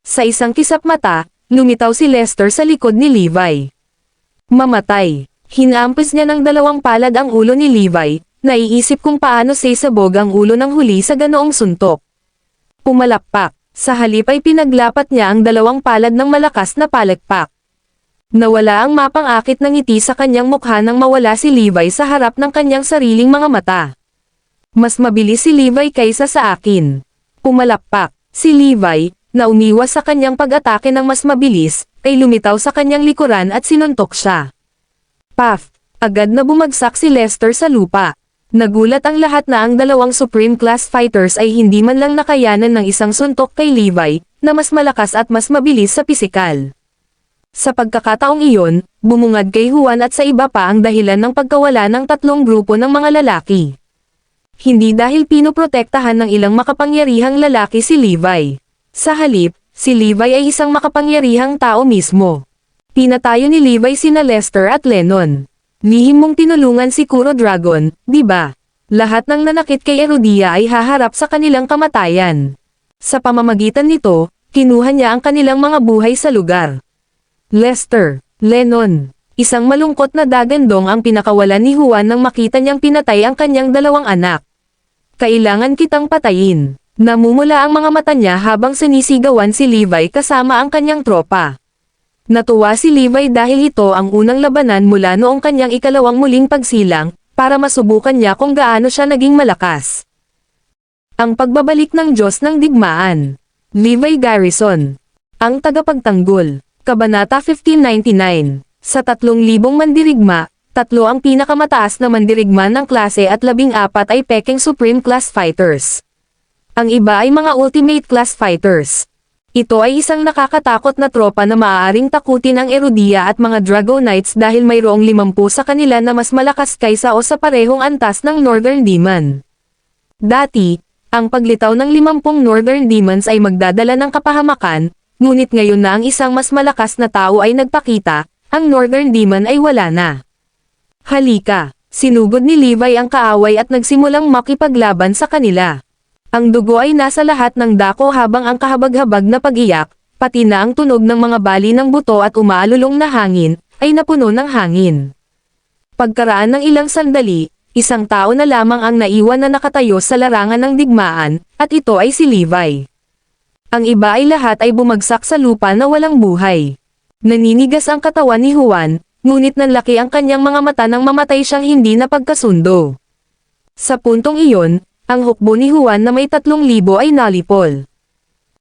Sa isang kisap mata, lumitaw si Lester sa likod ni Levi. Mamatay. Hinampis niya ng dalawang palad ang ulo ni Levi, naiisip kung paano sasabog ang ulo ng huli sa ganoong suntok. Pumalakpak. Sa halip ay pinaglapat niya ang dalawang palad ng malakas na palakpak. Nawala ang mapang-akit ng ngiti sa kanyang mukha nang mawala si Levi sa harap ng kanyang sariling mga mata. Mas mabilis si Levi kaysa sa akin. Pumalakpak. Si Levi, na umiwas sa kanyang pag-atake ng mas mabilis, ay lumitaw sa kanyang likuran at sinuntok siya. Puff! Agad na bumagsak si Lester sa lupa. Nagulat ang lahat na ang dalawang Supreme Class Fighters ay hindi man lang nakayanan ng isang suntok kay Levi, na mas malakas at mas mabilis sa pisikal. Sa pagkakataong iyon, bumungad kay Juan at sa iba pa ang dahilan ng pagkawala ng tatlong grupo ng mga lalaki. Hindi dahil pinoprotektahan ng ilang makapangyarihang lalaki si Levi. Sa halip, si Levi ay isang makapangyarihang tao mismo. Pinatayo ni Levi sina Lester at Lennon. Lihim mong tinulungan si Kuro Dragon, di ba? Lahat ng nanakit kay Erudia ay haharap sa kanilang kamatayan. Sa pamamagitan nito, kinuha niya ang kanilang mga buhay sa lugar. Lester, Lennon, isang malungkot na dagandong ang pinakawalan ni Juan nang makita niyang pinatay ang kanyang dalawang anak. Kailangan kitang patayin. Namumula ang mga mata niya habang sinisigawan si Levi kasama ang kanyang tropa. Natuwa si Levi dahil ito ang unang labanan mula noong kanyang ikalawang muling pagsilang, para masubukan niya kung gaano siya naging malakas. Ang pagbabalik ng Diyos ng Digmaan. Levi Garrison. Ang tagapagtanggol. Kabanata 1599. Sa 3,000 mandirigma, 3 ang pinakamataas na mandirigma ng klase at 14 ay Peking Supreme Class Fighters. Ang iba ay mga Ultimate Class Fighters. Ito ay isang nakakatakot na tropa na maaaring takutin ang Erudia at mga Dragonites dahil mayroong 50 sa kanila na mas malakas kaysa o sa parehong antas ng Northern Demon. Dati, ang paglitaw ng 50 Northern Demons ay magdadala ng kapahamakan, ngunit ngayon na ang isang mas malakas na tao ay nagpakita, ang Northern Demon ay wala na. Halika, sinugod ni Levi ang kaaway at nagsimulang makipaglaban sa kanila. Ang dugo ay nasa lahat ng dako habang ang kahabag-habag na pag-iyak, pati na ang tunog ng mga bali ng buto at umaalulong na hangin, ay napuno ng hangin. Pagkaraan ng ilang sandali, isang tao na lamang ang naiwan na nakatayo sa larangan ng digmaan, at ito ay si Levi. Ang iba ay lahat ay bumagsak sa lupa na walang buhay. Naninigas ang katawan ni Juan, ngunit nanlaki ang kanyang mga mata nang mamatay siyang hindi napagkasundo. Sa puntong iyon, ang hukbo ni Juan na may 3,000 ay nalipol.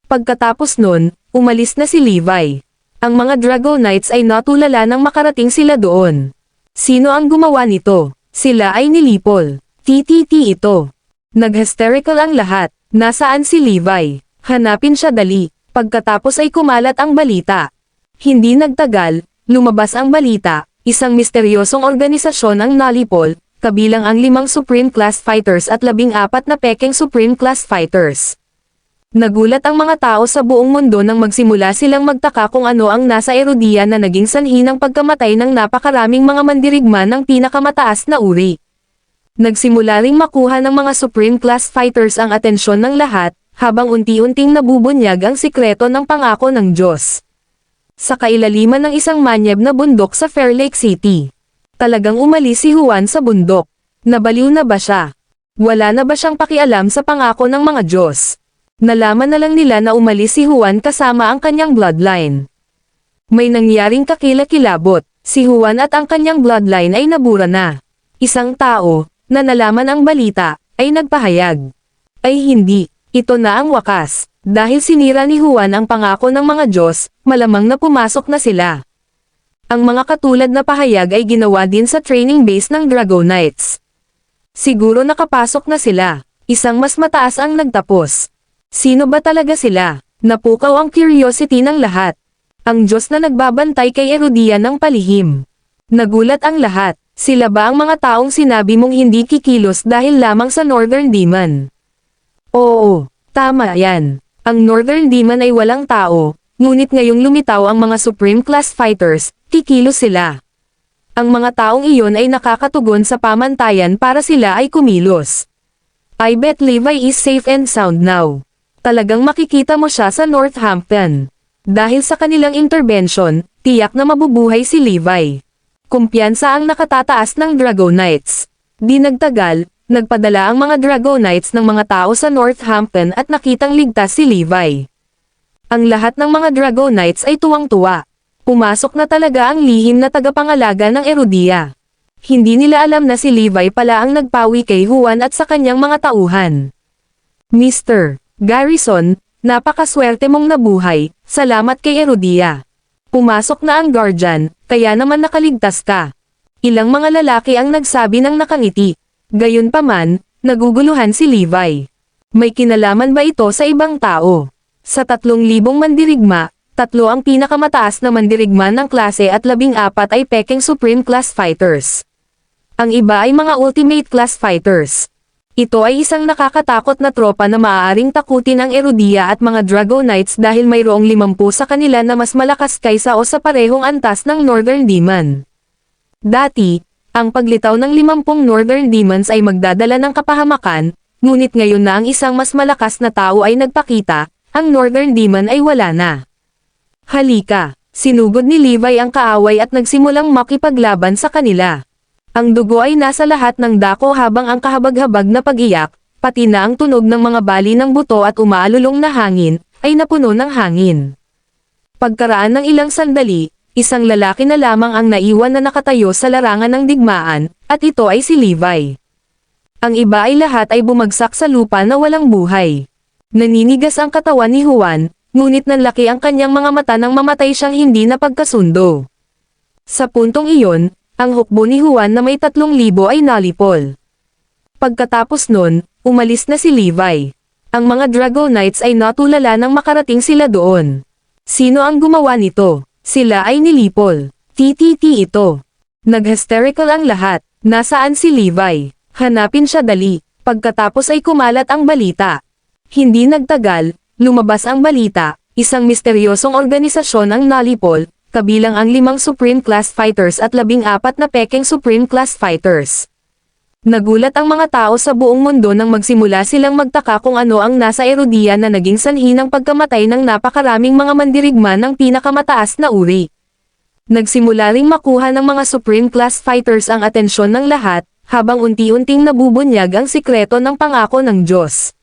Pagkatapos nun, umalis na si Levi. Ang mga Dragonites ay natulala nang makarating sila doon. Sino ang gumawa nito? Sila ay nilipol. TTT ito. Nag-hysterical ang lahat. Nasaan si Levi? Hanapin siya dali. Pagkatapos ay kumalat ang balita. Hindi nagtagal, lumabas ang balita, isang misteryosong organisasyon ang nalipol, kabilang ang 5 Supreme Class Fighters at 14 na Peking Supreme Class Fighters. Nagulat ang mga tao sa buong mundo nang magsimula silang magtaka kung ano ang nasa Erudia na naging sanhi ng pagkamatay ng napakaraming mga mandirigma ng pinakamataas na uri. Nagsimula ring makuha ng mga Supreme Class Fighters ang atensyon ng lahat, habang unti-unting nabubunyag ang sikreto ng pangako ng Diyos. Sa kailaliman ng isang manyeb na bundok sa Fair Lake City. Talagang umalis si Juan sa bundok. Nabaliw na ba siya? Wala na ba siyang pakialam sa pangako ng mga Diyos? Nalaman na lang nila na umalis si Juan kasama ang kanyang bloodline. May nangyaring kakilakilabot, si Juan at ang kanyang bloodline ay nabura na. Isang tao, na nalaman ang balita, ay nagpahayag. Ay hindi, ito na ang wakas. Dahil sinira ni Juan ang pangako ng mga Diyos, malamang na pumasok na sila. Ang mga katulad na pahayag ay ginawa din sa training base ng Dragonites. Siguro nakapasok na sila. Isang mas mataas ang nagtapos. Sino ba talaga sila? Napukaw ang curiosity ng lahat. Ang Diyos na nagbabantay kay Erudia ng palihim. Nagulat ang lahat. Sila ba ang mga taong sinabi mong hindi kikilos dahil lamang sa Northern Demon? Oo, tama yan. Ang Northern Demon ay walang tao, ngunit ngayong lumitaw ang mga Supreme Class Fighters, kikilos sila. Ang mga taong iyon ay nakakatugon sa pamantayan para sila ay kumilos. I bet Levi is safe and sound now. Talagang makikita mo siya sa Northampton. Dahil sa kanilang intervention, tiyak na mabubuhay si Levi. Kumpiyansa ang nakatataas ng Dragonites. Di nagtagal, nagpadala ang mga Dragonites ng mga tao sa Northampton at nakitang ligtas si Levi. Ang lahat ng mga Dragonites ay tuwang-tuwa. Pumasok na talaga ang lihim na tagapangalaga ng Erudia. Hindi nila alam na si Levi pala ang nagpawi kay Juan at sa kanyang mga tauhan. Mr. Garrison, napakaswerte mong nabuhay, salamat kay Erudia. Pumasok na ang Guardian, kaya naman nakaligtas ka. Ilang mga lalaki ang nagsabi ng nakangiti. Gayunpaman, naguguluhan si Levi. May kinalaman ba ito sa ibang tao? Sa 3,000 mandirigma, 3 ang pinakamataas na mandirigma ng klase at 14 ay Peking Supreme Class Fighters. Ang iba ay mga Ultimate Class Fighters. Ito ay isang nakakatakot na tropa na maaaring takutin ang Erudia at mga Dragonites dahil mayroong 50 sa kanila na mas malakas kaysa o sa parehong antas ng Northern Demon. Dati, ang paglitaw ng 50 Northern Demons ay magdadala ng kapahamakan, ngunit ngayon na ang isang mas malakas na tao ay nagpakita, ang Northern Demon ay wala na. Halika, sinugod ni Levi ang kaaway at nagsimulang makipaglaban sa kanila. Ang dugo ay nasa lahat ng dako habang ang kahabag-habag na pag-iyak, pati na ang tunog ng mga bali ng buto at umaalulong na hangin, ay napuno ng hangin. Pagkaraan ng ilang sandali, isang lalaki na lamang ang naiwan na nakatayo sa larangan ng digmaan, at ito ay si Levi. Ang iba ay lahat ay bumagsak sa lupa na walang buhay. Naninigas ang katawan ni Juan, ngunit nanlaki ang kanyang mga mata nang mamatay siyang hindi napagkasundo. Sa puntong iyon, ang hukbo ni Juan na may 3,000 ay nalipol. Pagkatapos nun, umalis na si Levi. Ang mga Dragonites ay natulala nang makarating sila doon. Sino ang gumawa nito? Sila ay nilipol. TTT ito. Nag-hysterical ang lahat. Nasaan si Levi? Hanapin siya dali. Pagkatapos ay kumalat ang balita. Hindi nagtagal, lumabas ang balita, isang misteryosong organisasyon ang nalipol, kabilang ang 5 Supreme Class Fighters at 14 na Peking Supreme Class Fighters. Nagulat ang mga tao sa buong mundo nang magsimula silang magtaka kung ano ang nasa Erudia na naging sanhi ng pagkamatay ng napakaraming mga mandirigma ng pinakamataas na uri. Nagsimula ring makuha ng mga Supreme Class Fighters ang atensyon ng lahat, habang unti-unting nabubunyag ang sikreto ng pangako ng Diyos.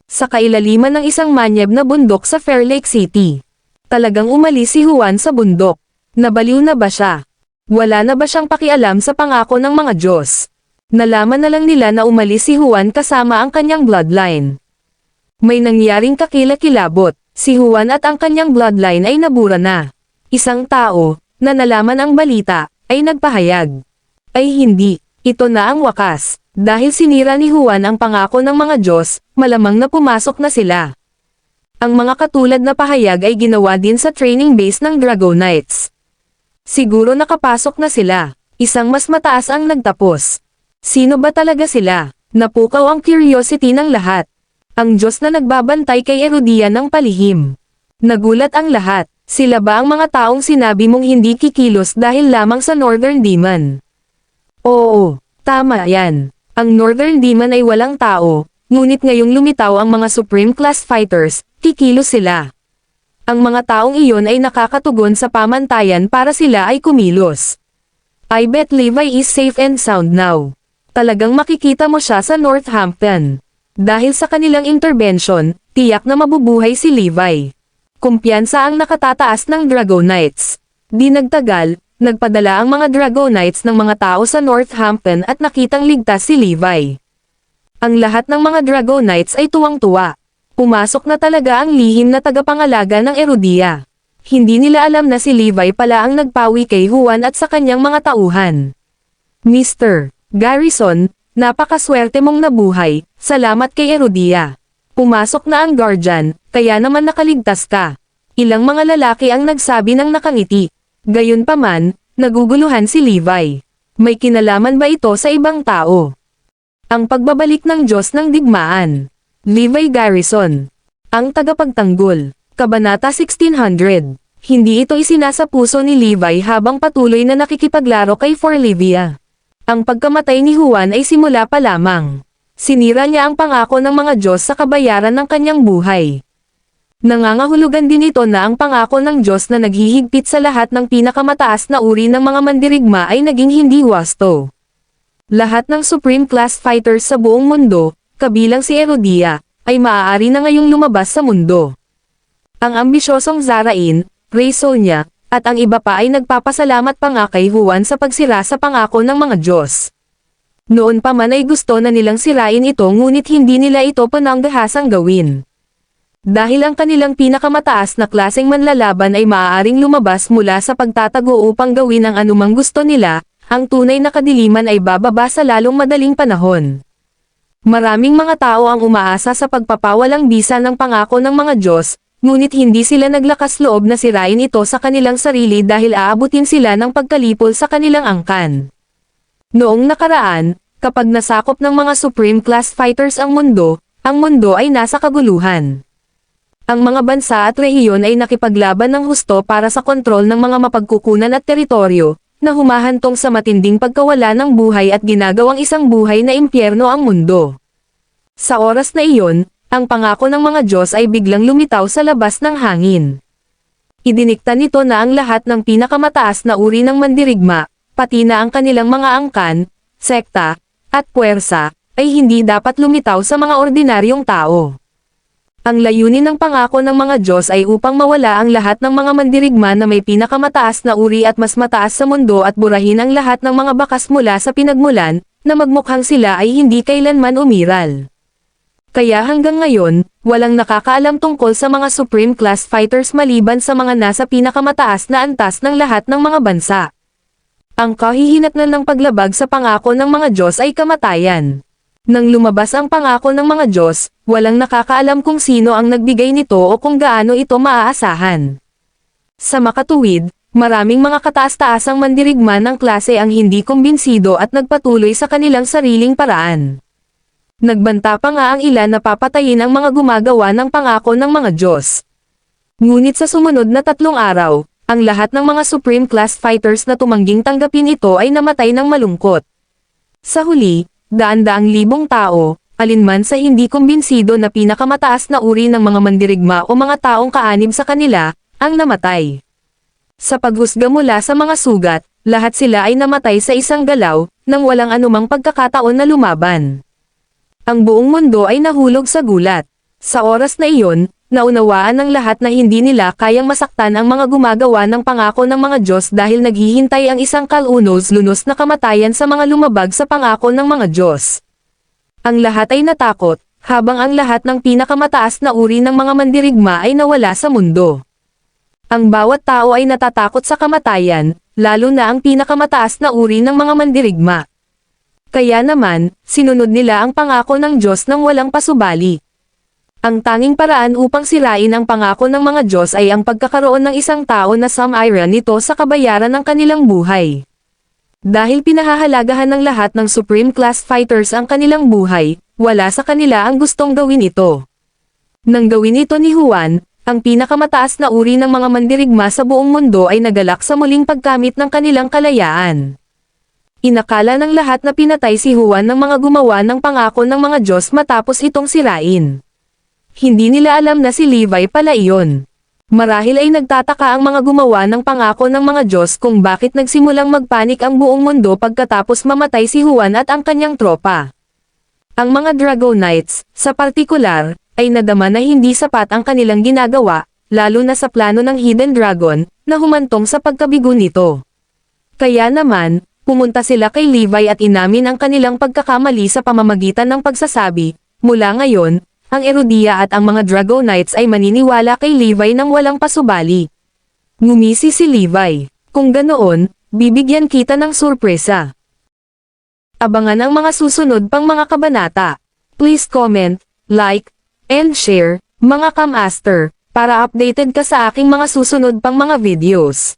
Sa kailaliman ng isang manyeb na bundok sa Fair Lake City. Talagang umalis si Juan sa bundok. Nabaliw na ba siya? Wala na ba siyang pakialam sa pangako ng mga Diyos? Nalaman na lang nila na umalis si Juan kasama ang kanyang bloodline. May nangyaring kakilakilabot, si Juan at ang kanyang bloodline ay nabura na. Isang tao, na nalaman ang balita, ay nagpahayag. Ay hindi, ito na ang wakas. Dahil sinira ni Juan ang pangako ng mga Diyos, malamang na pumasok na sila. Ang mga katulad na pahayag ay ginawa din sa training base ng Dragonites. Siguro nakapasok na sila. Isang mas mataas ang nagtapos. Sino ba talaga sila? Napukaw ang curiosity ng lahat. Ang Diyos na nagbabantay kay Herodia ng palihim. Nagulat ang lahat. Sila ba ang mga taong sinabi mong hindi kikilos dahil lamang sa Northern Demon? Oo, tama yan. Ang Northern Demon ay walang tao, ngunit ngayong lumitaw ang mga Supreme Class Fighters, kikilos sila. Ang mga taong iyon ay nakakatugon sa pamantayan para sila ay kumilos. I bet Levi is safe and sound now. Talagang makikita mo siya sa Northampton. Dahil sa kanilang intervention, tiyak na mabubuhay si Levi. Kumpiyansa ang nakatataas ng Dragonites. Di nagtagal, nagpadala ang mga Dragonites ng mga tao sa Northampton at nakitang ligtas si Levi. Ang lahat ng mga Dragonites ay tuwang-tuwa. Pumasok na talaga ang lihim na tagapangalaga ng Herodia. Hindi nila alam na si Levi pala ang nagpawi kay Juan at sa kanyang mga tauhan. Mr. Garrison, napakaswerte mong nabuhay, salamat kay Herodia. Pumasok na ang Guardian, kaya naman nakaligtas ka. Ilang mga lalaki ang nagsabi ng nakangiti. Gayunpaman, naguguluhan si Levi. May kinalaman ba ito sa ibang tao? Ang pagbabalik ng Diyos ng Digmaan. Levi Garrison. Ang tagapagtanggol. Kabanata 1600. Hindi ito isinasa puso ni Levi habang patuloy na nakikipaglaro kay Forlivia. Ang pagkamatay ni Juan ay simula pa lamang. Sinira niya ang pangako ng mga Diyos sa kabayaran ng kanyang buhay. Nangangahulugan din ito na ang pangako ng Diyos na naghihigpit sa lahat ng pinakamataas na uri ng mga mandirigma ay naging hindi wasto. Lahat ng Supreme Class Fighters sa buong mundo, kabilang si Herodia, ay maaari na ngayong lumabas sa mundo. Ang ambisyosong Zarain, Rey Sonia, at ang iba pa ay nagpapasalamat pa nga kay Juan sa pagsira sa pangako ng mga Diyos. Noon pa man ay gusto na nilang sirain ito ngunit hindi nila ito pananggahasang gawin. Dahil ang kanilang pinakamataas na klaseng manlalaban ay maaaring lumabas mula sa pagtatago upang gawin ang anumang gusto nila, ang tunay na kadiliman ay bababa sa lalong madaling panahon. Maraming mga tao ang umaasa sa pagpapawalang bisa ng pangako ng mga Diyos, ngunit hindi sila naglakas loob na sirain ito sa kanilang sarili dahil aabutin sila ng pagkalipol sa kanilang angkan. Noong nakaraan, kapag nasakop ng mga Supreme Class Fighters ang mundo ay nasa kaguluhan. Ang mga bansa at rehiyon ay nakipaglaban ng husto para sa kontrol ng mga mapagkukunan at teritoryo, na humahantong sa matinding pagkawala ng buhay at ginagawang isang buhay na impyerno ang mundo. Sa oras na iyon, ang pangako ng mga Diyos ay biglang lumitaw sa labas ng hangin. Idinikta nito na ang lahat ng pinakamataas na uri ng mandirigma, pati na ang kanilang mga angkan, sekta, at puwersa, ay hindi dapat lumitaw sa mga ordinaryong tao. Ang layunin ng pangako ng mga Diyos ay upang mawala ang lahat ng mga mandirigma na may pinakamataas na uri at mas mataas sa mundo at burahin ang lahat ng mga bakas mula sa pinagmulan, na magmukhang sila ay hindi kailanman umiral. Kaya hanggang ngayon, walang nakakaalam tungkol sa mga Supreme Class Fighters maliban sa mga nasa pinakamataas na antas ng lahat ng mga bansa. Ang kahihinatnan ng paglabag sa pangako ng mga Diyos ay kamatayan. Nang lumabas ang pangako ng mga Diyos, walang nakakaalam kung sino ang nagbigay nito o kung gaano ito maaasahan. Sa makatuwid, maraming mga kataas-taasang mandirigma ng klase ang hindi kumbinsido at nagpatuloy sa kanilang sariling paraan. Nagbanta pa nga ang ilan na papatayin ang mga gumagawa ng pangako ng mga Diyos. Ngunit sa sumunod na 3 araw, ang lahat ng mga Supreme Class Fighters na tumangging tanggapin ito ay namatay ng malungkot. Sa huli, daan-daang libong tao, alinman sa hindi kumbinsido na pinakamataas na uri ng mga mandirigma o mga taong kaanib sa kanila, ang namatay. Sa paghusga mula sa mga sugat, lahat sila ay namatay sa isang galaw, nang walang anumang pagkakataon na lumaban. Ang buong mundo ay nahulog sa gulat. Sa oras na iyon, naunawaan ng lahat na hindi nila kayang masaktan ang mga gumagawa ng pangako ng mga Diyos dahil naghihintay ang isang kalunos-lunos na kamatayan sa mga lumabag sa pangako ng mga Diyos. Ang lahat ay natakot, habang ang lahat ng pinakamataas na uri ng mga mandirigma ay nawala sa mundo. Ang bawat tao ay natatakot sa kamatayan, lalo na ang pinakamataas na uri ng mga mandirigma. Kaya naman, sinunod nila ang pangako ng Diyos nang walang pasubali. Ang tanging paraan upang sirain ang pangako ng mga Diyos ay ang pagkakaroon ng isang tao na sumira nito sa kabayaran ng kanilang buhay. Dahil pinahahalagahan ng lahat ng Supreme Class Fighters ang kanilang buhay, wala sa kanila ang gustong gawin ito. Nang gawin ito ni Juan, ang pinakamataas na uri ng mga mandirigma sa buong mundo ay nagalak sa muling pagkamit ng kanilang kalayaan. Inakala ng lahat na pinatay si Juan ng mga gumawa ng pangako ng mga Diyos matapos itong sirain. Hindi nila alam na si Levi pala iyon. Marahil ay nagtataka ang mga gumawa ng pangako ng mga Diyos kung bakit nagsimulang magpanik ang buong mundo pagkatapos mamatay si Juan at ang kanyang tropa. Ang mga Dragonites, sa partikular, ay nadama na hindi sapat ang kanilang ginagawa, lalo na sa plano ng Hidden Dragon, na humantong sa pagkabigo nito. Kaya naman, pumunta sila kay Levi at inamin ang kanilang pagkakamali sa pamamagitan ng pagsasabi, mula ngayon, ang Erudia at ang mga Dragonites ay maniniwala kay Levi nang walang pasubali. Ngumisi si Levi. Kung ganoon, bibigyan kita ng sorpresa. Abangan ang mga susunod pang mga kabanata. Please comment, like, and share, mga Kamaster, para updated ka sa aking mga susunod pang mga videos.